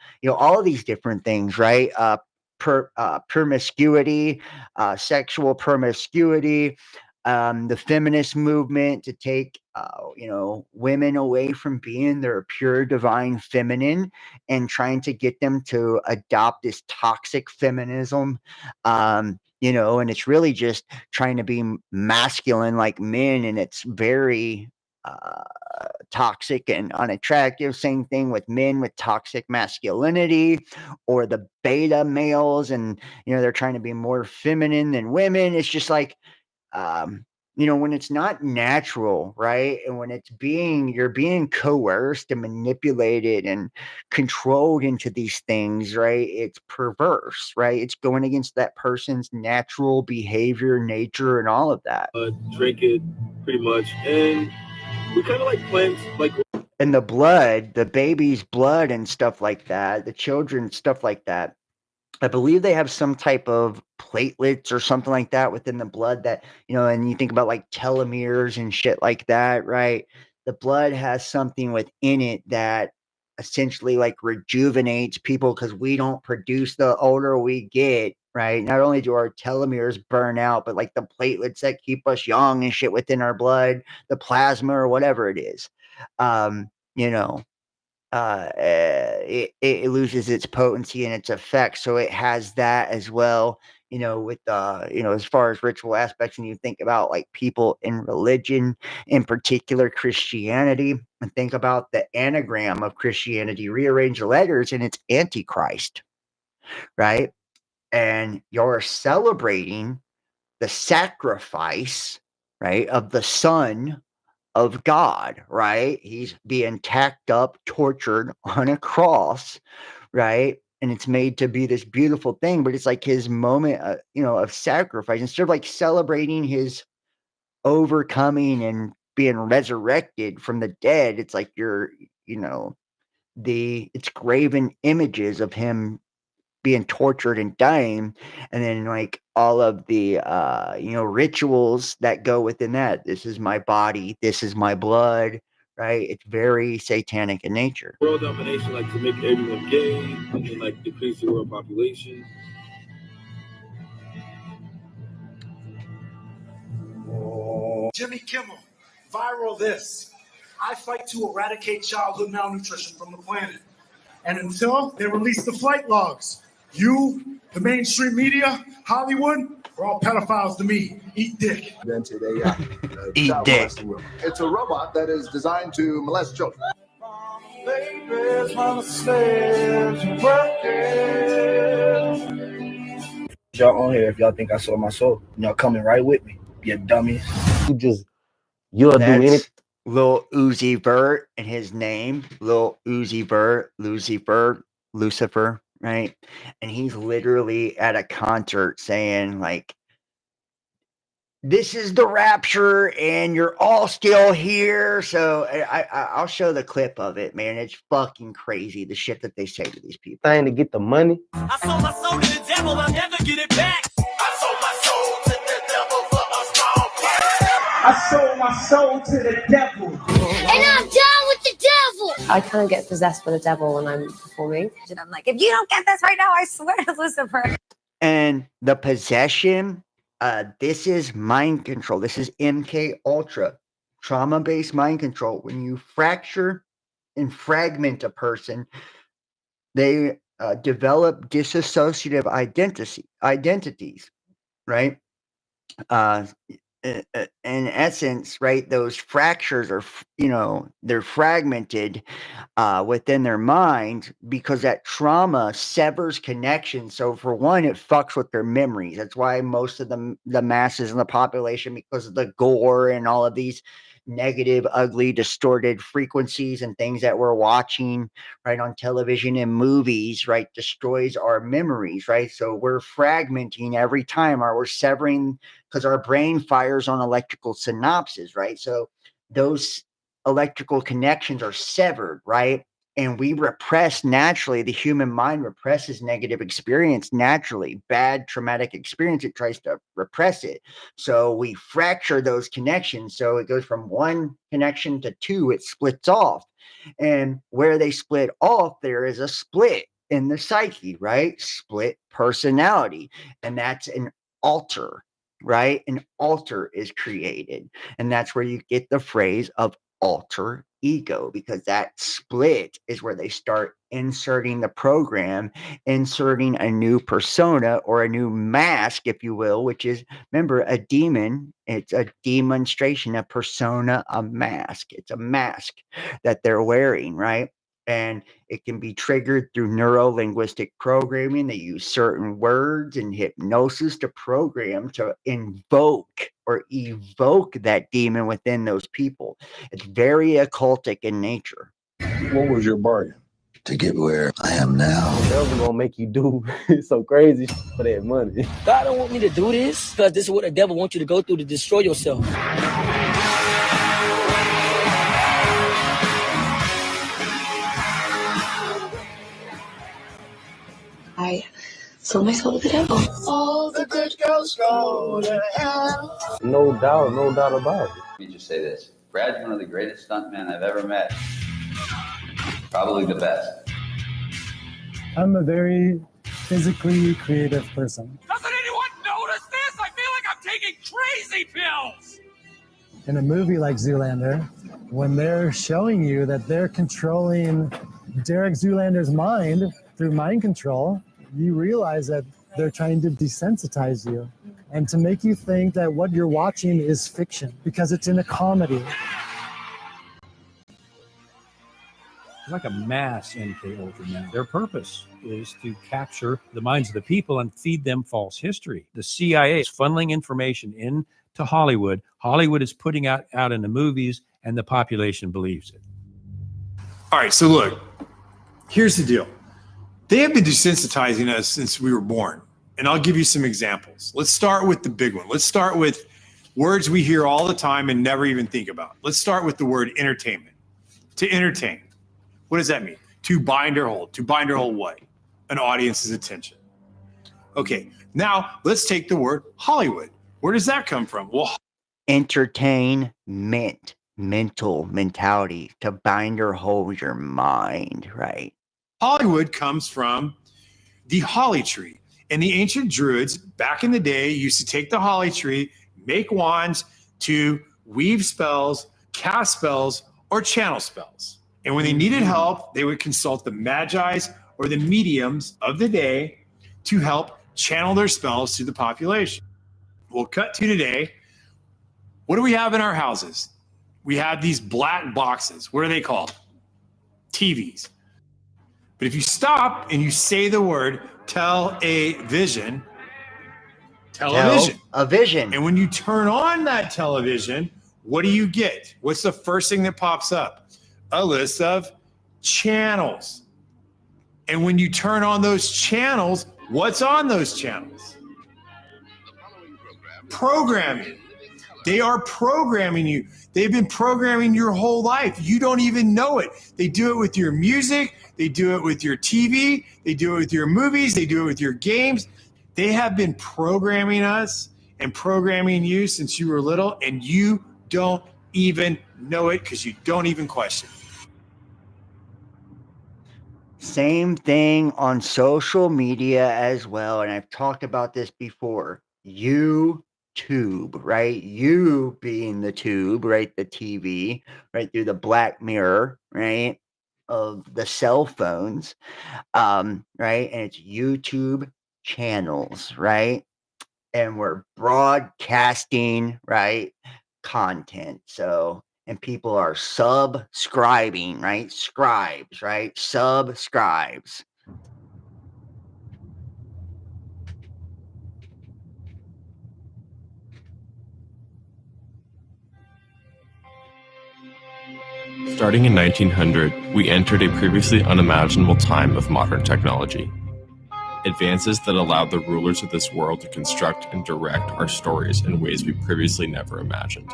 of these different things, right? Promiscuity, sexual promiscuity, the feminist movement to take women away from being their pure divine feminine and trying to get them to adopt this toxic feminism, and it's really just trying to be masculine like men, and it's very toxic and unattractive. Same thing with men with toxic masculinity, or the beta males, and they're trying to be more feminine than women. It's just like, when it's not natural, right? And when you're being coerced and manipulated and controlled into these things, right? It's perverse, right? It's going against that person's natural behavior, nature, and all of that. Drink it pretty much. And we kind of like plants, like. And the blood, the baby's blood and stuff like that, the children, stuff like that. I believe they have some type of platelets or something like that within the blood that, and you think about like telomeres and shit like that, right? The blood has something within it that essentially like rejuvenates people, because we don't produce the older we get, right? Not only do our telomeres burn out, but like the platelets that keep us young and shit within our blood, the plasma or whatever it is, you know, it loses its potency and its effect. So it has that as well, with as far as ritual aspects. And you think about like people in religion, in particular Christianity, and think about the anagram of Christianity, rearrange the letters, and it's Antichrist, right? And you're celebrating the sacrifice, right, of the Son of God, right? He's being tacked up, tortured on a cross, right? And it's made to be this beautiful thing, but it's like his moment, of sacrifice. Instead of like celebrating his overcoming and being resurrected from the dead, it's like it's graven images of him being tortured and dying, and then like all of the rituals that go within that. This is my body, this is my blood, right? It's very satanic in nature. World domination, like to make everyone gay and then like decrease the world population. Jimmy Kimmel, viral this. I fight to eradicate childhood malnutrition from the planet. And until they release the flight logs, you, the mainstream media, Hollywood, we're all pedophiles to me. Eat dick. Invented a Eat child dick. molesting robot. It's a robot that is designed to molest children. Babies, mama slaves, working. Y'all on here if y'all think I sold my soul. Y'all coming right with me, you dummies. You'll do anything. Lil Uzi Vert and his name, Lil Uzi Vert, Lucifer, right? And he's literally at a concert saying like, this is the rapture and you're all still here. So I'll show the clip of it, man. It's fucking crazy, the shit that they say to these people. Trying to get the money. I sold my soul to the devil, I'll never get it back. I sold my soul to the devil for a strong price. I sold my soul to the devil. And I'm done with the devil. I kind of get possessed by the devil when I'm performing. And I'm like, if you don't get this right now, I swear to Lucifer. And the possession, this is mind control. This is MK Ultra, trauma-based mind control. When you fracture and fragment a person, they develop dissociative identities, right? In essence, right, those fractures are, they're fragmented within their mind because that trauma severs connection. So for one, it fucks with their memories. That's why most of the masses in the population, because of the gore and all of these negative, ugly, distorted frequencies and things that we're watching, right, on television and movies, right, destroys our memories, right? So we're fragmenting every time, or we're severing, because our brain fires on electrical synapses, right? So those electrical connections are severed, right? And we repress naturally. The human mind represses negative experience naturally. Bad traumatic experience, it tries to repress it. So we fracture those connections. So it goes from one connection to two, it splits off. And where they split off, there is a split in the psyche, right? Split personality. And that's an alter, right? An alter is created. And that's where you get the phrase of alter ego, because that split is where they start inserting the program, inserting a new persona or a new mask, if you will, which is, remember, a demon. It's a demonstration, a persona, a mask. It's a mask that they're wearing, right? And it can be triggered through neuro-linguistic programming. They use certain words and hypnosis to program to invoke or evoke that demon within those people. It's very occultic in nature. What was your bargain? To get where I am now. The devil gonna make you do some crazy shit for that money. God don't want me to do this because this is what the devil wants you to go through to destroy yourself. I sold my soul to the devil. All the good girls go to hell. No doubt about it. Let me just say this. Brad's one of the greatest stuntmen I've ever met. Probably the best. I'm a very physically creative person. Doesn't anyone notice this? I feel like I'm taking crazy pills. In a movie like Zoolander, when they're showing you that they're controlling Derek Zoolander's mind through mind control, you realize that they're trying to desensitize you and to make you think that what you're watching is fiction because it's in a comedy. Like a mass MK Ultra man. Their purpose is to capture the minds of the people and feed them false history. The CIA is funneling information into Hollywood. Hollywood is putting out in the movies, and the population believes it. All right, so look, here's the deal. They have been desensitizing us since we were born. And I'll give you some examples. Let's start with the big one. Let's start with words we hear all the time and never even think about. Let's start with the word entertainment. To entertain. What does that mean? To bind or hold. To bind or hold what? An audience's attention. Okay, now let's take the word Hollywood. Where does that come from? Well, entertainment, mental mentality, to bind or hold your mind, right? Hollywood comes from the holly tree. And the ancient druids back in the day used to take the holly tree, make wands to weave spells, cast spells, or channel spells. And when they needed help, they would consult the magi's or the mediums of the day to help channel their spells to the population. We'll cut to today. What do we have in our houses? We have these black boxes. What are they called? TVs. But if you stop and you say the word television, A vision. And when you turn on that television, what do you get? What's the first thing that pops up? A list of channels. And when you turn on those channels, what's on those channels? Programming. They are programming you. They've been programming your whole life. You don't even know it. They do it with your music. They do it with your TV. They do it with your movies. They do it with your games. They have been programming us and programming you since you were little, and you don't even know it because you don't even question. Same thing on social media as well. And I've talked about this before. YouTube, right? You being the tube, right? The TV, right? Through the black mirror, right? Of the cell phones, right? And it's YouTube channels, right? And we're broadcasting, right? Content. So, and people are subscribing, right? Scribes, right? Subscribes. Starting in 1900, we entered a previously unimaginable time of modern technology. Advances that allowed the rulers of this world to construct and direct our stories in ways we previously never imagined.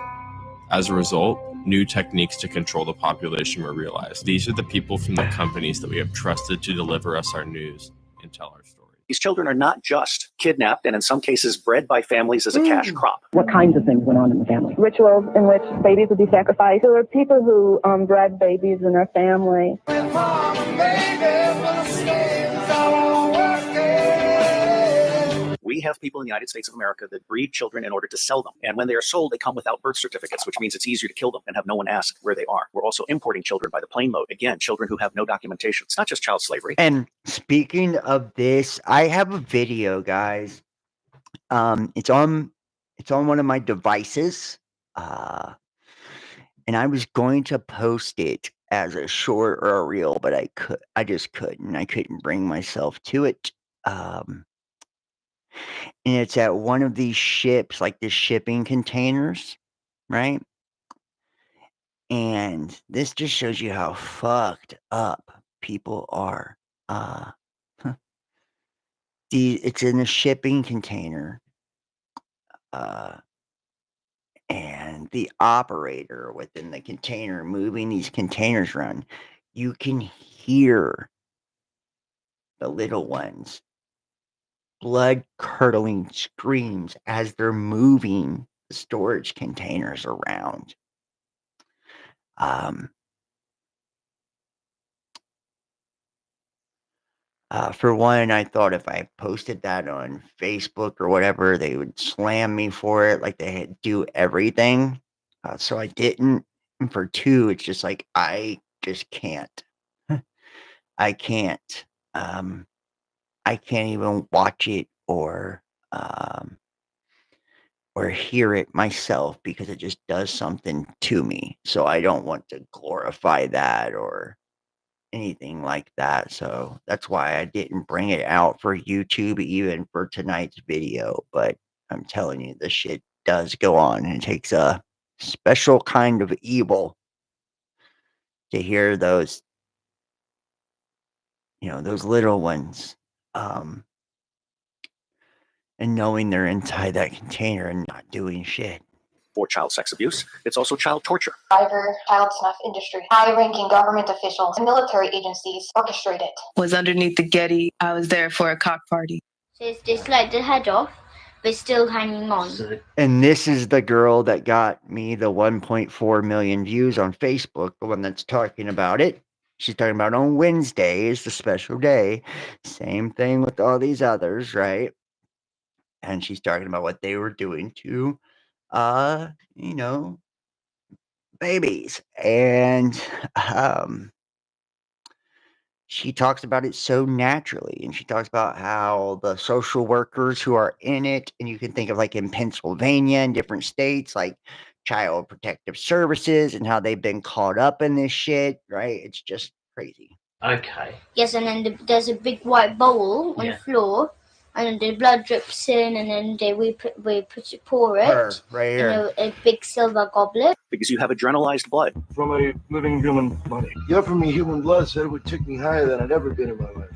As a result, new techniques to control the population were realized. These are the people from the companies that we have trusted to deliver us our news and tell our stories. These children are not just kidnapped and in some cases bred by families as a cash crop. What kinds of things went on in the family? Rituals in which babies would be sacrificed. There were people who bred babies in their family. We have people in the United States of America that breed children in order to sell them. And when they are sold, they come without birth certificates, which means it's easier to kill them and have no one ask where they are. We're also importing children by the plane load. Again, children who have no documentation. It's not just child slavery. And speaking of this, I have a video, guys. It's on one of my devices. And I was going to post it as a short or a reel, but I just couldn't. I couldn't bring myself to it. And it's at one of these ships, like the shipping containers, right? And this just shows you how fucked up people are. It's in a shipping container. And the operator within the container moving these containers around, you can hear the little ones blood-curdling screams as they're moving the storage containers around. For one, I thought if I posted that on Facebook or whatever, they would slam me for it, like they do everything. So I didn't. And for two, it's just like I just can't. I can't. I can't even watch it or hear it myself because it just does something to me. So I don't want to glorify that or anything like that. So that's why I didn't bring it out for YouTube, even for tonight's video. But I'm telling you, this shit does go on, and it takes a special kind of evil to hear those, those little ones, and knowing they're inside that container and not doing shit. For child sex abuse, it's also child torture. Driver, child snuff industry, high-ranking government officials and military agencies orchestrate it. Was underneath the Getty. I was there for a cock party. So it's just like the head off, but still hanging on. And this is the girl that got me the 1.4 million views on Facebook, the one that's talking about it. She's talking about on Wednesday is the special day. Same thing with all these others, right? And she's talking about what they were doing to babies. And she talks about it so naturally. And she talks about how the social workers who are in it, and you can think of like in Pennsylvania and different states, like Child Protective Services, and how they've been caught up in this shit, right? It's just crazy. Okay. Yes, and then there's a big white bowl on the floor, and then the blood drips in, and then we pour it right here in a big silver goblet. Because you have adrenalized blood. From a living human body. You offered me human blood, said it would take me higher than I'd ever been in my life.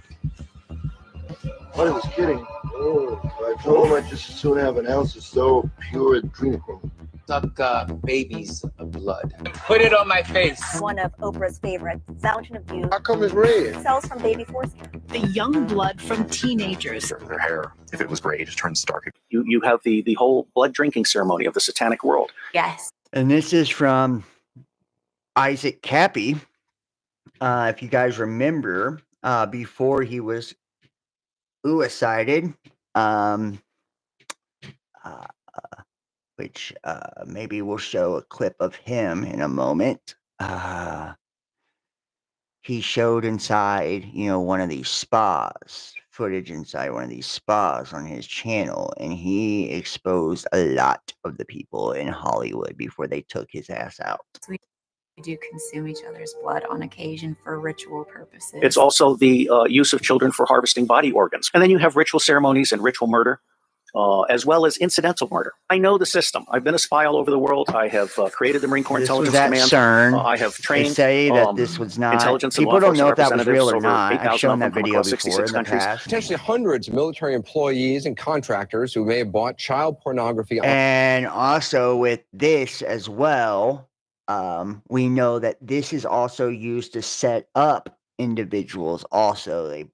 I was kidding. I told him I'd just as soon have an ounce of so pure adrenochrome. Suck babies' blood. Put it on my face. One of Oprah's favorites, Fountain of Youth. How come it's red? Cells from baby foreskin. The young blood from teenagers. Their hair, if it was gray, just turns dark. You have the whole blood drinking ceremony of the satanic world. Yes. And this is from Isaac Cappy. If you guys remember, before he was suicided, which maybe we'll show a clip of him in a moment. He showed inside, one of these spas, footage inside one of these spas on his channel, and he exposed a lot of the people in Hollywood before they took his ass out. We do consume each other's blood on occasion for ritual purposes. It's also the use of children for harvesting body organs. And then you have ritual ceremonies and ritual murder, as well as incidental murder. I know the system. I've been a spy all over the world. I have created the Marine Corps Intelligence Command. CERN. I have trained. They say that this was not. Intelligence and People law don't know if that was representatives real or over not. 8,000 I've shown of that them video across before in the countries. past. Potentially hundreds of military employees and contractors who may have bought child pornography. And also with this as well, we know that this is also used to set up individuals. Also, they,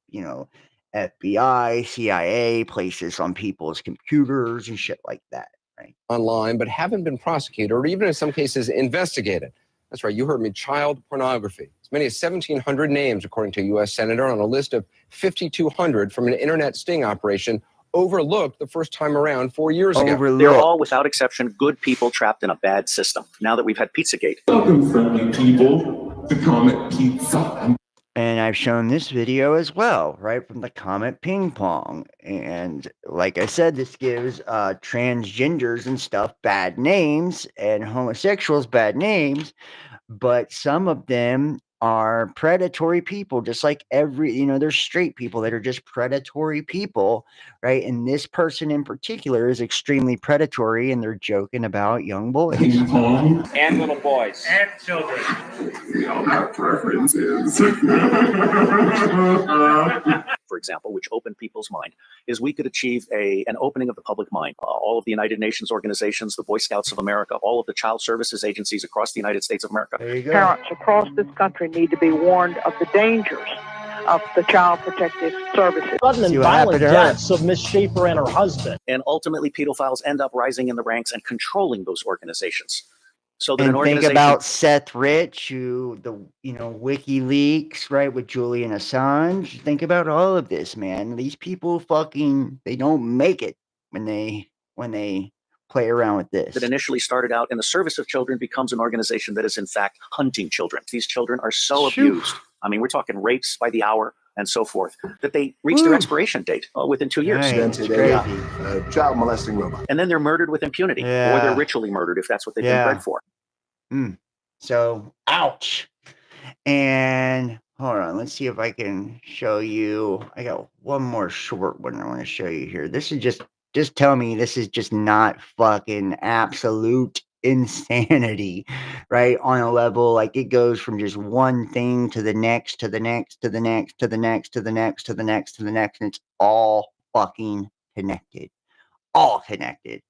FBI, CIA places on people's computers and shit like that, right? Online, but haven't been prosecuted or even in some cases investigated. That's right, you heard me, child pornography. As many as 1,700 names, according to a U.S. Senator, on a list of 5,200 from an internet sting operation overlooked the first time around 4 years ago. They're all, without exception, good people trapped in a bad system. Now that we've had Pizzagate. Welcome, friendly people, to Comet Pizza. And I've shown this video as well, right, from the Comet Ping Pong. And like I said, this gives transgenders and stuff bad names and homosexuals bad names, but some of them are predatory people, just like there's straight people that are just predatory people, right? And this person in particular is extremely predatory, and they're joking about young boys. And little boys. And children. We all have preferences. For example, which opened people's mind, is we could achieve an opening of the public mind. All of the United Nations organizations, the Boy Scouts of America, all of the child services agencies across the United States of America. There you go. Parents across this country need to be warned of the dangers of the Child Protective Services. Sudden and violent deaths of Miss Schaefer and her husband. And ultimately, pedophiles end up rising in the ranks and controlling those organizations. So that And an organization... think about Seth Rich, who WikiLeaks, right, with Julian Assange. Think about all of this, man. These people they don't make it when they play around with this. That initially started out in the service of children becomes an organization that is in fact hunting children. These children are so abused. I mean, we're talking rapes by the hour and so forth, that they reach their expiration date within 2 years. A child molesting robot. And then they're murdered with impunity, or they're ritually murdered if that's what they've been bred for. So, ouch. And hold on, let's see if I can show you. I got one more short one I want to show you here. This is just tell me this is just not fucking absolute insanity, right? On a level, like it goes from just one thing to the next, to the next, to the next, to the next, to the next, to the next, to the next, and it's all fucking connected. All connected.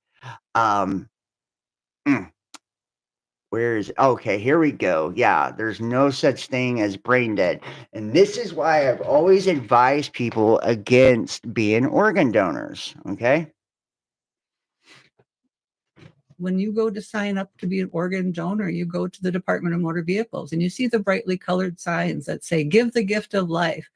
Okay, here we go. Yeah, there's no such thing as brain dead. And this is why I've always advised people against being organ donors, okay? When you go to sign up to be an organ donor, you go to the Department of Motor Vehicles and you see the brightly colored signs that say, give the gift of life.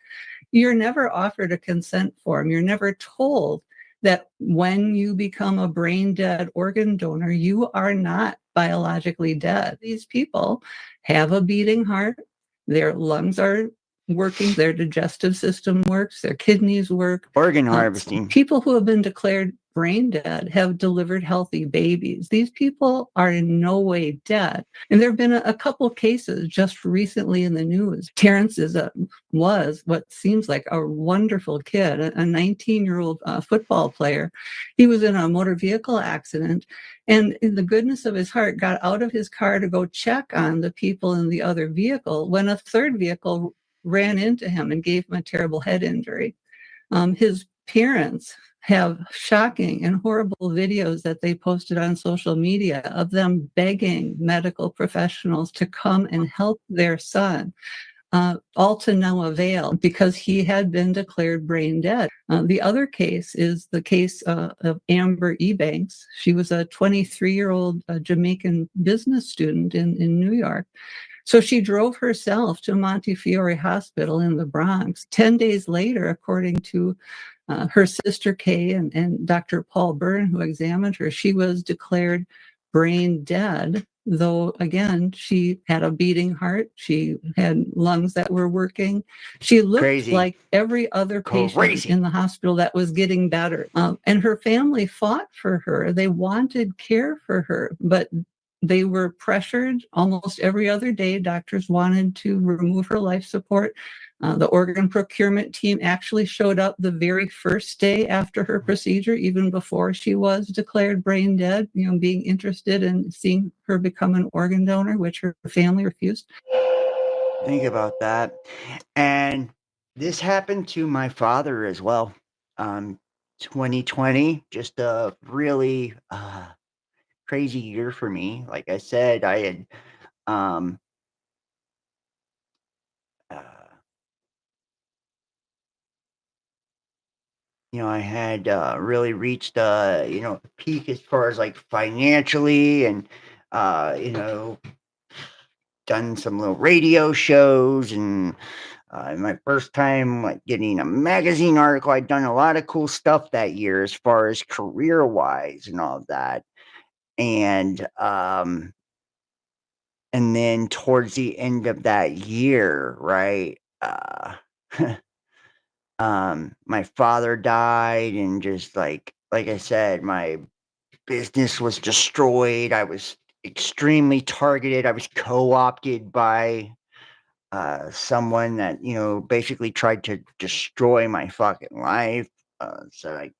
You're never offered a consent form. You're never told that when you become a brain dead organ donor, you are not biologically dead. These people have a beating heart, their lungs are working, their digestive system works, their kidneys work. Organ harvesting. People who have been declared brain dead have delivered healthy babies. These people are in no way dead. And there have been a couple cases just recently in the news. Terrence was what seems like a wonderful kid, a 19-year-old football player. He was in a motor vehicle accident and in the goodness of his heart got out of his car to go check on the people in the other vehicle when a third vehicle ran into him and gave him a terrible head injury. His parents have shocking and horrible videos that they posted on social media of them begging medical professionals to come and help their son, all to no avail because he had been declared brain dead. The other case is the case of Amber Ebanks. She was a 23-year-old Jamaican business student in New York. So she drove herself to Montefiore Hospital in the Bronx. 10 days later, according to her sister Kay and Dr. Paul Byrne, who examined her, she was declared brain dead, though, again, she had a beating heart. She had lungs that were working. She looked like every other patient in the hospital that was getting better. And her family fought for her. They wanted care for her, but they were pressured almost every other day. Doctors wanted to remove her life support. The organ procurement team actually showed up the very first day after her procedure, even before she was declared brain dead, being interested in seeing her become an organ donor, which her family refused. Think about that. And this happened to my father as well. 2020, just a really crazy year for me. Like I said, I had I had really reached a peak as far as like financially, and done some little radio shows and My first time like getting a magazine article. I'd done a lot of cool stuff that year as far as career wise and all of that. And then towards the end of that year, right? My father died, and just like I said, my business was destroyed. I was extremely targeted. I was co-opted by someone that, basically tried to destroy my fucking life. So I,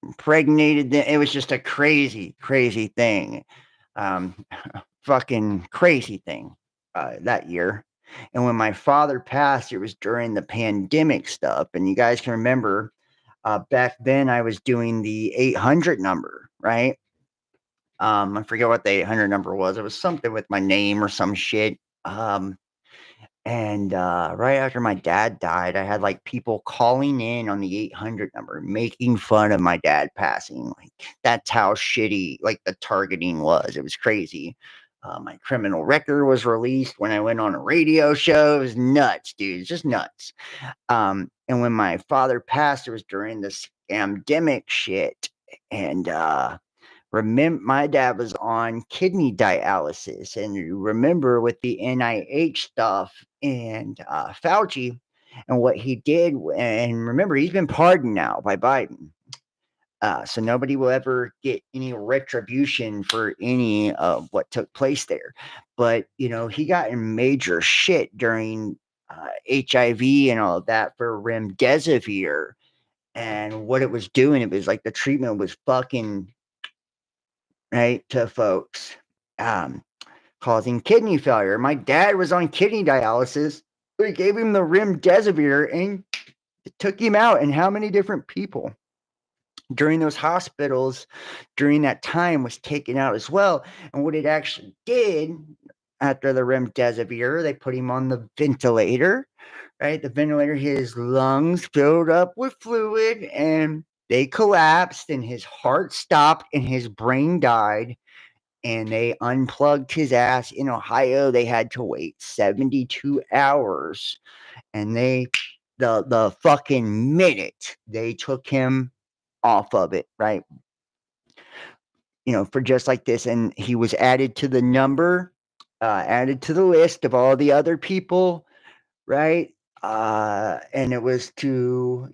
impregnated them. It was just a crazy, crazy thing. Fucking crazy thing that year. And when my father passed, it was during the pandemic stuff. And you guys can remember back then I was doing the 800 number, right? I forget what the 800 number was. It was something with my name or some shit. And right after my dad died, I had like people calling in on the 800 number, making fun of my dad passing. Like, that's how shitty like the targeting was. It was crazy. My criminal record was released when I went on a radio show. It was nuts, dude. It's just nuts. And when my father passed, it was during the scamdemic shit. And remember, my dad was on kidney dialysis, and you remember with the NIH stuff and Fauci and what he did. And remember, he's been pardoned now by Biden. So nobody will ever get any retribution for any of what took place there. But, he got in major shit during HIV and all of that for remdesivir. And what it was doing, it was like the treatment was fucking right to folks, causing kidney failure. My dad was on kidney dialysis. We gave him the remdesivir and it took him out. And how many different people during those hospitals during that time was taken out as well? And what it actually did after the remdesivir, they put him on the ventilator, right? The ventilator, his lungs filled up with fluid and they collapsed and his heart stopped and his brain died. And they unplugged his ass in Ohio. They had to wait 72 hours. And the fucking minute they took him off of it, right? For just like this. And he was added to the number, added to the list of all the other people, right? And it was to,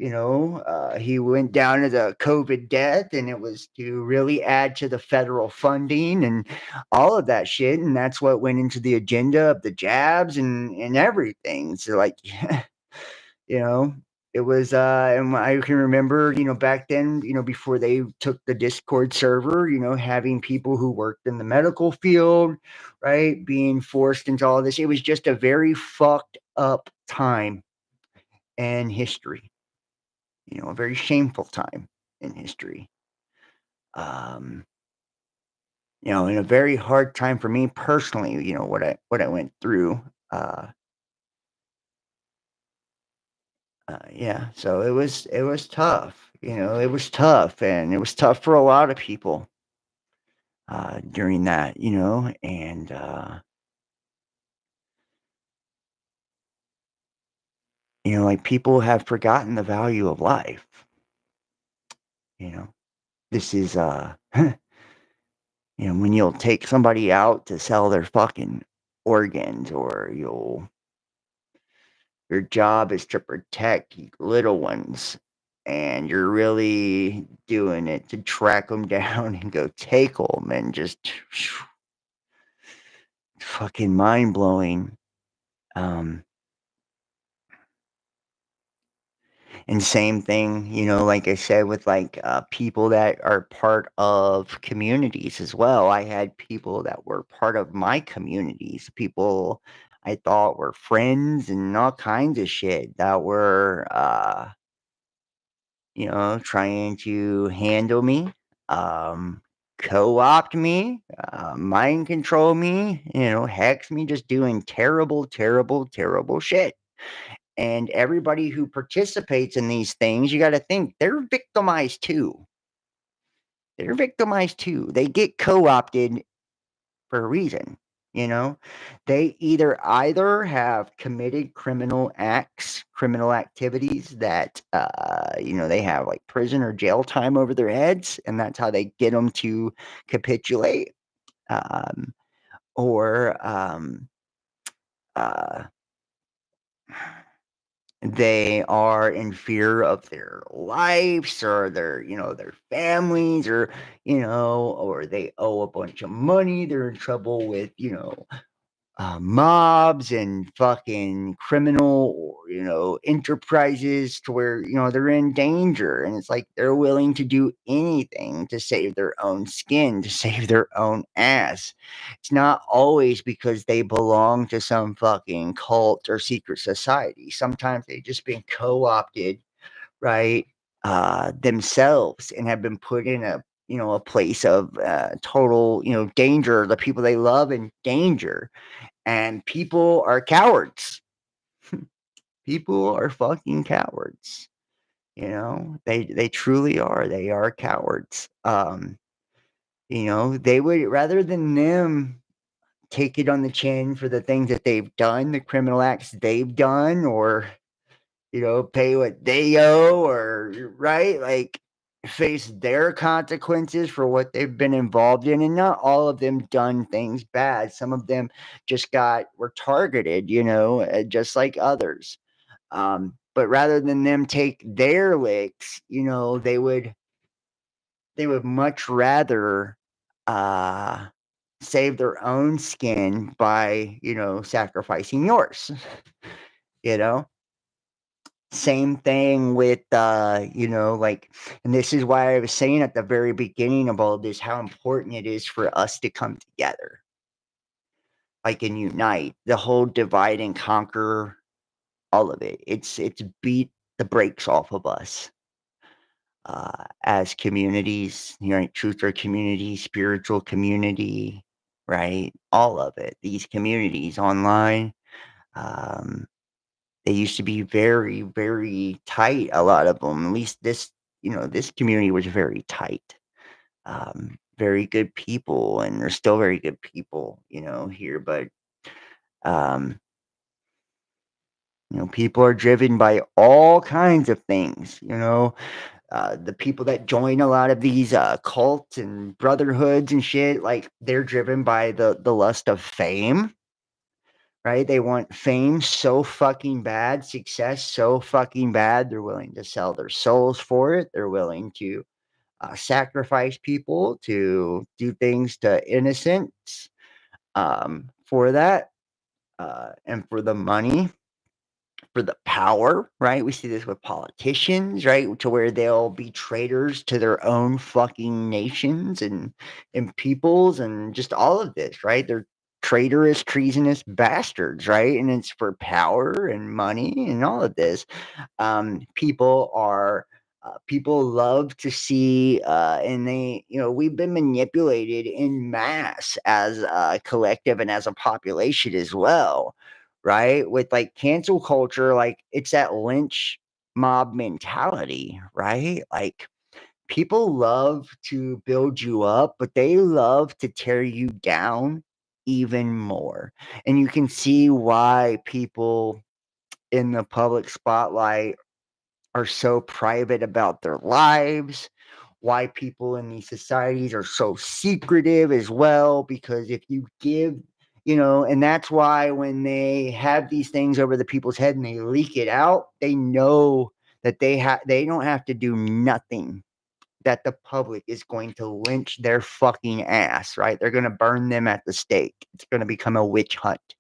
he went down as a COVID death, and it was to really add to the federal funding and all of that shit. And that's what went into the agenda of the jabs and everything. So like, it was, and I can remember, back then, before they took the Discord server, having people who worked in the medical field, right, being forced into all this. It was just a very fucked up time in history, a very shameful time in history. And a very hard time for me personally, what I went through. Yeah, so it was tough, it was tough, and it was tough for a lot of people during that, and like people have forgotten the value of life. This is when you'll take somebody out to sell their fucking organs, or your job is to protect little ones, and you're really doing it to track them down and go take them, and just fucking mind-blowing. And same thing, like I said, with like people that are part of communities as well. I had people that were part of my communities, people I thought were friends and all kinds of shit that were trying to handle me, co-opt me, mind control me, hex me, just doing terrible, terrible, terrible shit. And everybody who participates in these things, you got to think they're victimized too. They're victimized too. They get co-opted for a reason. You know, they either have committed criminal acts, criminal activities that, they have like prison or jail time over their heads, and that's how they get them to capitulate. Um, or uh, they are in fear of their lives or their families, or they owe a bunch of money. They're in trouble with, mobs and fucking criminal enterprises to where they're in danger, and it's like they're willing to do anything to save their own skin, to save their own ass. It's not always because they belong to some fucking cult or secret society. Sometimes they've just been co-opted, right, themselves, and have been put in a place of total danger, the people they love in danger. And people are cowards. People are fucking cowards. They truly are. They are cowards. They would, rather than them take it on the chin for the things that they've done, the criminal acts they've done, or pay what they owe, or right, like face their consequences for what they've been involved in. And not all of them done things bad. Some of them just were targeted, just like others. But rather than them take their licks, they would much rather save their own skin by sacrificing yours. you know Same thing with, like, and this is why I was saying at the very beginning of all this, how important it is for us to come together, like, and unite. The whole divide and conquer, all of it. It's beat the brakes off of us, as communities, right? Truther community, spiritual community, right? All of it. These communities online, um, they used to be very, very tight, a lot of them. At least this community was very tight. Very good people, and they're still very good people, here. But, um, people are driven by all kinds of things, the people that join a lot of these cults and brotherhoods and shit, like, they're driven by the lust of fame. Right? They want fame so fucking bad, success so fucking bad, they're willing to sell their souls for it. They're willing to sacrifice people, to do things to innocents, for that, and for the money, for the power, right? We see this with politicians, right? To where they'll be traitors to their own fucking nations and peoples, and just all of this, right? They're traitorous, treasonous bastards, right? And it's for power and money and all of this. People love to see, and we've been manipulated in mass as a collective and as a population as well, right? With like cancel culture, like, it's that lynch mob mentality, right? Like, people love to build you up, but they love to tear you down even more. And you can see why people in the public spotlight are so private about their lives, why people in these societies are so secretive as well, because if you give, and that's why when they have these things over the people's head and they leak it out, they know that they don't have to do nothing, that the public is going to lynch their fucking ass, right? They're going to burn them at the stake. It's going to become a witch hunt,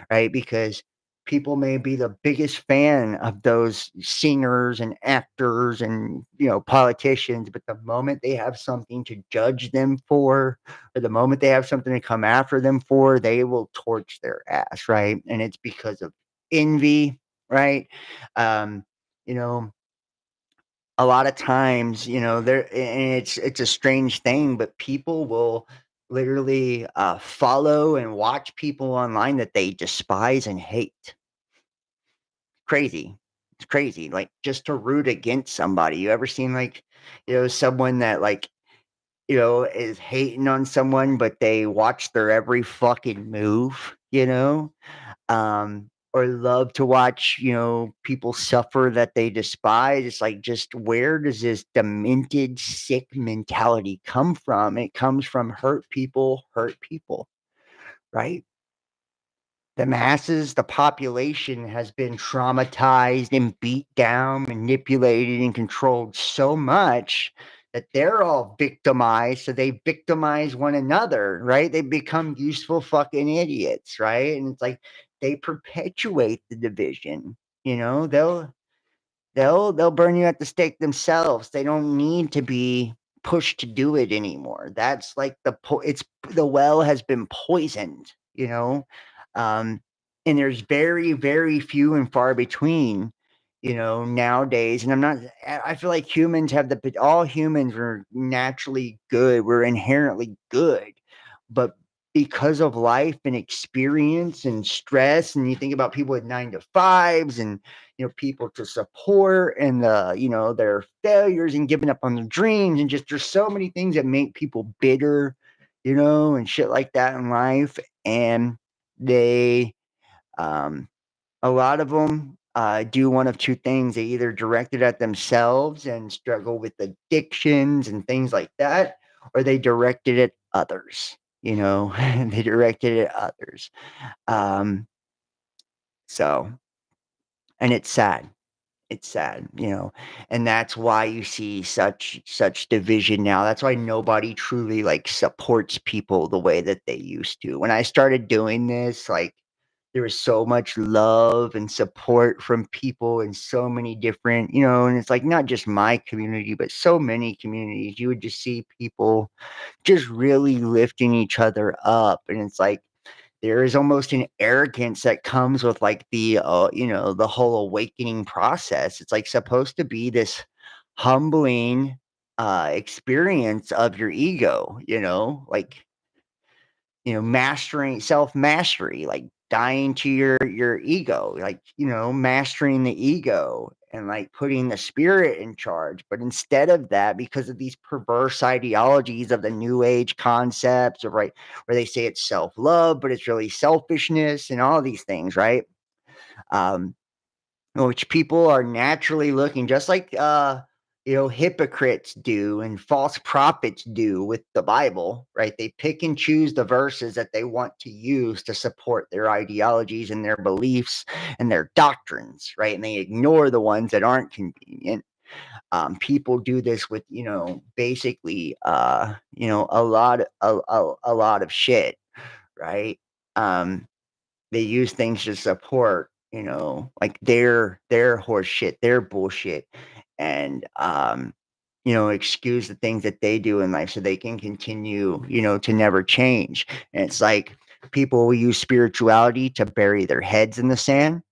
right? Because people may be the biggest fan of those singers and actors and politicians, but the moment they have something to judge them for, or the moment they have something to come after them for, they will torch their ass, right? And it's because of envy, right? um you know a lot of times, there, and it's a strange thing, but people will literally follow and watch people online that they despise and hate. Crazy. It's crazy. Like, just to root against somebody. You ever seen, like, someone that, like, is hating on someone, but they watch their every fucking move, or love to watch, people suffer that they despise. It's like, just where does this demented, sick mentality come from? It comes from hurt people, right? The masses, the population has been traumatized and beat down, manipulated, and controlled so much that they're all victimized. So they victimize one another, right? They become useful fucking idiots, right? And it's like they perpetuate the division. They'll burn you at the stake themselves. They don't need to be pushed to do it anymore. That's like the well has been poisoned, um, and there's very, very few and far between, nowadays. And I feel like all humans are naturally good. We're inherently good, but because of life and experience and stress, and you think about people with 9-to-5s and people to support, and their failures and giving up on their dreams, and just there's so many things that make people bitter, and shit like that in life. And they a lot of them do one of two things. They either direct it at themselves and struggle with addictions and things like that, or they directed it at others. They directed it at others. So, and it's sad. It's sad, and that's why you see such division now. That's why nobody truly supports people the way that they used to. When I started doing this, there was so much love and support from people in so many different, and it's like not just my community, but so many communities. You would just see people just really lifting each other up, and it's like there is almost an arrogance that comes with the whole awakening process. It's supposed to be this humbling experience of your ego, mastering self-mastery, dying to your ego, mastering the ego and putting the spirit in charge. But instead of that, because of these perverse ideologies of the new age concepts of where they say it's self-love, but it's really selfishness and all these things, right? Which people are naturally looking, just like hypocrites do and false prophets do with the Bible, right? They pick and choose the verses that they want to use to support their ideologies and their beliefs and their doctrines, right? And they ignore the ones that aren't convenient. People do this with basically a lot of shit, right? They use things to support their horse shit, their bullshit, and excuse the things that they do in life so they can continue to never change. And it's like people will use spirituality to bury their heads in the sand.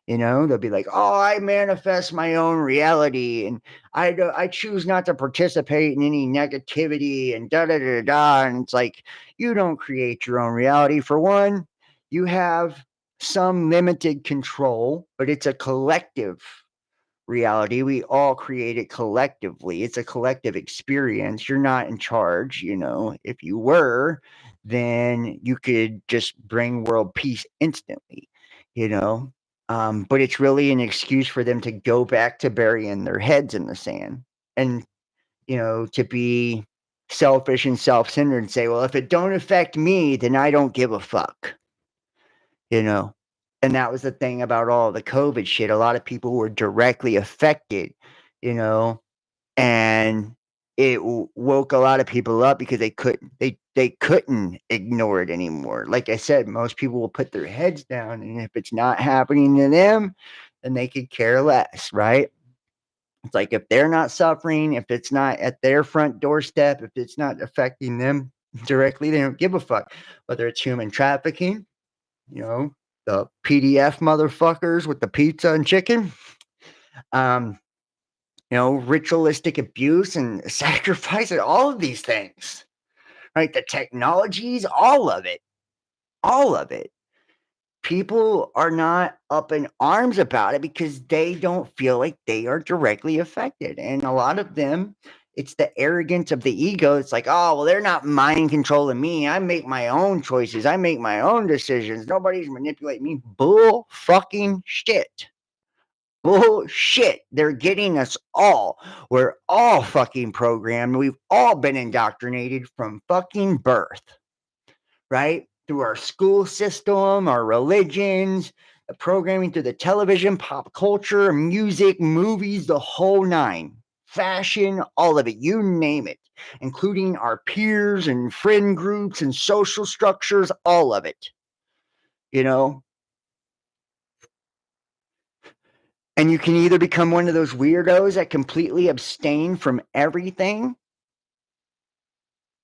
They'll be like, oh, I manifest my own reality, and I choose not to participate in any negativity, and da da da da. And it's like, you don't create your own reality. For one, you have some limited control, but it's a collective reality. We all create it collectively. It's a collective experience. You're not in charge. If you were, then you could just bring world peace instantly. But it's really an excuse for them to go back to burying their heads in the sand and, to be selfish and self-centered and say, well, if it don't affect me, then I don't give a fuck, And that was the thing about all the COVID shit. A lot of people were directly affected, and it woke a lot of people up because they couldn't ignore it anymore. Like I said, most people will put their heads down, and if it's not happening to them, then they could care less, right? It's like if they're not suffering, if it's not at their front doorstep, if it's not affecting them directly, they don't give a fuck. Whether it's human trafficking, the PDF motherfuckers with the pizza and chicken, ritualistic abuse and sacrifice, and all of these things, right? The technologies, all of it. People are not up in arms about it because they don't feel like they are directly affected. And a lot of them, It's the arrogance of the ego. It's like, oh, well, they're not mind controlling me. I make my own choices. I make my own decisions. Nobody's manipulating me. Bull fucking shit. Bullshit. They're getting us all. We're all fucking programmed. We've all been indoctrinated from fucking birth, right? Through our school system, our religions, the programming through the television, pop culture, music, movies, the whole nine. Fashion, all of it, you name it, including our peers and friend groups and social structures, all of it, you know? And you can either become one of those weirdos that completely abstain from everything,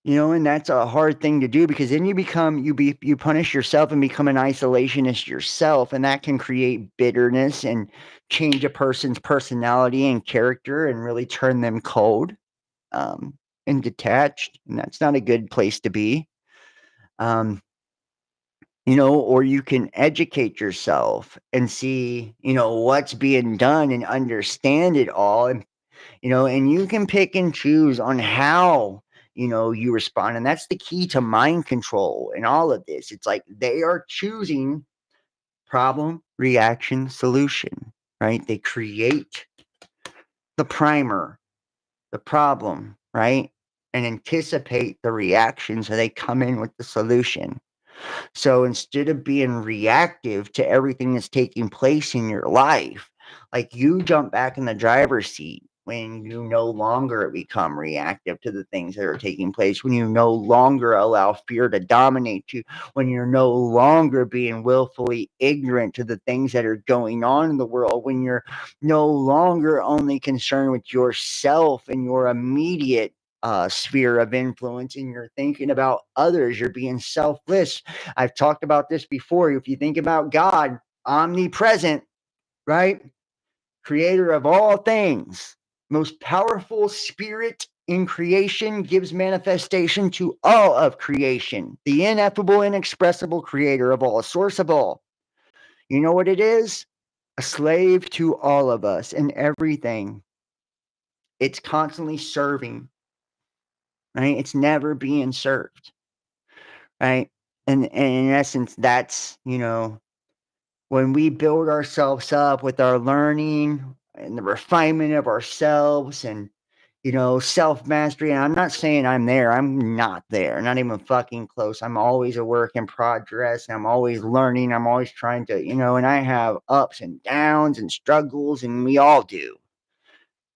you know, and that's a hard thing to do because then you punish yourself and become an isolationist yourself, and that can create bitterness and change a person's personality and character and really turn them cold, and detached, and that's not a good place to be. You know, or you can educate yourself and see, you know, what's being done and understand it all, and you know, and you can pick and choose on how, you know, you respond. And that's the key to mind control and all of this. It's like they are choosing problem, reaction, solution, right? They create the primer, the problem, right? And anticipate the reaction. So they come in with the solution. So instead of being reactive to everything that's taking place in your life, like you jump back in the driver's seat when you no longer become reactive to the things that are taking place, when you no longer allow fear to dominate you, when you're no longer being willfully ignorant to the things that are going on in the world, when you're no longer only concerned with yourself and your immediate sphere of influence, and you're thinking about others, you're being selfless. I've talked about this before. If you think about God, omnipresent, right? Creator of all things, most powerful spirit in creation, gives manifestation to all of creation, the ineffable, inexpressible creator of all, source of all. You know what it is? A slave to all of us and everything. It's constantly serving, right? It's never being served, right? And in essence, that's, you know, when we build ourselves up with our learning and the refinement of ourselves and, you know, self-mastery. And I'm not saying I'm there. I'm not there. Not even fucking close. I'm always a work in progress. And I'm always learning. I'm always trying to, you know, and I have ups and downs and struggles, and we all do,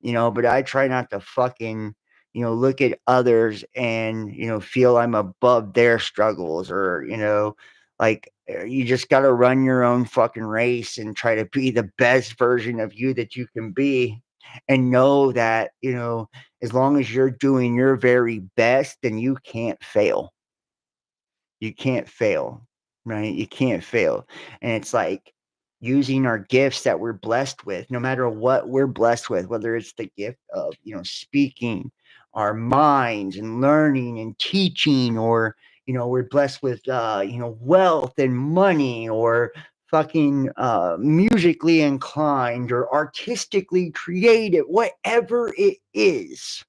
you know, but I try not to fucking, you know, look at others and, you know, feel I'm above their struggles, or, you know, like you just got to run your own fucking race and try to be the best version of you that you can be, and know that, you know, as long as you're doing your very best, then you can't fail. You can't fail, right? You can't fail. And it's like using our gifts that we're blessed with, no matter what we're blessed with, whether it's the gift of, you know, speaking, our minds and learning and teaching, or, you know, we're blessed with, you know, wealth and money, or fucking musically inclined or artistically creative, whatever it is.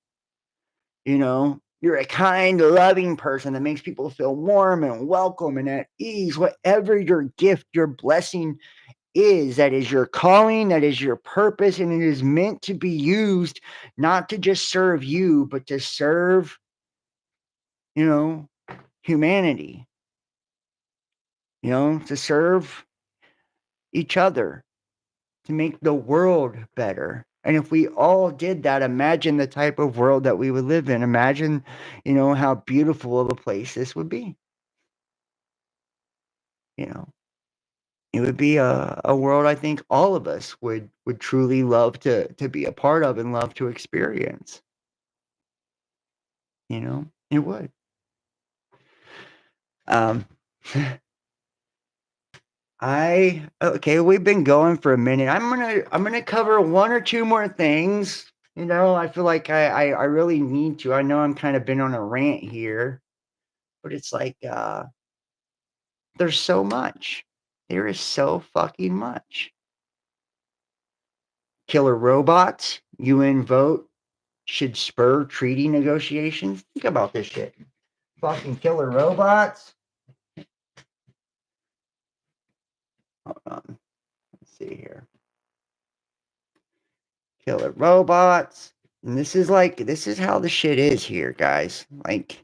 You know, you're a kind, loving person that makes people feel warm and welcome and at ease. Whatever your gift, your blessing is, that is your calling, that is your purpose, and it is meant to be used not to just serve you, but to serve, you know, humanity, you know, to serve each other, to make the world better. And if we all did that, imagine the type of world that we would live in. Imagine, you know, how beautiful of a place this would be. You know, it would be a world I think all of us would truly love to be a part of and love to experience. You know, it would. Um, okay, we've been going for a minute. I'm gonna cover one or two more things. You know, I feel like I really need to. I know I'm kind of been on a rant here, but it's like there's so much. There is so fucking much. Killer robots, UN vote should spur treaty negotiations. Think about this shit. Fucking killer robots. Hold on. Let's see here. Killer robots. And this is how the shit is here, guys. Like,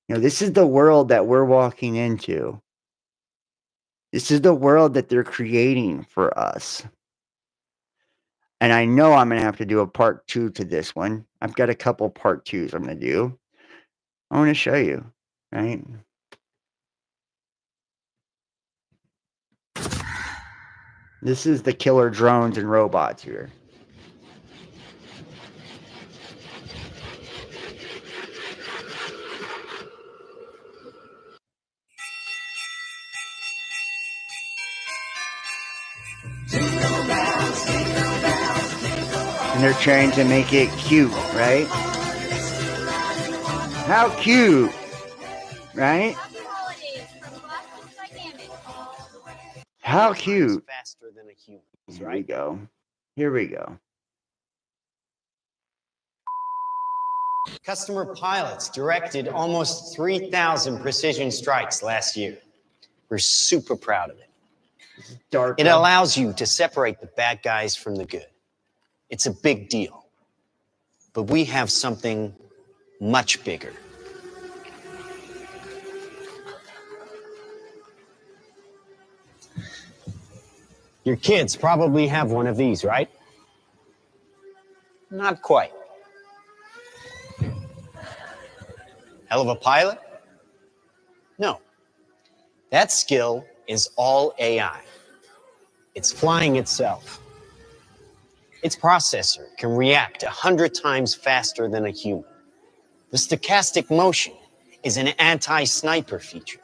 this is the world that we're walking into. This is the world that they're creating for us. And I know I'm going to have to do a part 2 to this one. I've got a couple part 2s I'm going to do. I want to show you, right? This is the killer drones and robots here. And they're trying to make it cute, right? How cute, right? How cute. Faster than a human. Here we go. Here we go. Customer pilots directed almost 3,000 precision strikes last year. We're super proud of it. It allows you to separate the bad guys from the good. It's a big deal. But we have something much bigger. Your kids probably have one of these, right? Not quite. Hell of a pilot? No. That skill is all AI. It's flying itself. Its processor can react 100 times faster than a human. The stochastic motion is an anti-sniper feature.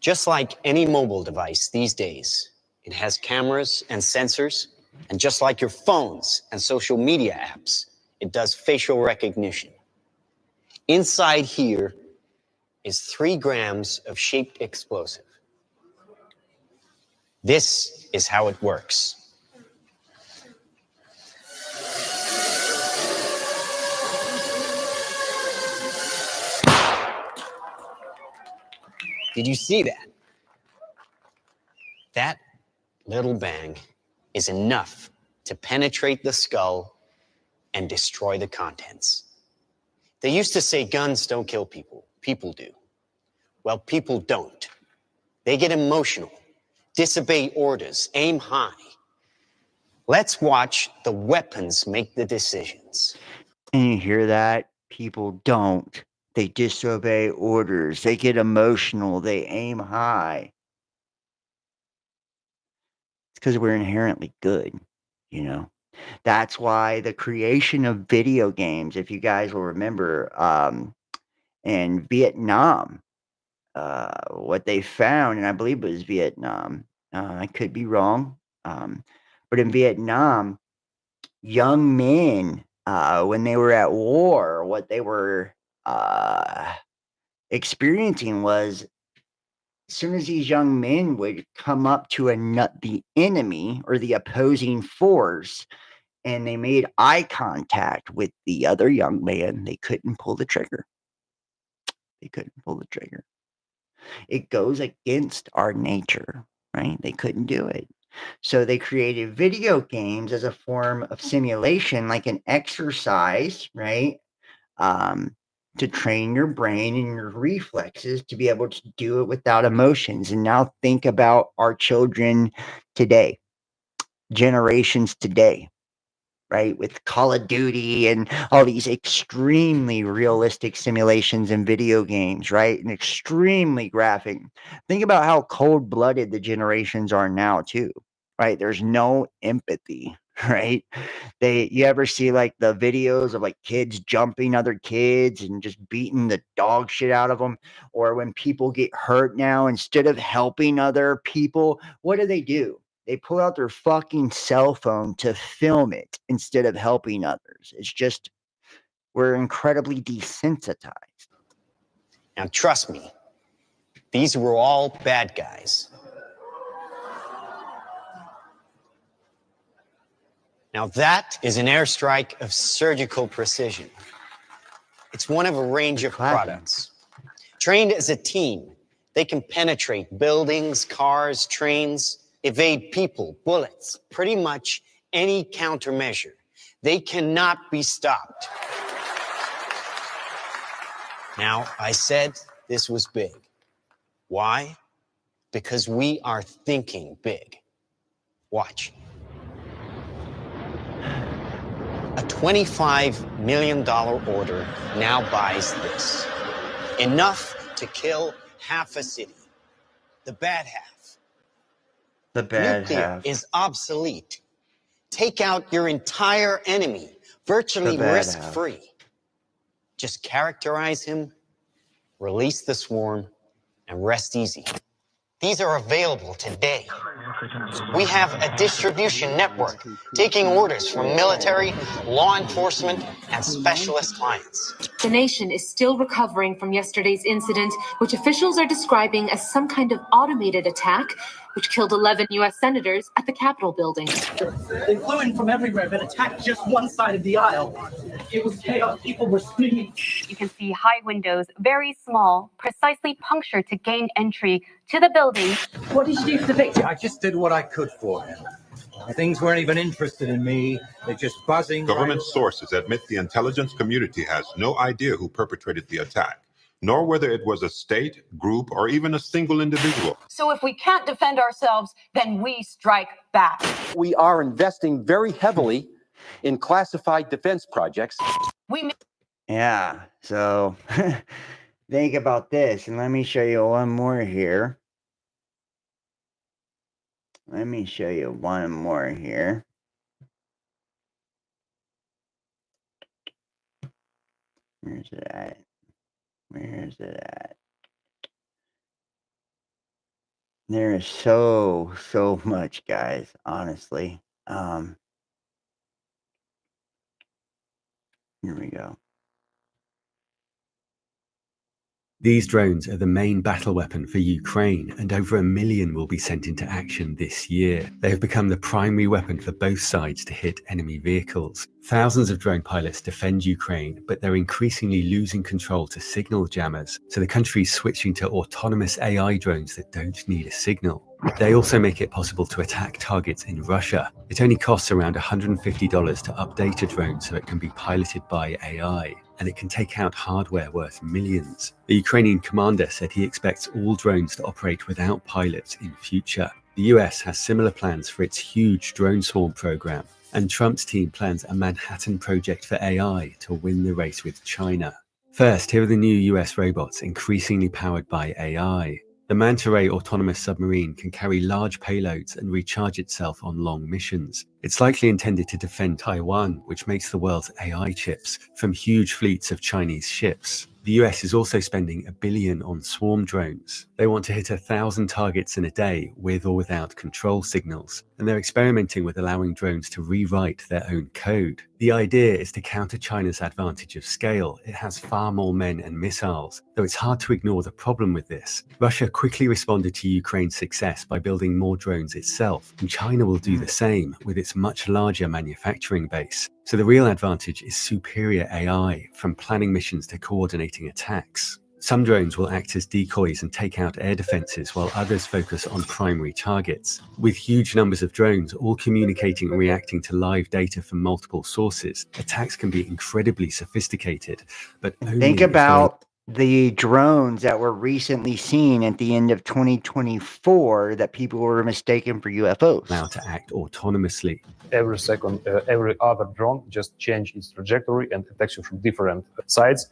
Just like any mobile device these days, it has cameras and sensors, and just like your phones and social media apps, it does facial recognition. Inside here is 3 grams of shaped explosive. This is how it works. Did you see that? That little bang is enough to penetrate the skull and destroy the contents. They used to say guns don't kill people. People do. Well, people don't. They get emotional, disobey orders, aim high. Let's watch the weapons make the decisions. And you hear that? People don't. They disobey orders. They get emotional. They aim high. It's because we're inherently good, That's why the creation of video games, if you guys will remember, in Vietnam, what they found, and I believe it was Vietnam, I could be wrong, but in Vietnam, young men, when they were at war, what they were experiencing was, as soon as these young men would come up to the enemy or the opposing force, and they made eye contact with the other young man, they couldn't pull the trigger. They couldn't pull the trigger. It goes against our nature, right? They couldn't do it. So they created video games as a form of simulation, like an exercise, right? To train your brain and your reflexes to be able to do it without emotions. And now think about our children today, generations today, right? With Call of Duty and all these extremely realistic simulations and video games, right? And extremely graphic. Think about how cold-blooded the generations are now too, right? There's no empathy, right? You ever see like the videos of like kids jumping other kids and just beating the dog shit out of them? Or when people get hurt now, instead of helping other people, what do? They pull out their fucking cell phone to film it instead of helping others. It's just, we're incredibly desensitized. Now, trust me, these were all bad guys. Now that is an airstrike of surgical precision. It's one of a range of products. Trained as a team, they can penetrate buildings, cars, trains, evade people, bullets, pretty much any countermeasure. They cannot be stopped. Now, I said this was big. Why? Because we are thinking big. Watch. A $25 million order now buys this. Enough to kill half a city. The bad half. The bad Nuclear half. is obsolete. Take out your entire enemy, virtually The bad risk-free. Just characterize him, release the swarm, and rest easy. These are available today. We have a distribution network taking orders from military, law enforcement, and specialist clients. The nation is still recovering from yesterday's incident, which officials are describing as some kind of automated attack, which killed 11 U.S. senators at the Capitol building. They flew in from everywhere but attacked just one side of the aisle. It was chaos. People were screaming. You can see high windows, very small, precisely punctured to gain entry to the building. What did you do for the victim? I just did what I could for him. Things weren't even interested in me. They're just buzzing. Government sources admit the intelligence community has no idea who perpetrated the attack, nor whether it was a state, group, or even a single individual. So if we can't defend ourselves, then we strike back. We are investing very heavily in classified defense projects. Yeah, so think about this, and let me show you one more here. Let me show you one more here. Where's it at? Where's it at? There is so much, guys, honestly. Here we go. These drones are the main battle weapon for Ukraine, and over 1 million will be sent into action this year. They have become the primary weapon for both sides to hit enemy vehicles. Thousands of drone pilots defend Ukraine, but they're increasingly losing control to signal jammers, so the country's switching to autonomous AI drones that don't need a signal. They also make it possible to attack targets in Russia. It only costs around $150 to update a drone so it can be piloted by AI, and it can take out hardware worth millions. The Ukrainian commander said he expects all drones to operate without pilots in future. The US has similar plans for its huge drone swarm program, and Trump's team plans a Manhattan Project for AI to win the race with China. First, here are the new US robots increasingly powered by AI. The Manta Ray autonomous submarine can carry large payloads and recharge itself on long missions. It's likely intended to defend Taiwan, which makes the world's AI chips, from huge fleets of Chinese ships. The US is also spending $1 billion on swarm drones. They want to hit 1,000 targets in a day with or without control signals, and they're experimenting with allowing drones to rewrite their own code. The idea is to counter China's advantage of scale. It has far more men and missiles, though it's hard to ignore the problem with this. Russia quickly responded to Ukraine's success by building more drones itself, and China will do the same with its much larger manufacturing base. So the real advantage is superior AI, from planning missions to coordinating attacks. Some drones will act as decoys and take out air defenses, while others focus on primary targets. With huge numbers of drones all communicating and reacting to live data from multiple sources, attacks can be incredibly sophisticated. But think about the drones that were recently seen at the end of 2024 that people were mistaken for UFOs. Now to act autonomously. Every second, every other drone just changes its trajectory and attacks you from different sides.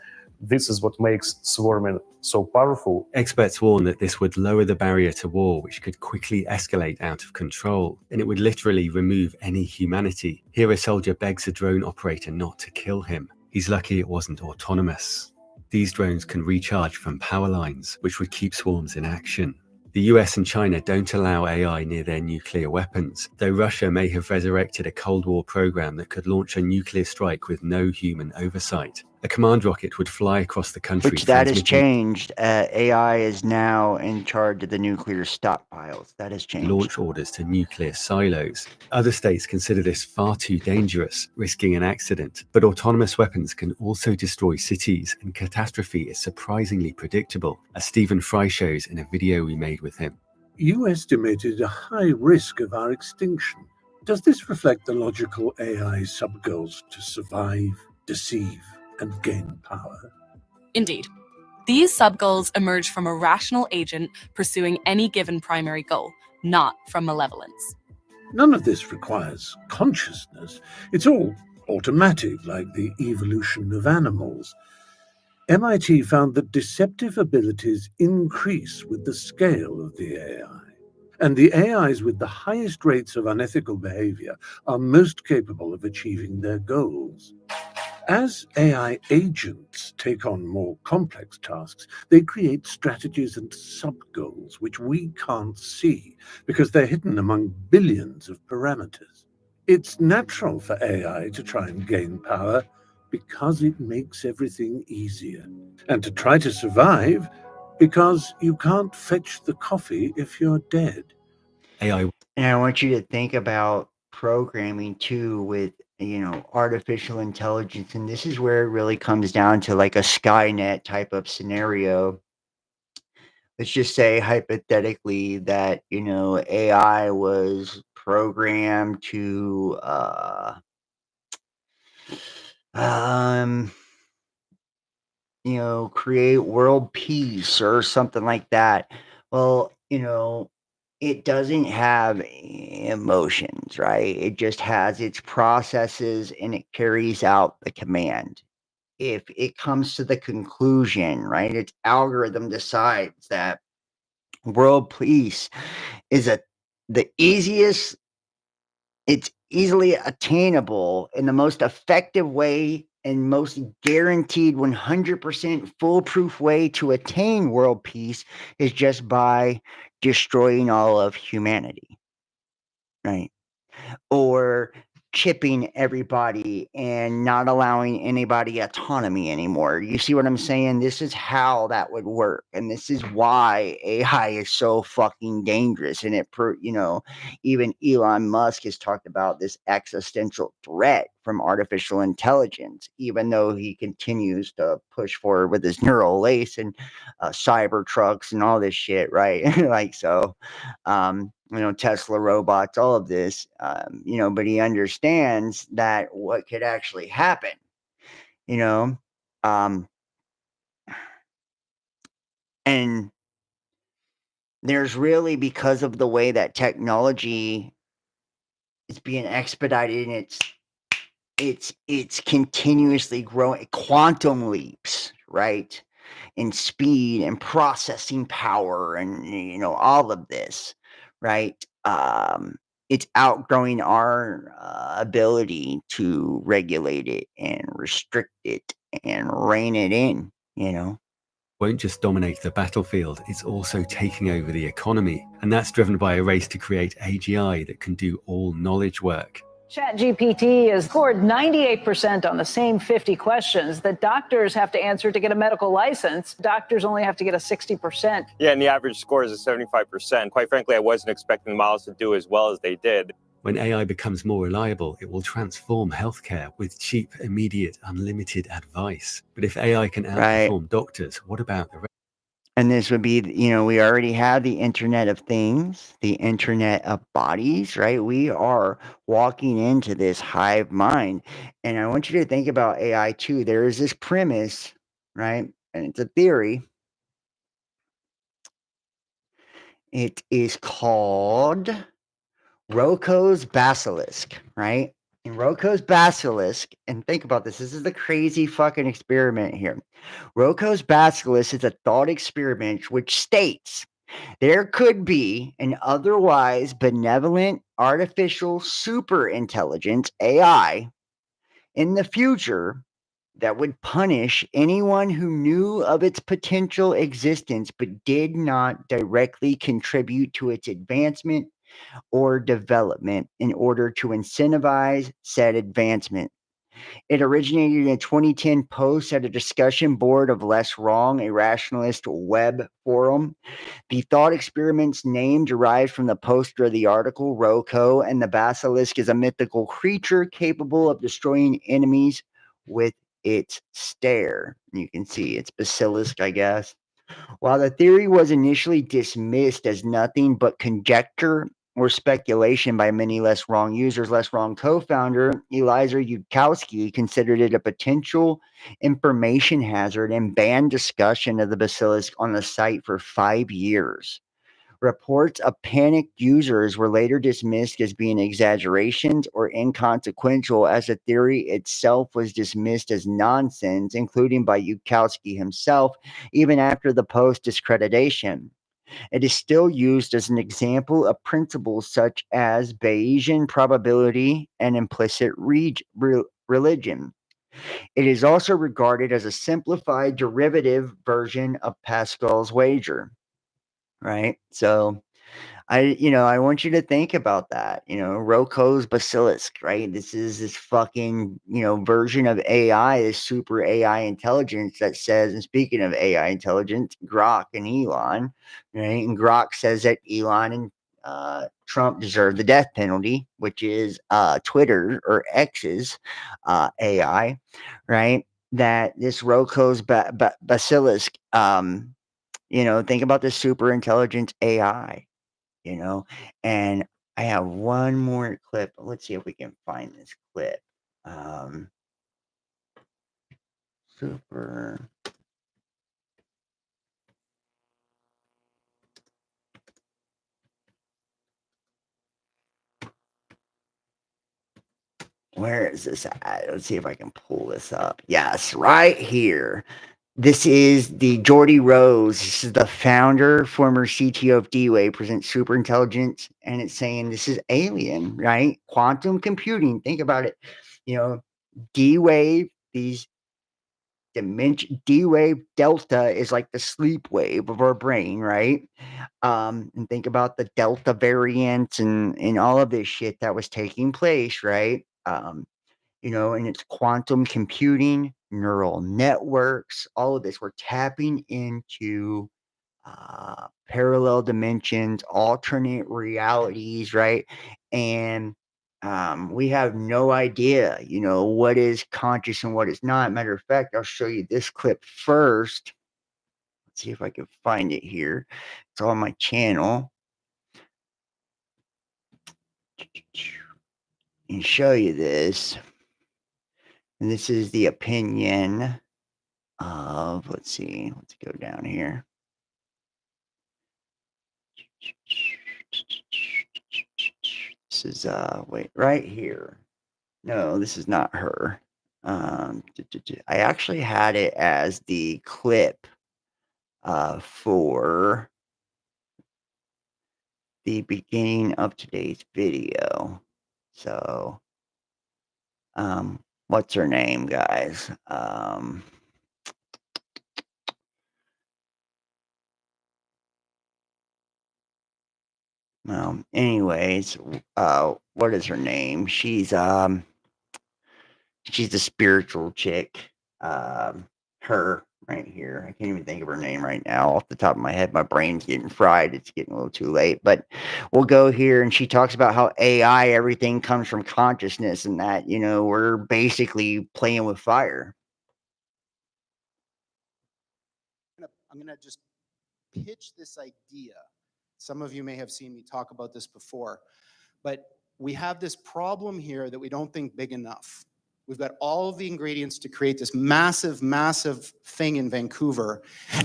This is what makes swarming so powerful. Experts warn that this would lower the barrier to war, which could quickly escalate out of control, and it would literally remove any humanity. Here a soldier begs a drone operator not to kill him. He's lucky it wasn't autonomous. These drones can recharge from power lines, which would keep swarms in action. The US and China don't allow AI near their nuclear weapons, though Russia may have resurrected a Cold War program that could launch a nuclear strike with no human oversight. A command rocket would fly across the country. Which that has changed. AI is now in charge of the nuclear stockpiles. That has changed. Launch orders to nuclear silos. Other states consider this far too dangerous, risking an accident. But autonomous weapons can also destroy cities, and catastrophe is surprisingly predictable, as Stephen Fry shows in a video we made with him. You estimated a high risk of our extinction. Does this reflect the logical AI subgoals to survive, deceive, and gain power? Indeed. These subgoals emerge from a rational agent pursuing any given primary goal, not from malevolence. None of this requires consciousness. It's all automatic, like the evolution of animals. MIT found that deceptive abilities increase with the scale of the AI. And the AIs with the highest rates of unethical behavior are most capable of achieving their goals. As AI agents take on more complex tasks, they create strategies and sub-goals which we can't see because they're hidden among billions of parameters. It's natural for AI to try and gain power because it makes everything easier, and to try to survive because you can't fetch the coffee if you're dead. AI. And I want you to think about programming too with, artificial intelligence. And this is where it really comes down to like a Skynet type of scenario. Let's just say hypothetically that, AI was programmed to, create world peace or something like that. Well, it doesn't have emotions, right? It just has its processes and it carries out the command. If it comes to the conclusion, right, its algorithm decides that world peace is the easiest, it's easily attainable in the most effective way and most guaranteed 100% foolproof way to attain world peace is just by destroying all of humanity, right? Or chipping everybody and not allowing anybody autonomy anymore. You see what I'm saying? This is how that would work. And this is why AI is so fucking dangerous. And even Elon Musk has talked about this existential threat from artificial intelligence, even though he continues to push forward with his neural lace and cyber trucks and all this shit, right? Tesla robots, all of this, but he understands that what could actually happen, and there's really, because of the way that technology is being expedited and it's continuously growing, quantum leaps, right? In speed and processing power and, all of this, right? It's outgrowing our ability to regulate it and restrict it and rein it in, Won't just dominate the battlefield, it's also taking over the economy. And that's driven by a race to create AGI that can do all knowledge work. ChatGPT has scored 98% on the same 50 questions that doctors have to answer to get a medical license. Doctors only have to get a 60%. Yeah, and the average score is a 75%. Quite frankly, I wasn't expecting the models to do as well as they did. When AI becomes more reliable, it will transform healthcare with cheap, immediate, unlimited advice. But if AI can outperform doctors, what about the rest? And this would be, we already have the Internet of Things, the Internet of Bodies, right? We are walking into this hive mind. And I want you to think about AI too. There is this premise, right? And it's a theory. It is called Roko's basilisk, right? And Roko's basilisk, and think about this. This is the crazy fucking experiment here. Roko's basilisk is a thought experiment which states there could be an otherwise benevolent artificial superintelligence, AI, in the future that would punish anyone who knew of its potential existence but did not directly contribute to its advancement or development in order to incentivize said advancement. It originated in a 2010 post at a discussion board of Less Wrong, a rationalist web forum. The thought experiment's name derived from the poster of the article, Roko, and the basilisk is a mythical creature capable of destroying enemies with its stare. You can see it's basilisk, I guess. While the theory was initially dismissed as nothing but conjecture or speculation by many Less Wrong users, Less Wrong co-founder Eliza Yudkowsky considered it a potential information hazard and banned discussion of the basilisk on the site for 5 years. Reports of panicked users were later dismissed as being exaggerations or inconsequential, as the theory itself was dismissed as nonsense, including by Yudkowsky himself, even after the post discreditation. It is still used as an example of principles such as Bayesian probability and implicit religion. It is also regarded as a simplified derivative version of Pascal's wager, right? So I want you to think about that. Roko's basilisk, right? This is this fucking, version of AI, this super AI intelligence that says, and speaking of AI intelligence, Grok and Elon, right? And Grok says that Elon and Trump deserve the death penalty, which is Twitter or X's AI, right? That this Roko's basilisk, think about this super intelligent AI, and I have one more clip. Let's see if we can find this clip. Super. Where is this at? Let's see if I can pull this up. Yes, right here. This is the Jordy Rose. This is the founder, former CTO of D-Wave, presents super intelligence, and it's saying this is alien, right? Quantum computing. Think about it. D-Wave, these dimension D-Wave Delta is like the sleep wave of our brain, right? And think about the Delta variant and all of this shit that was taking place, right? And it's quantum computing, neural networks, all of this. We're tapping into parallel dimensions, alternate realities, right? And we have no idea, what is conscious and what is not. Matter of fact, I'll show you this clip first. Let's see if I can find it here. It's on my channel. And show you this. And this is the opinion of, let's go down here. This is, wait, right here. No, this is not her. I actually had it as the clip for the beginning of today's video. So, what's her name, guys? Well, anyways, what is her name? She's the spiritual chick. Her right here. I can't even think of her name right now off the top of my head. My brain's getting fried. It's getting a little too late. But we'll go here, and she talks about how AI, everything comes from consciousness, and that, we're basically playing with fire. I'm gonna just pitch this idea. Some of you may have seen me talk about this before, but we have this problem here that we don't think big enough. We've got all of the ingredients to create this massive, massive thing in Vancouver,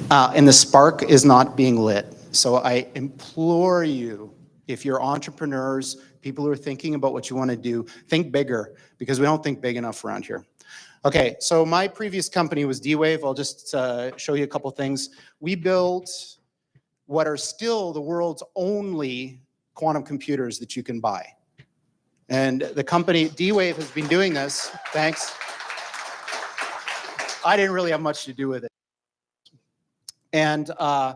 and the spark is not being lit. So I implore you, if you're entrepreneurs, people who are thinking about what you want to do, think bigger, because we don't think big enough around here. Okay, so my previous company was D-Wave. I'll just show you a couple things. We built what are still the world's only quantum computers that you can buy. And the company, D-Wave, has been doing this. Thanks. I didn't really have much to do with it. And a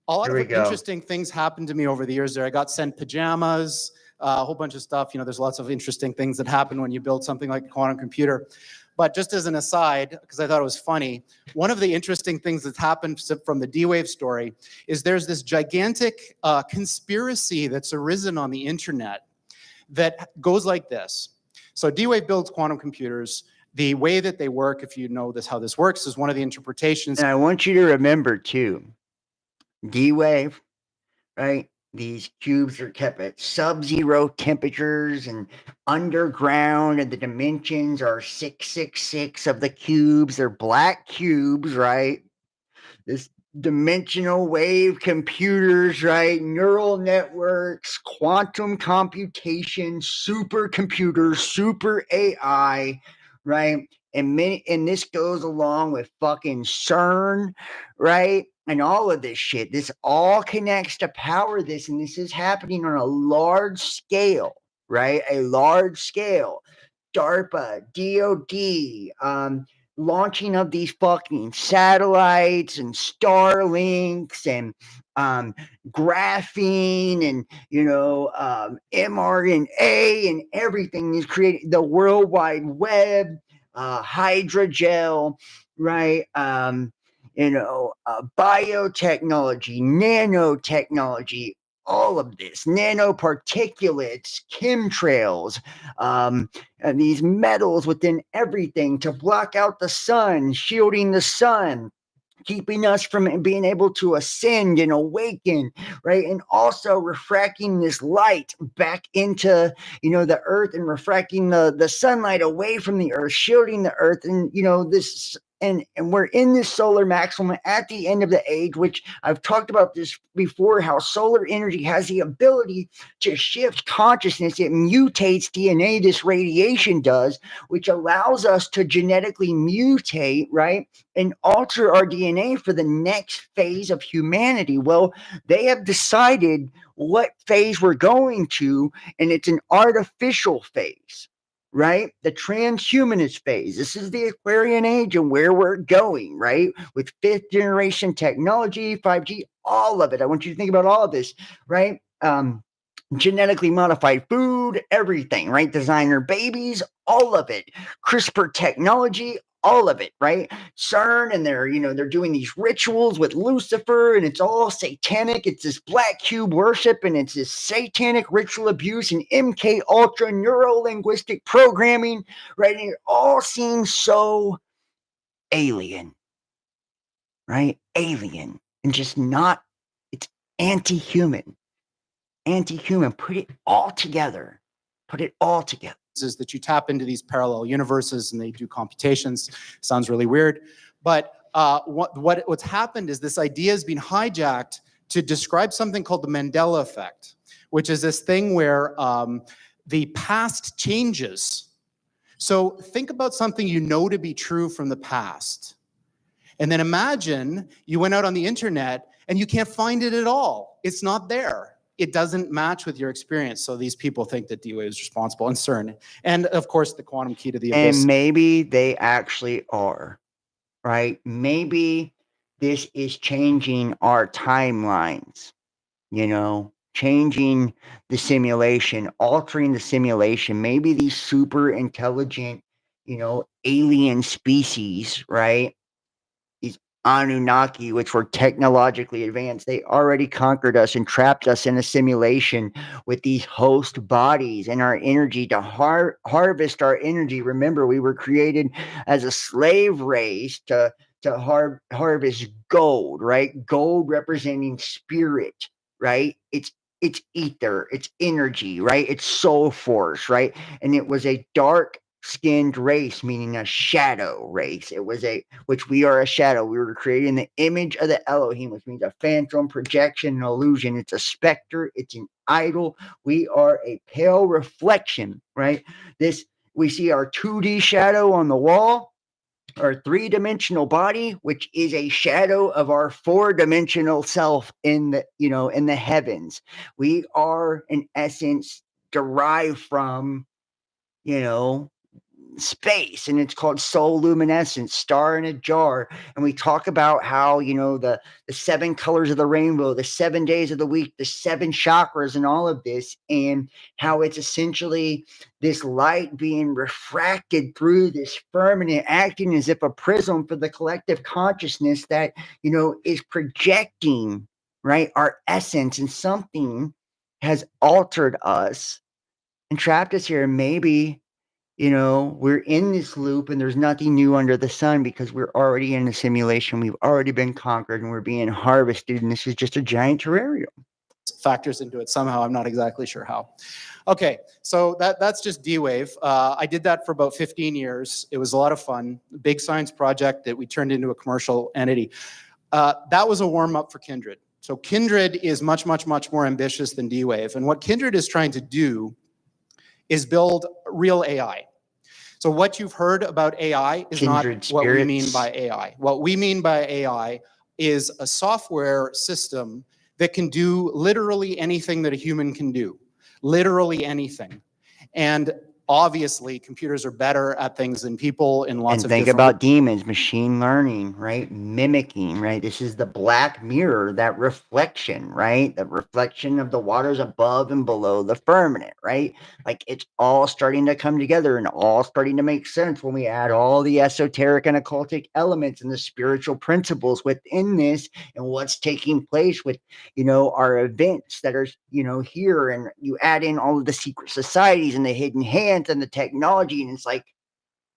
lot of interesting things happened to me over the years there. I got sent pajamas. a whole bunch of stuff. You know, there's lots of interesting things that happen when you build something like a quantum computer. But just as an aside, because I thought it was funny, one of the interesting things that's happened from the D-Wave story is there's this gigantic conspiracy that's arisen on the internet that goes like this. So D-Wave builds quantum computers. The way that they work, if you know this, how this works, is one of the interpretations. And I want you to remember too, D-Wave, right? These cubes are kept at sub-zero temperatures and underground, and the dimensions are 666 of the cubes. They're black cubes, right? This dimensional wave computers, right? Neural networks, quantum computation, supercomputers, super AI, right? And this goes along with fucking CERN, right? And all of this shit. This all connects to power this, and this is happening on a large scale, right? A large scale. DARPA, DOD, launching of these fucking satellites and Starlinks and graphene and, you know, mRNA and everything is created. The World Wide Web, hydrogel, right? You know, biotechnology, nanotechnology, all of this, nanoparticulates, chemtrails, and these metals within everything to block out the sun, shielding the sun, keeping us from being able to ascend and awaken, right? And also refracting this light back into, you know, the earth and refracting the sunlight away from the earth, shielding the earth. And, you know, this, and we're in this solar maximum at the end of the age, which I've talked about this before, how solar energy has the ability to shift consciousness. It mutates DNA, this radiation does, which allows us to genetically mutate, right? And alter our DNA for the next phase of humanity. Well, they have decided what phase we're going to, and it's an artificial phase, right? The transhumanist phase. This is the Aquarian age and where we're going, right? With 5th generation technology, 5G, all of it. I want you to think about all of this, right? Genetically modified food, everything, right? Designer babies, all of it. CRISPR technology, all of it, right? CERN, and they're, you know, they're doing these rituals with Lucifer, and it's all satanic. It's this black cube worship, and it's this satanic ritual abuse and MK Ultra neuro-linguistic programming, right? And it all seems so alien, right? Alien, and just not, it's anti-human. Anti-human. Put it all together. Put it all together. Is that you tap into these parallel universes and they do computations. Sounds really weird, but what's happened is this idea has been hijacked to describe something called the Mandela effect, which is this thing where the past changes. So think about something you know to be true from the past, and then imagine you went out on the internet and you can't find it at all. It's not there. It doesn't match with your experience. So these people think that D-Wave is responsible, and CERN. And of course, the quantum key to the abyss. And maybe they actually are, right? Maybe this is changing our timelines, you know, changing the simulation, altering the simulation. Maybe these super intelligent, you know, alien species, right? Anunnaki, which were technologically advanced, they already conquered us and trapped us in a simulation with these host bodies and our energy to harvest our energy. Remember, we were created as a slave race to harvest gold, right? Gold representing spirit, right? It's ether, it's energy, right? It's soul force, right? And it was a dark skinned race, meaning a shadow race. It was which we are a shadow. We were created in the image of the Elohim, which means a phantom, projection, an illusion. It's a specter. It's an idol. We are a pale reflection, right? We see our 2D shadow on the wall, our 3-dimensional body, which is a shadow of our 4-dimensional self in the, you know, in the heavens. We are in essence derived from, you know, space, and it's called soul luminescence, star in a jar. And we talk about how, you know, the 7 colors of the rainbow, the 7 days of the week, the 7 chakras, and all of this, and how it's essentially this light being refracted through this firmament, acting as if a prism for the collective consciousness that, you know, is projecting, right, our essence, and something has altered us and trapped us here. And maybe, you know, we're in this loop and there's nothing new under the sun because we're already in a simulation. We've already been conquered and we're being harvested. And this is just a giant terrarium. Factors into it somehow. I'm not exactly sure how. Okay, so that's just D-Wave. I did that for about 15 years. It was a lot of fun. Big science project that we turned into a commercial entity. That was a warm-up for Kindred. So Kindred is much, much, much more ambitious than D-Wave. And what Kindred is trying to do is build real AI. So what you've heard about AI is Kindred not what we mean spirits. by AI. What we mean by AI is a software system that can do literally anything that a human can do. Literally anything. And obviously, computers are better at things than people in lots And of think different about demons, machine learning, right? Mimicking, right? This is the black mirror, that reflection, right? The reflection of the waters above and below the firmament, right? Like it's all starting to come together and all starting to make sense when we add all the esoteric and occultic elements and the spiritual principles within this and what's taking place with, you know, our events that are, you know, here. And you add in all of the secret societies and the hidden hands and the technology, and it's like,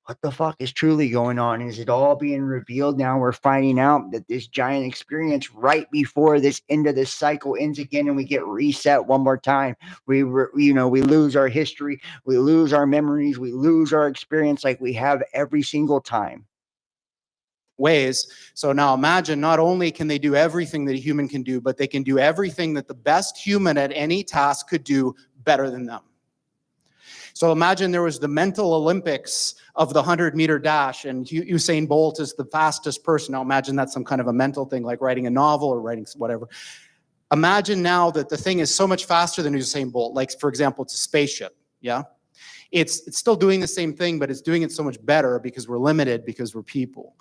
what the fuck is truly going on? Is it all being revealed now? We're finding out that this giant experience right before this end of this cycle ends again, and we get reset one more time. We lose our history, we lose our memories, we lose our experience like we have every single time. ways. So now imagine, not only can they do everything that a human can do, but they can do everything that the best human at any task could do better than them. So imagine there was the mental Olympics of the 100-meter dash, and Usain Bolt is the fastest person. Now imagine that's some kind of a mental thing, like writing a novel or writing whatever. Imagine now that the thing is so much faster than Usain Bolt, like for example, it's a spaceship, yeah? It's still doing the same thing, but it's doing it so much better because we're limited, because we're people.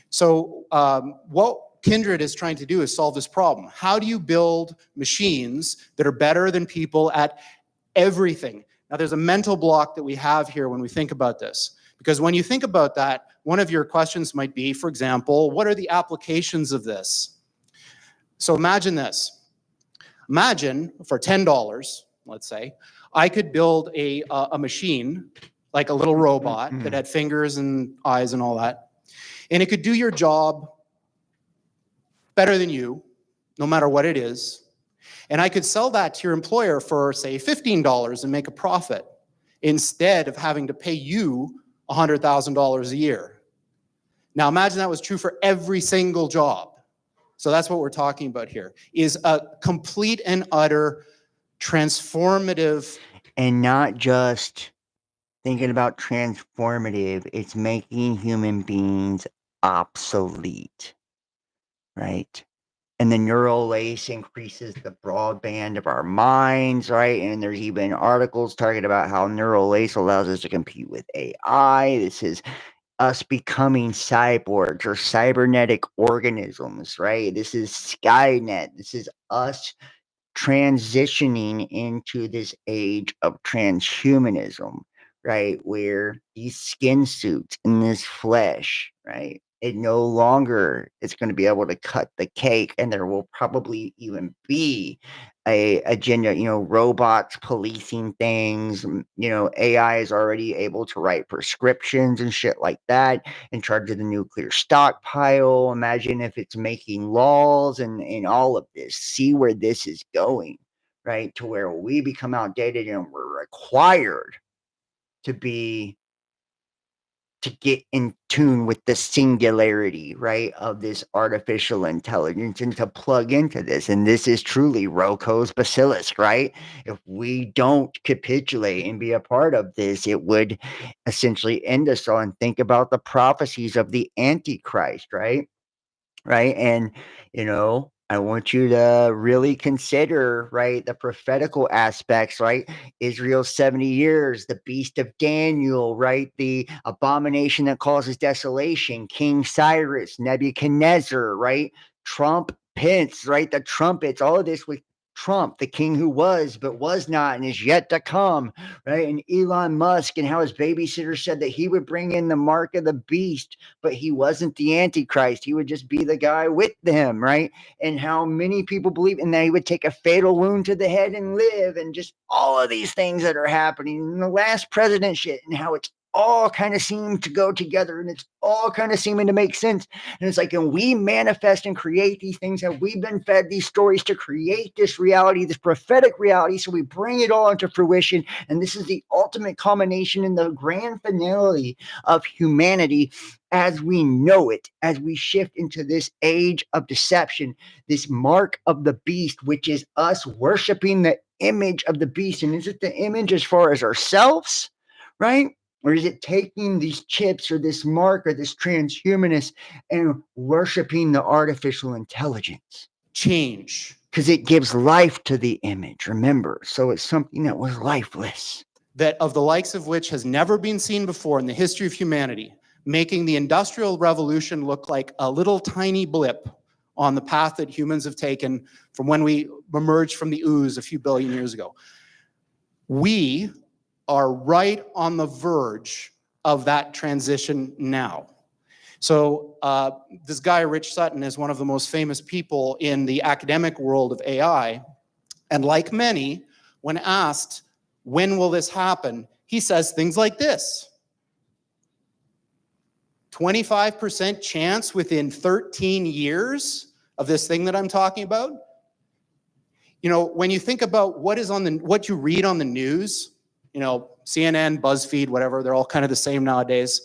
So what Kindred is trying to do is solve this problem. How do you build machines that are better than people at everything? Now, there's a mental block that we have here when we think about this. Because when you think about that, one of your questions might be, for example, what are the applications of this? So imagine this. Imagine for $10, let's say, I could build a machine, like a little robot that had fingers and eyes and all that. And it could do your job better than you, no matter what it is. And I could sell that to your employer for, say, $15 and make a profit, instead of having to pay you $100,000 a year. Now imagine that was true for every single job. So that's what we're talking about here, is a complete and utter transformative. And not just thinking about transformative, it's making human beings obsolete, right? And the neural lace increases the broadband of our minds, right? And there's even articles talking about how neural lace allows us to compete with AI. This is us becoming cyborgs or cybernetic organisms, right? This is Skynet. This is us transitioning into this age of transhumanism, right? Where these skin suits and this flesh, right? It no longer is going to be able to cut the cake, and there will probably even be a agenda, you know, robots policing things. You know, AI is already able to write prescriptions and shit like that, in charge of the nuclear stockpile. Imagine if it's making laws and all of this. See where this is going, right? To where we become outdated and we're required to get in tune with the singularity, right, of this artificial intelligence, and to plug into this. And this is truly Roko's basilisk, right? If we don't capitulate and be a part of this, it would essentially end us all. And think about the prophecies of the Antichrist, right? And, you know, I want you to really consider, right, the prophetical aspects, right? Israel's 70 years, the beast of Daniel, right? The abomination that causes desolation, King Cyrus, Nebuchadnezzar, right? Trump, Pence, right? The trumpets, all of this with Trump, the king who was, but was not, and is yet to come, right? And Elon Musk, and how his babysitter said that he would bring in the mark of the beast, but he wasn't the Antichrist. He would just be the guy with them, right? And how many people believe, and that he would take a fatal wound to the head and live, and just all of these things that are happening in the last president shit, and how it's all kind of seem to go together, and it's all kind of seeming to make sense. And it's like, and we manifest and create these things, and we've been fed these stories to create this reality, this prophetic reality. So we bring it all into fruition. And this is the ultimate culmination in the grand finale of humanity as we know it, as we shift into this age of deception, this mark of the beast, which is us worshiping the image of the beast. And is it the image as far as ourselves, right? Or is it taking these chips or this mark or this transhumanist and worshiping the artificial intelligence? Change. Because it gives life to the image, remember. So it's something that was lifeless. That of the likes of which has never been seen before in the history of humanity, making the Industrial Revolution look like a little tiny blip on the path that humans have taken from when we emerged from the ooze a few billion years ago. We are right on the verge of that transition now. So this guy, Rich Sutton, is one of the most famous people in the academic world of AI. And like many, when asked, when will this happen? He says things like this: 25% chance within 13 years of this thing that I'm talking about. You know, when you think about what you read on the news, you know, CNN, BuzzFeed, whatever, they're all kind of the same nowadays.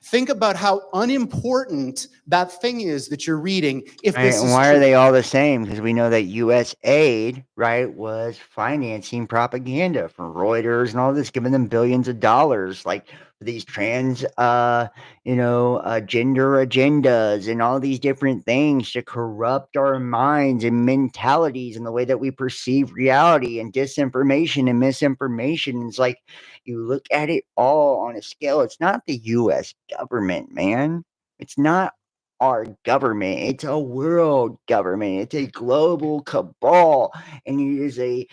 Think about how unimportant that thing is that you're reading if Right, this and is why true. are they all the same? Because we know that U.S. aid, right, was financing propaganda from Reuters and all this, giving them billions of dollars, like for these trans, gender agendas and all these different things to corrupt our minds and mentalities and the way that we perceive reality, and disinformation and misinformation. It's like you look at it all on a scale. It's not the U.S. government, man. It's not our government. It's a world government. It's a global cabal, and it is a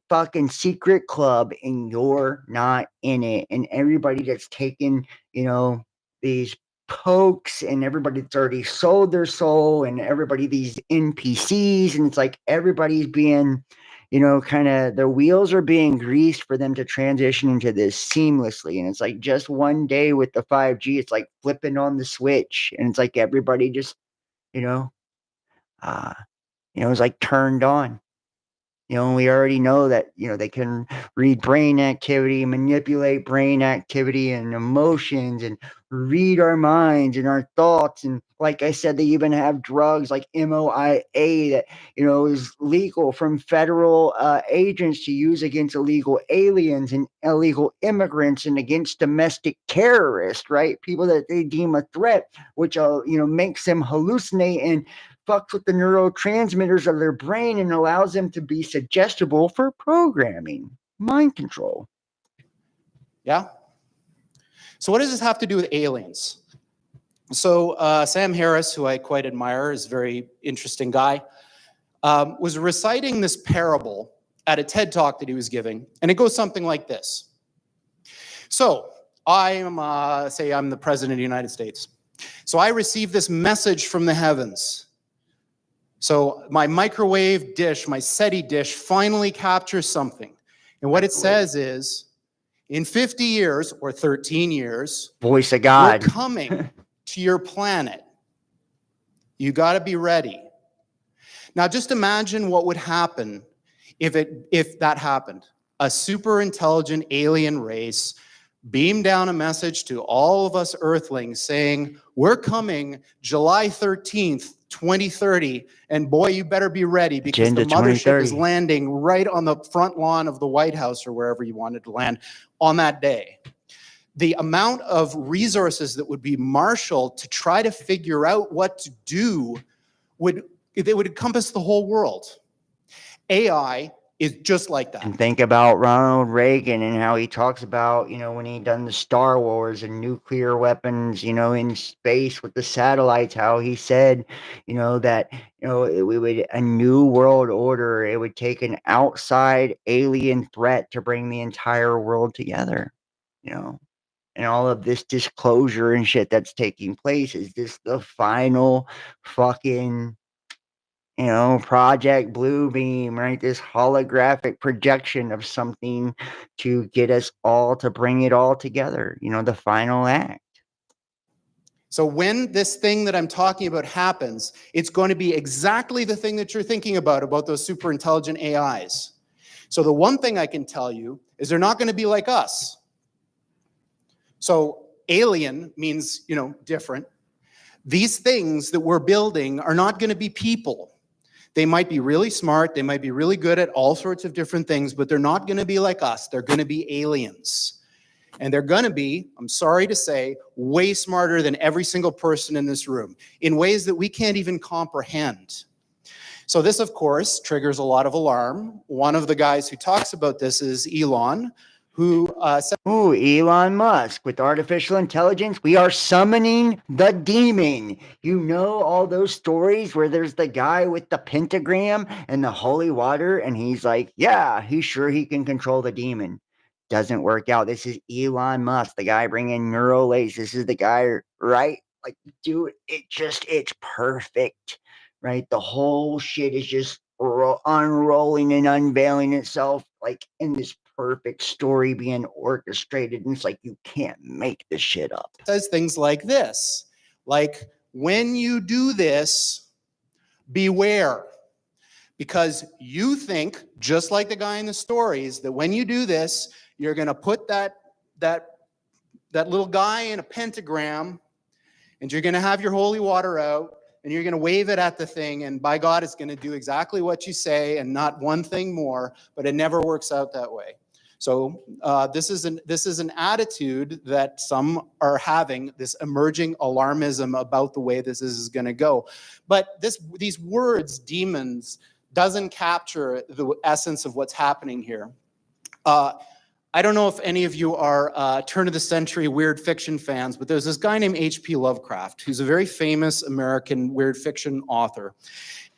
fucking secret club, and you're not in it. And everybody that's taken, these pokes, and everybody that's already sold their soul, and everybody, these NPCs, and it's like everybody's being, kind of the wheels are being greased for them to transition into this seamlessly. And it's like just one day with the 5G, it's like flipping on the switch, and it's like everybody just, it's like turned on. And we already know that, they can read brain activity, manipulate brain activity and emotions, and read our minds and our thoughts. And like I said, they even have drugs like MOIA that, is legal from federal agents to use against illegal aliens and illegal immigrants and against domestic terrorists, right? People that they deem a threat, which, makes them hallucinate and fucks with the neurotransmitters of their brain and allows them to be suggestible for programming, mind control. Yeah. So what does this have to do with aliens? So Sam Harris, who I quite admire, is a very interesting guy, was reciting this parable at a TED Talk that he was giving, and it goes something like this. So say I'm the President of the United States. So I received this message from the heavens. So my microwave dish, my SETI dish, finally captures something. And what it says is, in 50 years or 13 years, voice of God, we're coming to your planet. You got to be ready. Now, just imagine what would happen if that happened. A super intelligent alien race beamed down a message to all of us Earthlings saying, we're coming July 13th, 2030, and boy, you better be ready because Agenda the mothership 2030 is landing right on the front lawn of the White House or wherever you wanted to land on that day. The amount of resources that would be marshaled to try to figure out what to do would They would encompass the whole world. AI is just like that. And think about Ronald Reagan and how he talks about, when he done the Star Wars and nuclear weapons, in space with the satellites, how he said, that, we would, a new world order, it would take an outside alien threat to bring the entire world together, and all of this disclosure and shit that's taking place. Is this the final fucking Project Bluebeam, right? This holographic projection of something to get us all to bring it all together, the final act. So when this thing that I'm talking about happens, it's going to be exactly the thing that you're thinking about those super intelligent AIs. So the one thing I can tell you is they're not going to be like us. So alien means, different. These things that we're building are not going to be people. They might be really smart, they might be really good at all sorts of different things, but they're not going to be like us. They're going to be aliens. And they're going to be, I'm sorry to say, way smarter than every single person in this room in ways that we can't even comprehend. So this, of course, triggers a lot of alarm. One of the guys who talks about this is Elon, who said, "Ooh, Elon Musk, with artificial intelligence, we are summoning the demon." All those stories where there's the guy with the pentagram and the holy water, and he's like, yeah, he's sure he can control the demon. Doesn't work out. This is Elon Musk, the guy bringing Neuroethics. This is the guy, right? Like, dude, it's perfect, right? The whole shit is just unrolling and unveiling itself, like in this perfect story being orchestrated, and it's like, you can't make this shit up. Says things like this, like, when you do this, beware, because you think, just like the guy in the stories, that when you do this, you're going to put that little guy in a pentagram, and you're going to have your holy water out, and you're going to wave it at the thing, and by God, it's going to do exactly what you say and not one thing more, but it never works out that way. So this is an attitude that some are having, this emerging alarmism about the way this is going to go. But these words, demons, doesn't capture the essence of what's happening here. I don't know if any of you are turn-of-the-century weird fiction fans, but there's this guy named H.P. Lovecraft, who's a very famous American weird fiction author.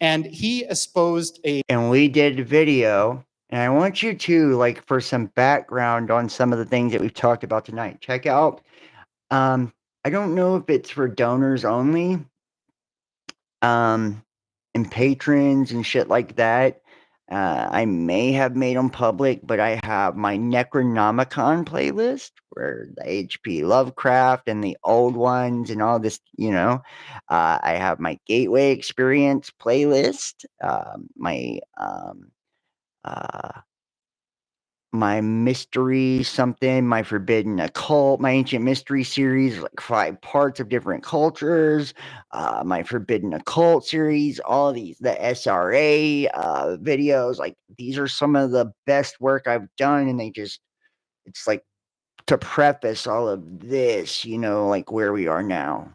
And he espoused a... And we did a video, and I want you to, like, for some background on some of the things that we've talked about tonight, check out, I don't know if it's for donors only, and patrons and shit like that. I may have made them public, but I have my Necronomicon playlist where the H.P. Lovecraft and the old ones and all this, I have my Gateway Experience playlist, my mystery something, my Forbidden Occult, my Ancient Mystery series, like 5 parts of different cultures, my Forbidden Occult series, all of these, the SRA videos, like, these are some of the best work I've done, and it's like to preface all of this, like where we are now.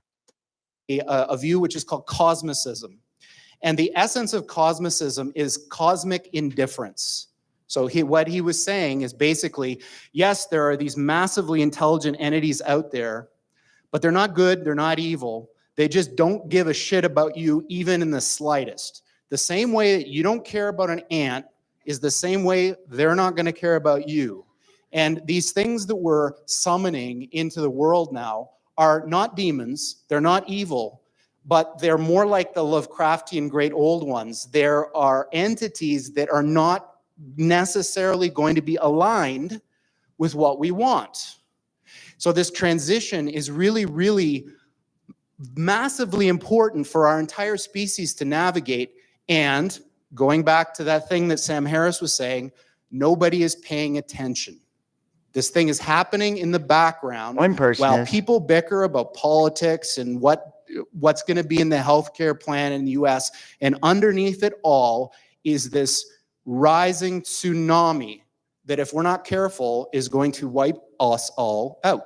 A view which is called cosmicism. And the essence of cosmicism is cosmic indifference. So what he was saying is basically, yes, there are these massively intelligent entities out there, but they're not good, they're not evil. They just don't give a shit about you even in the slightest. The same way that you don't care about an ant is the same way they're not going to care about you. And these things that we're summoning into the world now are not demons, they're not evil, but they're more like the Lovecraftian great old ones. There are entities that are not necessarily going to be aligned with what we want. So this transition is really, really massively important for our entire species to navigate. And going back to that thing that Sam Harris was saying, nobody is paying attention. This thing is happening in the background while people bicker about politics and what's going to be in the healthcare plan in the US. And underneath it all is this rising tsunami that, if we're not careful, is going to wipe us all out.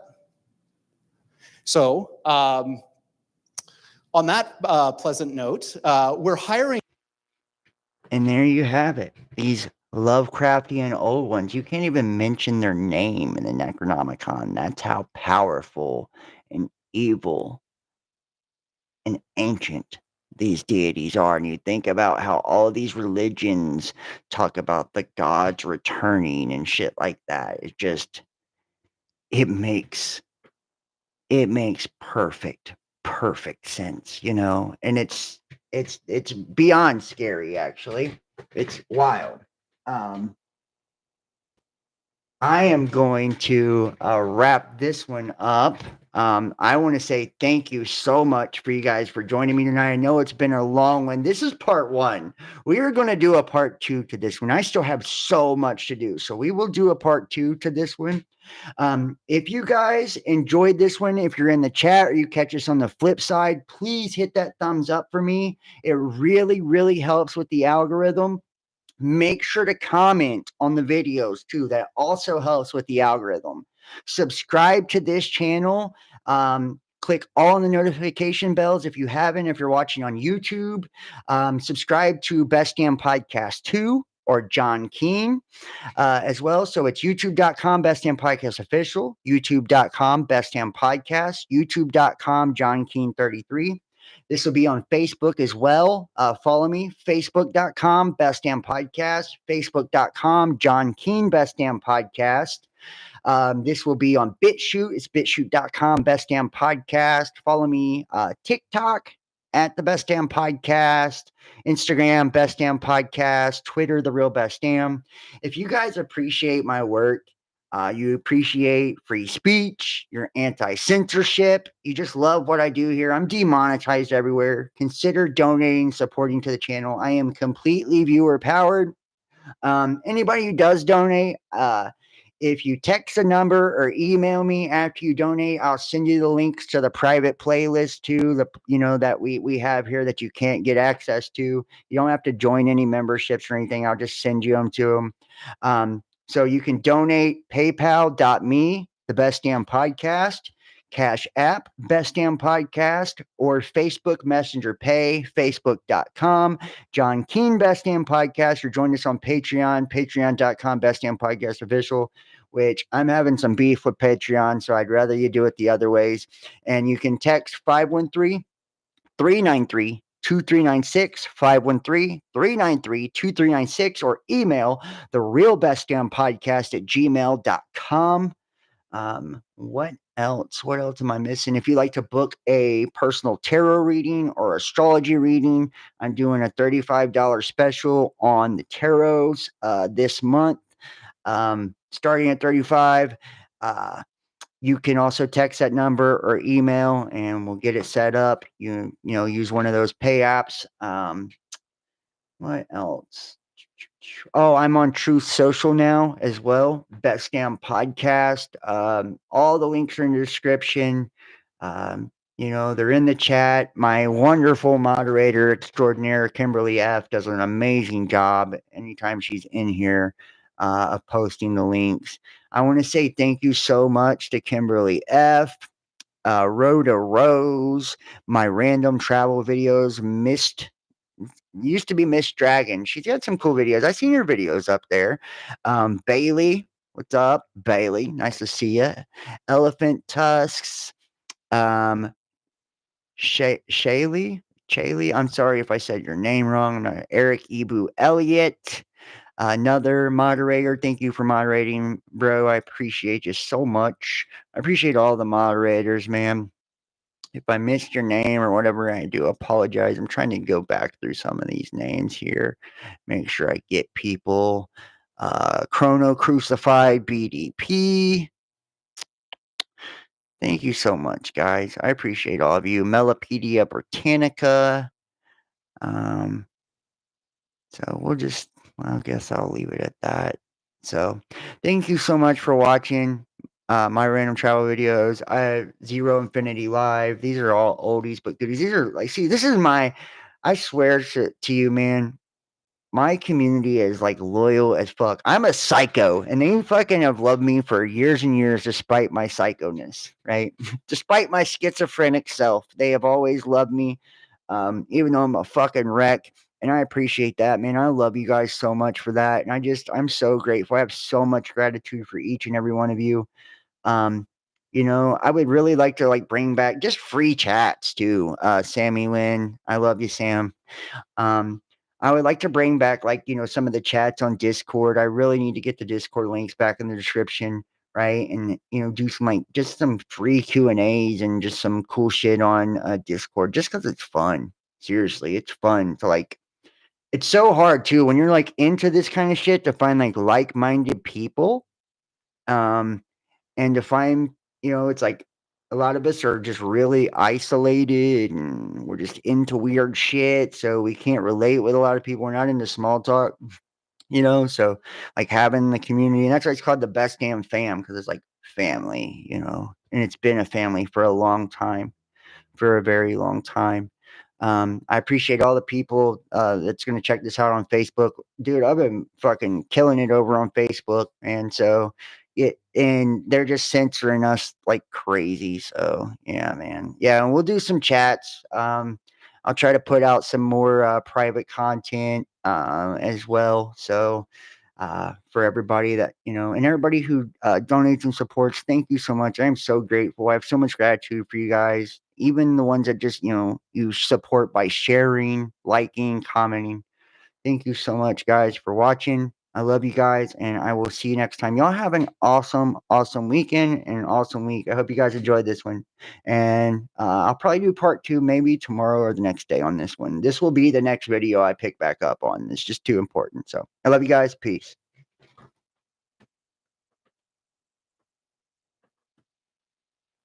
So on that pleasant note, we're hiring And there you have it. These Lovecraftian old ones. You can't even mention their name in the Necronomicon. That's how powerful and evil and ancient these deities are. And you think about how all these religions talk about the gods returning and shit like that. It makes perfect sense, you know. And it's beyond scary, actually. It's wild. I am going to wrap this one up. I want to say thank you so much for you guys for joining me tonight. I know it's been a long one. This is part 1. We are going to do a part 2 to this one. I still have so much to do, so we will do a part 2 to this one. If you guys enjoyed this one, if you're in the chat or you catch us on the flip side, please hit that thumbs up for me. It really, really helps with the algorithm. Make sure to comment on the videos too. That also helps with the algorithm. Subscribe to this channel. Click all on the notification bells if you haven't. If you're watching on YouTube, subscribe to Best Damn Podcast 2 or John Keane as well. So it's youtube.com Best Damn Podcast Official, youtube.com Best Damn Podcast, youtube.com John Keane 33. This will be on Facebook as well. Follow me, facebook.com Best Damn Podcast, facebook.com John Keane Best Damn Podcast. This will be on BitChute. It's bitchute.com Best Damn Podcast. Follow me, TikTok at the Best Damn Podcast, Instagram Best Damn Podcast, Twitter The Real Best Damn. If you guys appreciate my work, you appreciate free speech, you're anti-censorship, you just love what I do here. I'm demonetized everywhere. Consider donating, supporting to the channel. I am completely viewer powered. Anybody who does donate, if you text a number or email me after you donate, I'll send you the links to the private playlist too, that we have here that you can't get access to. You don't have to join any memberships or anything. I'll just send you them to them. So you can donate paypal.me, the Best Damn Podcast, Cash App, Best Damn Podcast, or Facebook Messenger Pay, facebook.com, John Keane Best Damn Podcast, or join us on Patreon, patreon.com Best Damn Podcast Official, which I'm having some beef with Patreon, so I'd rather you do it the other ways. And you can text 513-393 2396 513-393-2396 or email the real best damn podcast at gmail.com. What else am I missing? If you'd like to book a personal tarot reading or astrology reading, I'm doing a $35 special on the tarots this month, starting at $35. You can also text that number or email and we'll get it set up. You use one of those pay apps. What else? Oh, I'm on Truth Social now as well. Best Damn Podcast. All the links are in the description. They're in the chat. My wonderful moderator extraordinaire, Kimberly F., does an amazing job anytime she's in here of posting the links. I want to say thank you so much to Kimberly F., Rhoda Rose, my random travel videos, used to be Miss Dragon. She's got some cool videos. I've seen her videos up there. Bailey, what's up? Bailey, nice to see you. Elephant Tusks. Shaylee, I'm sorry if I said your name wrong. Eric Ibu Elliott. Another moderator. Thank you for moderating, bro. I appreciate you so much. I appreciate all the moderators, man. If I missed your name or whatever, I do apologize. I'm trying to go back through some of these names here, make sure I get people. Chrono Crucified BDP. Thank you so much, guys. I appreciate all of you. Melopedia Britannica. So I guess I'll leave it at that. So thank you so much for watching my random travel videos. I have Zero Infinity Live. These are all oldies but goodies. These are I swear to you, man, my community is like loyal as fuck. I'm a psycho and they fucking have loved me for years and years despite my psychoness, right? Despite my schizophrenic self, they have always loved me. Even though I'm a fucking wreck, And I appreciate that, man. I love you guys so much for that. And I'm so grateful. I have so much gratitude for each and every one of you. You know, I would really like to like bring back just free chats too. Sammy Lynn, I love you, Sam. Um, I would like to bring back like, you know, some of the chats on Discord. I really need to get the Discord links back in the description, right? And, you know, do some like just some free Q&As and just some cool shit on Discord just because it's fun. Seriously, it's fun to like, it's so hard too when you're like into this kind of shit to find like-minded people. And to find, you know, it's like a lot of us are just really isolated and we're just into weird shit. So we can't relate with a lot of people. We're not into small talk, you know. So like having the community, and that's why it's called the best damn fam, because it's like family, you know, and it's been a family for a long time, for a very long time. I appreciate all the people that's going to check this out on Facebook. Dude, I've been fucking killing it over on Facebook. And so and they're just censoring us like crazy. So yeah, man. Yeah, and we'll do some chats. I'll try to put out some more private content as well. So for everybody that, you know, and everybody who donates and supports, thank you so much. I am so grateful. I have so much gratitude for you guys, even the ones that just, you know, you support by sharing, liking, commenting. Thank you so much, guys, for watching. I love you guys, and I will see you next time. Y'all have an awesome, awesome weekend and an awesome week. I hope you guys enjoyed this one. And I'll probably do part 2 maybe tomorrow or the next day on this one. This will be the next video I pick back up on. It's just too important. So I love you guys. Peace.